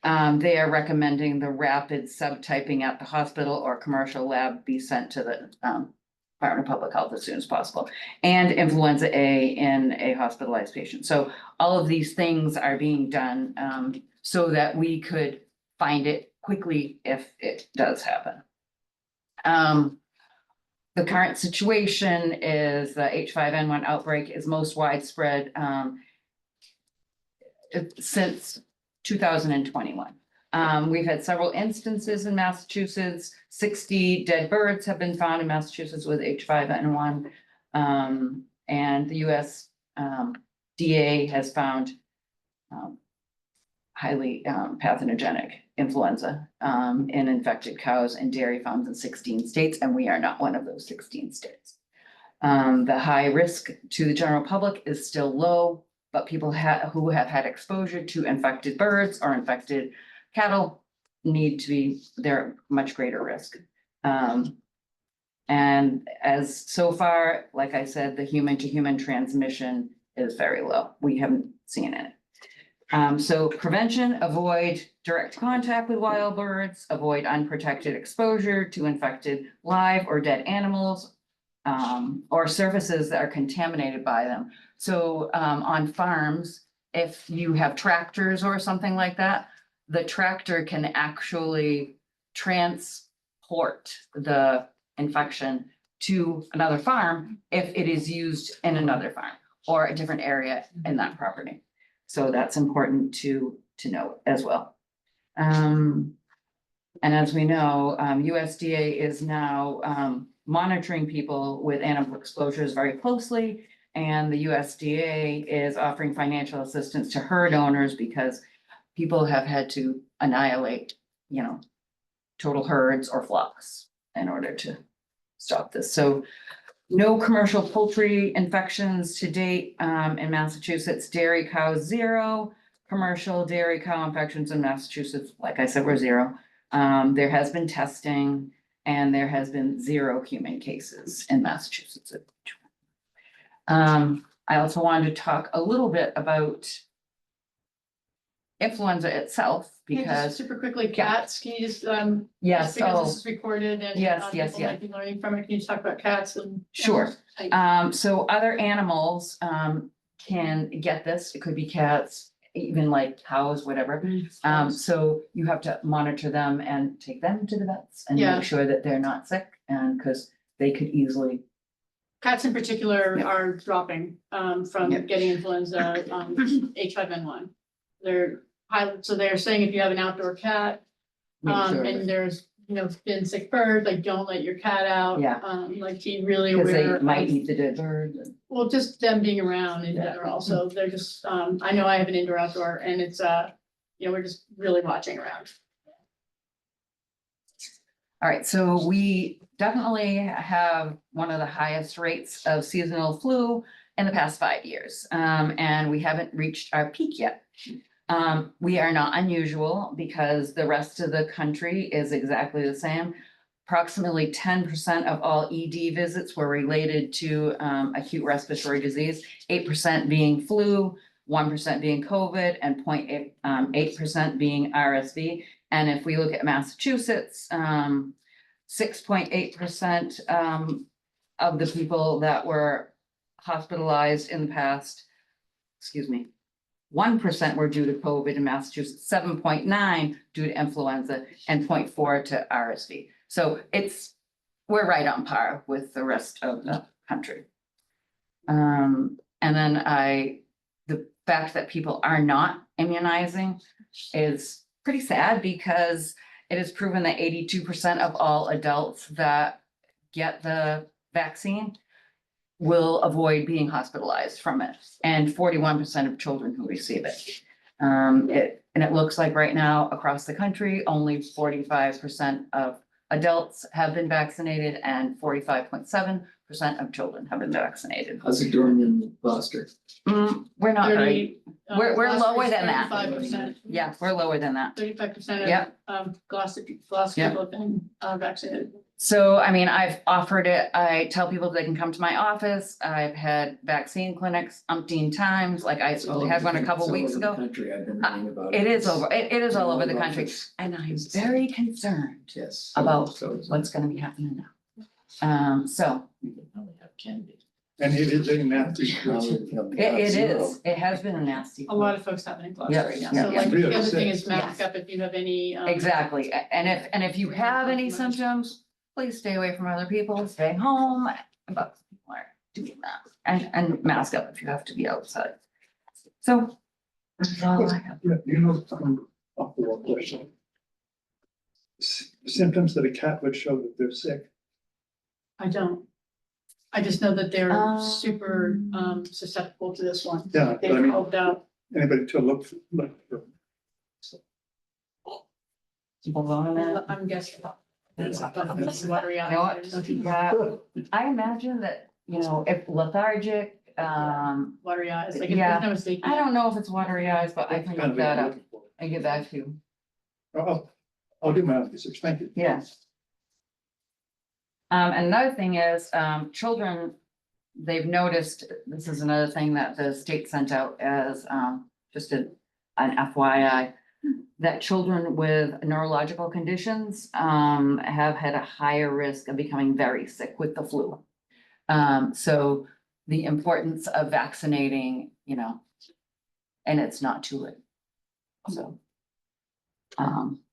they are recommending the rapid subtyping at the hospital or commercial lab be sent to the Department of Public Health as soon as possible. And influenza A in a hospitalized patient. So all of these things are being done so that we could find it quickly if it does happen. The current situation is the H5N1 outbreak is most widespread since 2021. We've had several instances in Massachusetts. 60 dead birds have been found in Massachusetts with H5N1. And the USDA has found highly pathogenic influenza in infected cows and dairy farms in 16 states, and we are not one of those 16 states. The high risk to the general public is still low, but people who have had exposure to infected birds or infected cattle need to be, they're much greater risk. And as so far, like I said, the human to human transmission is very low. We haven't seen it. So prevention, avoid direct contact with wild birds, avoid unprotected exposure to infected live or dead animals, or surfaces that are contaminated by them. So on farms, if you have tractors or something like that, the tractor can actually transport the infection to another farm if it is used in another farm or a different area in that property. So that's important to note as well. And as we know, USDA is now monitoring people with animal exposures very closely. And the USDA is offering financial assistance to herd owners because people have had to annihilate, total herds or flocks in order to stop this. So no commercial poultry infections to date in Massachusetts. Dairy cows, 0. Commercial dairy cow infections in Massachusetts, like I said, were 0. There has been testing and there has been 0 human cases in Massachusetts. I also wanted to talk a little bit about influenza itself Yeah, just because super quickly, cats, can you just, yes, just because oh, this is recorded and yes, people might be learning from it, can you just talk about cats and? sure. Thanks. So other animals can get this. It could be cats, even like cows, whatever. So you have to monitor them and take them to the vets and Yeah. make sure that they're not sick, and because they could easily. Cats in particular Yep. are dropping from Yep. getting influenza, H5N1. They're high, so they're saying if you have an outdoor cat, make sure and that- there's, been sick bird, like don't let your cat out. Yeah. Like be really Because aware. they might of- eat the dead bird. and- Well, just them being around in Yeah. general, so they're just, I know I have an indoor outdoor and it's, we're just really watching around. All right, so we definitely have one of the highest rates of seasonal flu in the past 5 years. And we haven't reached our peak yet. We are not unusual because the rest of the country is exactly the same. Approximately 10% of all ED visits were related to acute respiratory disease, 8% being flu, 1% being COVID, and 0.8% being RSV. And if we look at Massachusetts, 6.8% of the people that were hospitalized in the past, 1% were due to COVID in Massachusetts, 7.9 due to influenza, and 0.4 to RSV. So we're right on par with the rest of the country. And then the fact that people are not immunizing is pretty sad because it is proven that 82% of all adults that get the vaccine will avoid being hospitalized from it, and 41% of children who receive it. And it looks like right now across the country, only 45% of adults have been vaccinated and 45.7% of children have been vaccinated. How's it doing in Gloucester? We're not very, we're lower than that. 35%. Yeah, we're lower than that. 35% Yeah. of Gloucester Yeah. people have been vaccinated. So, I mean, I've offered it, I tell people they can come to my office, I've had vaccine clinics umpteen times, like I had one a couple weeks ago. Country, I've been reading about. It is it is all over the country, Office. and I'm very concerned Yes. about So- what's gonna be happening now. So, We can only have candy. And it is a nasty. it is, it has been a nasty. A lot of folks have it in Gloucester right now. Yeah, So yeah. like, the Really other thing sick. is mask up if you have any. Exactly, and if you have any symptoms, please stay away from other people, stay home, but people are doing that. And mask up if you have to be outside. So. That's all I have. Yeah, you know, off the wall question. Symptoms that a cat would show that they're sick. I don't. I just know that they're Um, super susceptible to this one. Yeah, but I They've mean- helped out. Anybody to look for. I'm guessing. That's watery You know what? eyes. Yeah, I imagine that, you know, if lethargic, Watery eyes, like if Yeah. there's no mistake. I don't know if it's watery eyes, but I can look that up and get back to you. I'll do my own research, thank you. Yes. Another thing is, children, they've noticed, this is another thing that the state sent out as, just an FYI. That children with neurological conditions, have had a higher risk of becoming very sick with the flu. So the importance of vaccinating, you know, and it's not too late. So.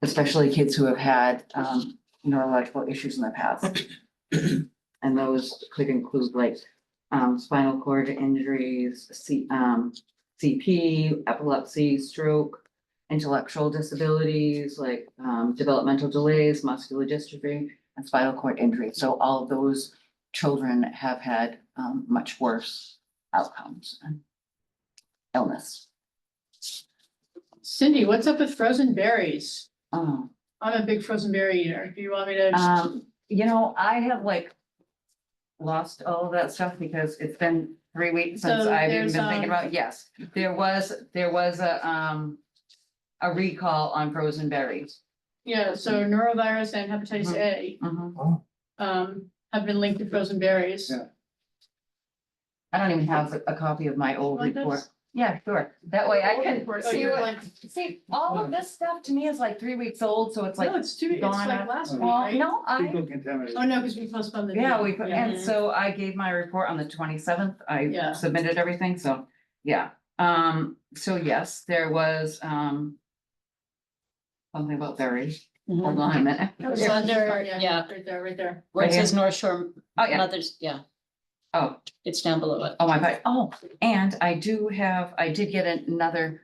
Especially kids who have had, neurological issues in the past. And those could include like, spinal cord injuries, CP, epilepsy, stroke, intellectual disabilities like, developmental delays, muscular dystrophy, and spinal cord injury. So all of those children have had, much worse outcomes and illness. Cindy, what's up with frozen berries? Oh. I'm a big frozen berry eater. Do you want me to? You know, I have like lost all of that stuff because it's been 3 weeks since So I've even there's, been thinking about, yes, there was a recall on frozen berries. Yeah, so neurovirus and hepatitis A, have been linked to frozen berries. Yeah. I don't even have a copy of my old Like report. this? Yeah, sure. That way I Old can report. Oh, see you're what, like- see, all of this stuff to me is like 3 weeks old, so it's like. No, it's like gone last week, Well, right? no, People contaminated. Oh, no, because we postponed the. yeah, meeting. we, and so I gave my report on the 27th. I Yeah. submitted everything, so, yeah. So yes, there was, something about berries. Hold on a minute. It's under, yeah, Yeah. right there, right there. Where it Right says here? North Shore Oh, yeah. Mothers, yeah, Oh, it's down below it. oh, my God. Oh, and I did get another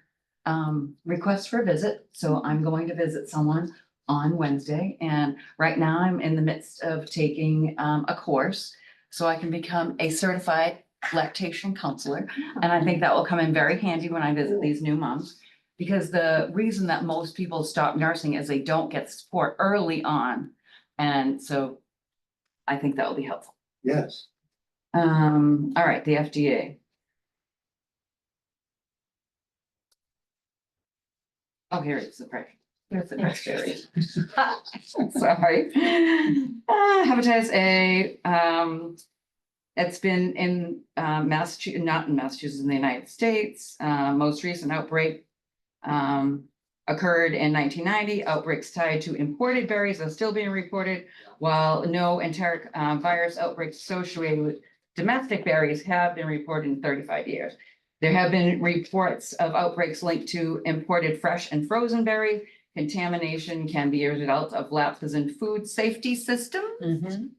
request for a visit, so I'm going to visit someone on Wednesday. And right now I'm in the midst of taking a course so I can become a certified lactation counselor. And I think that will come in very handy when I visit these new moms. Because the reason that most people stop nursing is they don't get support early on. And so I think that will be helpful. Yes. All right, the FDA. Oh, here it's the price. Here's the price area. Sorry. Hepatitis A, it's been in Massachusetts, not in Massachusetts, in the United States. Most recent outbreak occurred in 1990. Outbreaks tied to imported berries are still being reported, while no enteric virus outbreaks associated with domestic berries have been reported in 35 years. There have been reports of outbreaks linked to imported fresh and frozen berries. Contamination can be a result of lapses in food safety systems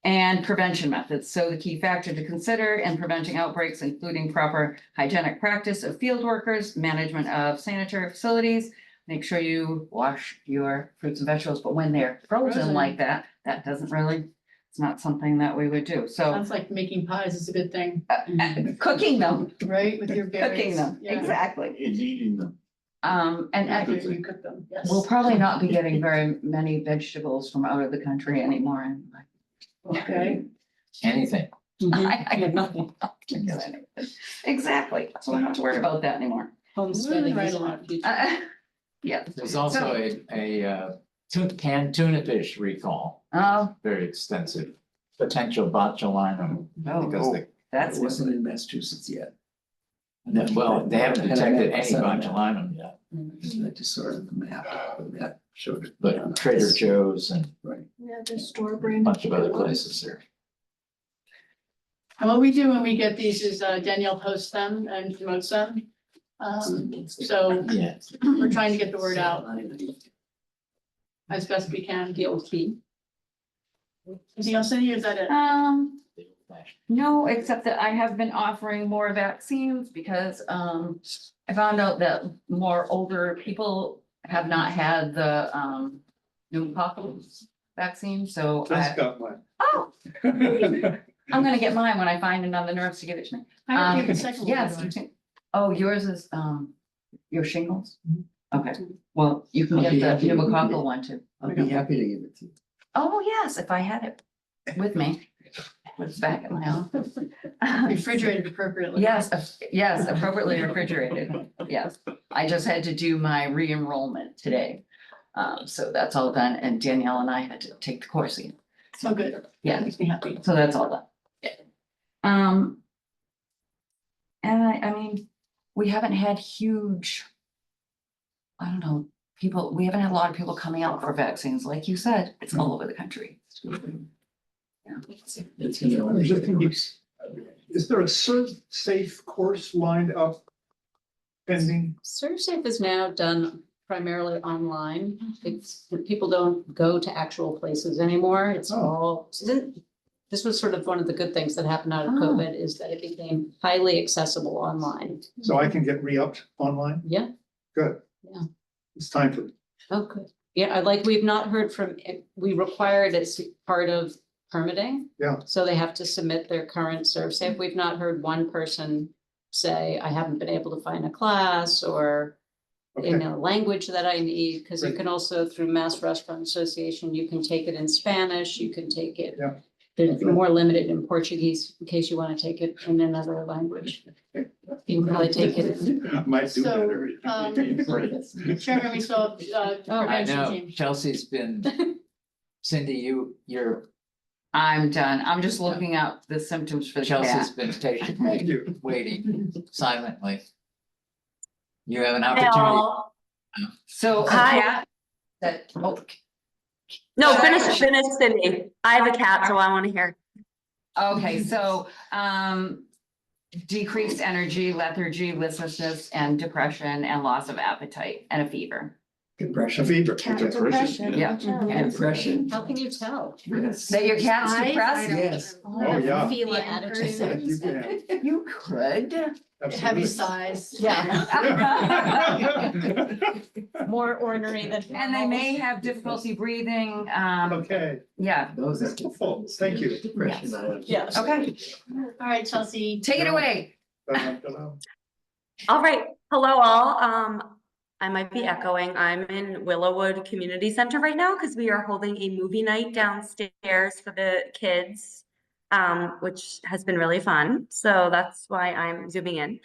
and prevention methods. So the key factor to consider in preventing outbreaks, including proper hygienic practice of field workers, management of sanitary facilities. Make sure you wash your fruits and vegetables, but when they're frozen Frozen. like that, that doesn't really It's not something that we would do, so Sounds like making pies is a good thing, cooking them, right, with your berries. cooking them, Yeah. exactly. And eating them. And After you cook them, yes. we'll probably not be getting very many vegetables from out of the country anymore anyway. Okay. Anything. I got nothing. Exactly, so I don't have to worry about that anymore. Homesteading Right is along. not future. Yeah. There's also a canned tuna fish recall, Oh, very extensive, potential botulinum. Because they, that's, It wasn't in Massachusetts yet. well, they haven't detected any botulinum yet, I just saw it on the map showed it. but Trader Joe's and Right. Yeah, the store a brand. bunch of other places there. And what we do when we get these is Danielle posts them and promotes them. So Yeah. we're trying to get the word out as best we can. DOT. Anything else in here? Is that it? no, except that I have been offering more vaccines because, I found out that more older people have not had the, pneumococcal vaccine, so Just I, got one. oh, I'm gonna get mine when I find another nurse to give it to me. I already gave the second one. Yes, you can, oh, yours is, your shingles? Okay, well, you can I'll get be the happy to give pneumococcal you- one too. I'll be happy to give it to you. Oh, yes, if I had it with me. It's back at my office. Refrigerated appropriately. Yes, appropriately refrigerated. Yes, I just had to do my re-enrollment today. So that's all done, and Danielle and I had to take the course again. So good. Yeah. Makes me happy. So that's all done. And I mean, we haven't had huge, I don't know, people, we haven't had a lot of people coming out for vaccines, like you said, it's all over the country. Yeah. It's gonna. Is there a safe course lined up pending? ServSafe is now done primarily online. It's, people don't go to actual places anymore. It's all, this was sort of one of the good things that happened out of Oh. COVID is that it became highly accessible online. So I can get re-upped online? Yeah, Good. Yeah. It's time for, oh, good. Yeah, I like, we've not heard from, we required it as part of permitting. Yeah. So they have to submit their current ServSafe. We've not heard one person say, I haven't been able to find a class or in okay, a language that I need, because you Great. can also through Mass Restaurant Association, you can take it in Spanish, you can take it. Yeah. They're more limited in Portuguese in case you want to take it in another language. You can probably take it in. I might do So, better. Chairman, we still have I prevention know, team. Chelsea's been, Cindy, you're, I'm done. I'm just looking up the symptoms for the Chelsea's cat. been Thank patiently you. waiting silently. You have an opportunity. So a Hi. cat that, oh, No, finish Cindy. I have a cat, so I want to hear. okay, so, decreased energy, lethargy, listlessness, and depression, and loss of appetite, and a fever. A Depression. fever. Depression. Yeah. Depression. How can you tell? Yes. That your cat's Eyes, I depressed? don't Yes. Oh, yeah. Feel like The attitude. person. You can. You could. Heavy Absolutely. sighs. More ornery than. And they may have difficulty breathing, Okay, yeah, Those are. Oh, thank you. Depression. Yes. okay, All right, Chelsea. take it away. All right. Hello, all. I might be echoing. I'm in Willowwood Community Center right now because we are holding a movie night downstairs for the kids, which has been really fun. So that's why I'm zooming in.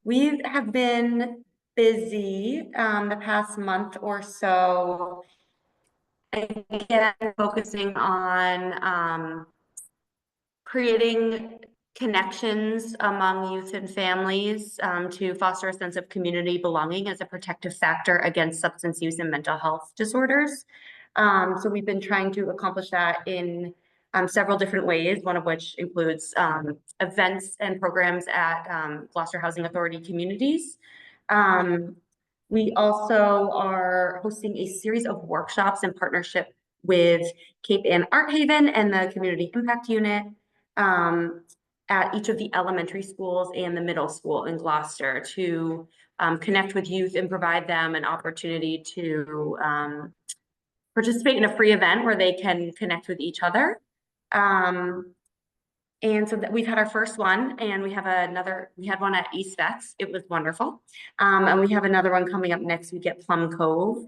We have been busy the past month or so. Again, focusing on creating connections among youth and families to foster a sense of community belonging as a protective factor against substance use and mental health disorders. So we've been trying to accomplish that in several different ways, one of which includes events and programs at Gloucester Housing Authority communities. We also are hosting a series of workshops in partnership with Cape Ann Art Haven and the Community Impact Unit at each of the elementary schools and the middle school in Gloucester to connect with youth and provide them an opportunity to participate in a free event where they can connect with each other. And so that we've had our first one, and we had one at East Vets. It was wonderful. And we have another one coming up next week at Plum Cove.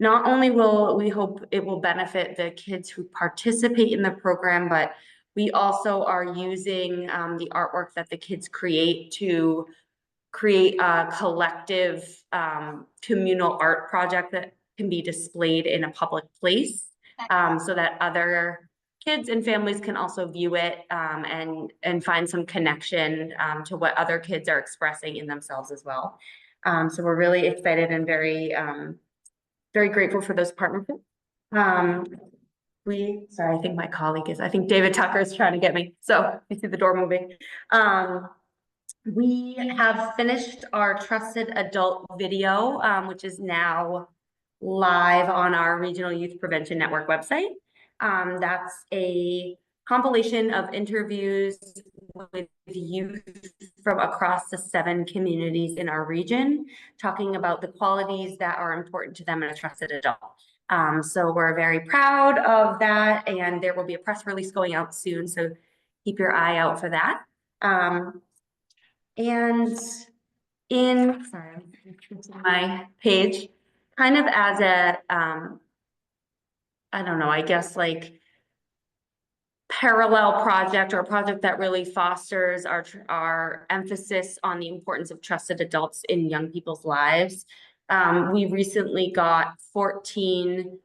Not only will we hope it will benefit the kids who participate in the program, but we also are using the artwork that the kids create to create a collective communal art project that can be displayed in a public place, so that other kids and families can also view it and find some connection to what other kids are expressing in themselves as well. So we're really excited and very grateful for those partnerships. Sorry, I think my colleague I think David Tucker is trying to get me. So I see the door moving. We have finished our Trusted Adult video, which is now live on our Regional Youth Prevention Network website. That's a compilation of interviews with youth from across the 7 communities in our region, talking about the qualities that are important to them in a trusted adult. So we're very proud of that, and there will be a press release going out soon, so keep your eye out for that. And sorry, I'm switching my page, kind of as a, I don't know, I guess like parallel project or a project that really fosters our emphasis on the importance of trusted adults in young people's lives. We recently got 14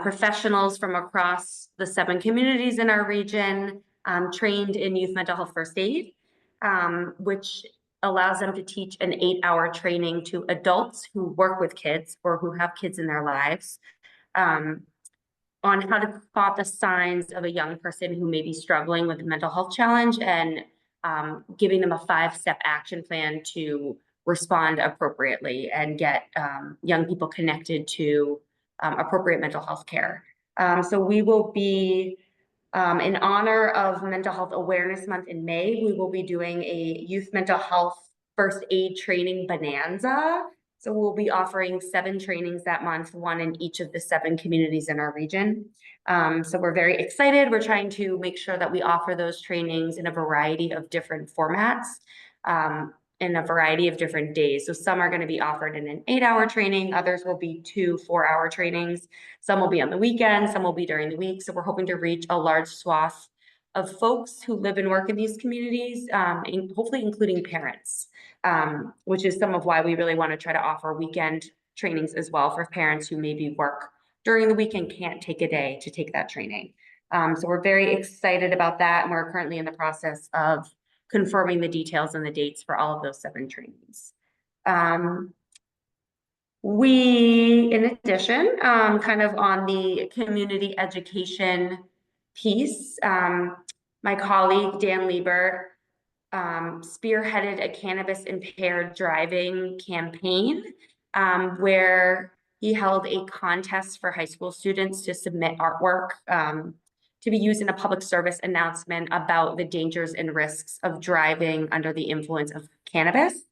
professionals from across the 7 communities in our region trained in youth mental health first aid, which allows them to teach an 8-hour training to adults who work with kids or who have kids in their lives, on how to spot the signs of a young person who may be struggling with a mental health challenge, and giving them a 5-step action plan to respond appropriately and get young people connected to appropriate mental health care. So we will be, in honor of Mental Health Awareness Month in May, we will be doing a youth mental health first aid training bonanza. So we'll be offering 7 trainings that month, 1 in each of the 7 communities in our region. So we're very excited. We're trying to make sure that we offer those trainings in a variety of different formats, in a variety of different days. So some are going to be offered in an 8-hour training. Others will be 2 4-hour trainings. Some will be on the weekend. Some will be during the week. So we're hoping to reach a large swath of folks who live and work in these communities, and hopefully including parents, which is some of why we really want to try to offer weekend trainings as well for parents who maybe work during the week and can't take a day to take that training. So we're very excited about that, and we're currently in the process of confirming the details and the dates for all of those 7 trainings. In addition, kind of on the community education piece, my colleague, Dan Lieber, spearheaded a cannabis impaired driving campaign, where he held a contest for high school students to submit artwork to be used in a public service announcement about the dangers and risks of driving under the influence of cannabis.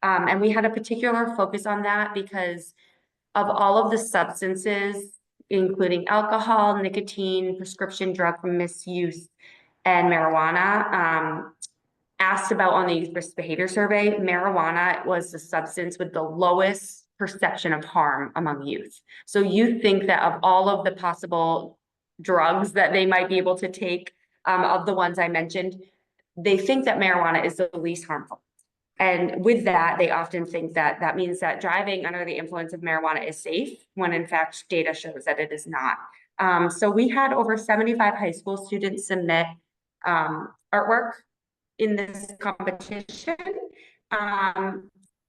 And we had a particular focus on that because of all of the substances, including alcohol, nicotine, prescription drug misuse, and marijuana, asked about on the Youth Risk Behavior Survey, marijuana was the substance with the lowest perception of harm among youth. So you think that of all of the possible drugs that they might be able to take, of the ones I mentioned, they think that marijuana is the least harmful. And with that, they often think that that means that driving under the influence of marijuana is safe, when in fact, data shows that it is not. So we had over 75 high school students submit artwork in this competition.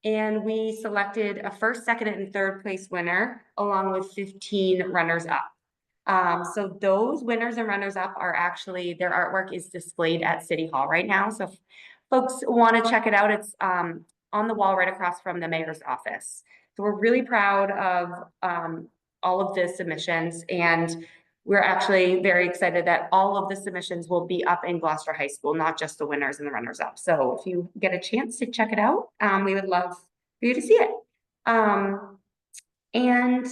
And we selected a first, second, and third place winner, along with 15 runners up. So those winners and runners up are actually, their artwork is displayed at City Hall right now. So if folks want to check it out, it's on the wall right across from the mayor's office. So we're really proud of all of the submissions, and we're actually very excited that all of the submissions will be up in Gloucester High School, not just the winners and the runners up. So if you get a chance to check it out, we would love for you to see it. And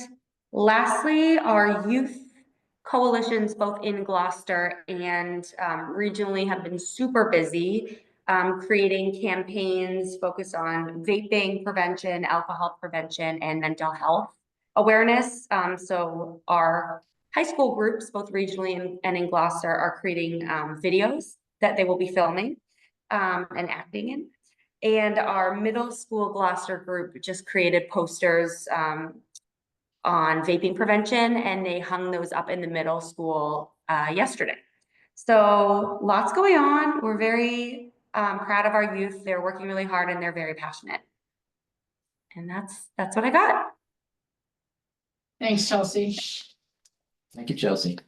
Lastly, our youth coalitions, both in Gloucester and regionally, have been super busy creating campaigns focused on vaping prevention, alcohol prevention, and mental health awareness. So our high school groups, both regionally and in Gloucester, are creating videos that they will be filming and acting in. And our middle school Gloucester group just created posters on vaping prevention, and they hung those up in the middle school yesterday. So lots going on. We're very proud of our youth. They're working really hard and they're very passionate. And that's what I got. Thanks, Chelsea. Thank you, Chelsea.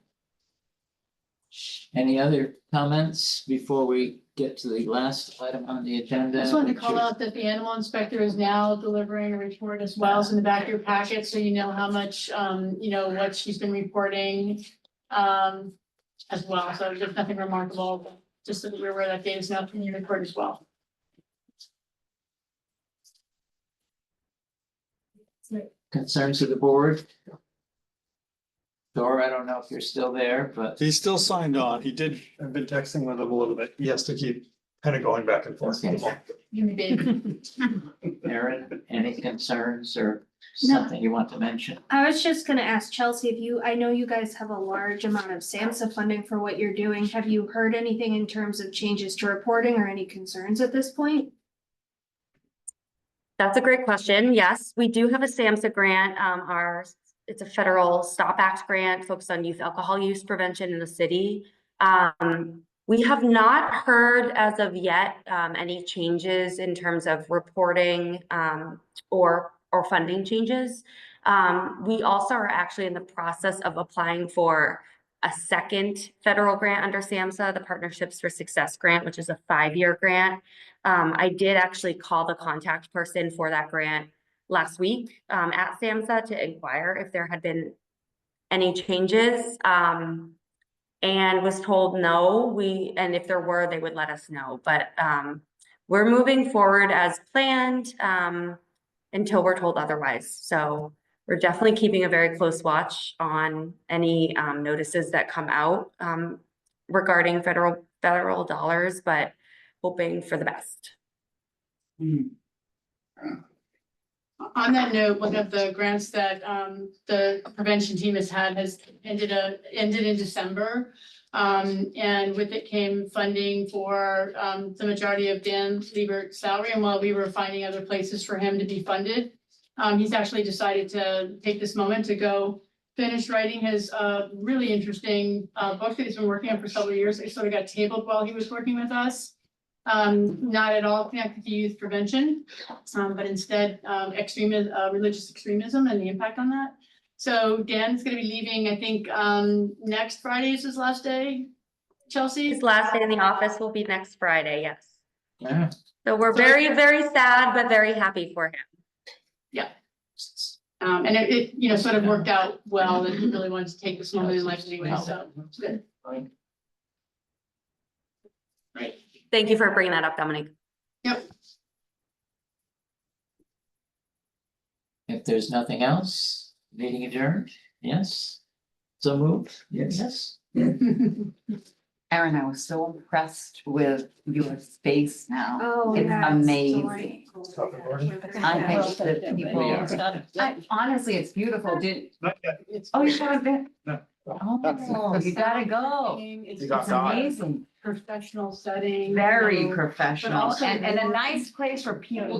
Any other comments before we get to the last item on the agenda? I just wanted to which call is- out that the animal inspector is now delivering a report as well, as in the back of your packet, so you know how much, what she's been reporting. As well, so there's nothing remarkable, but just so that we're aware that data is now in your report as well. Concerns of the board? Thor, I don't know if you're still there, but He's still signed on. He did, I've been texting with him a little bit. He has to keep kind of going back and forth. Okay. You may be. Erin, any concerns or No. something you want to mention? I was just gonna ask Chelsea if I know you guys have a large amount of SAMHSA funding for what you're doing. Have you heard anything in terms of changes to reporting or any concerns at this point? That's a great question. Yes, we do have a SAMHSA grant. It's a federal STOP Act grant focused on youth alcohol use prevention in the city. We have not heard as of yet any changes in terms of reporting or funding changes. We also are actually in the process of applying for a second federal grant under SAMHSA, the Partnerships for Success grant, which is a 5-year grant. I did actually call the contact person for that grant last week at SAMHSA to inquire if there had been any changes. And was told no, and if there were, they would let us know. But we're moving forward as planned until we're told otherwise. So we're definitely keeping a very close watch on any notices that come out regarding federal dollars, but hoping for the best. On that note, one of the grants that the prevention team has had has ended in December. And with it came funding for the majority of Dan Liebert's salary. And while we were finding other places for him to be funded, he's actually decided to take this moment to go finish writing his really interesting book that he's been working on for several years. It sort of got tabled while he was working with us. Not at all connected to youth prevention, but instead religious extremism and the impact on that. So Dan's gonna be leaving, I think, next Friday is his last day, Chelsea? His last day in the office will be next Friday, yes. Yeah. So we're very, very sad, but very happy for him. Yeah. And it sort of worked out well that he really wanted to take this moment in life anyway, so it's good. Right. Thank you for bringing that up, Dominic. Yep. If there's nothing else, meeting adjourned, yes? So moved, yes? Erin, I was so impressed with your space now. Oh, It's yeah, amazing. delightful. I think that people, honestly, it's beautiful. Not yet. Oh, you haven't been? No. Oh, you gotta go. It's got It's God. amazing. professional setting. Very you know, professional also and a warm. nice place for people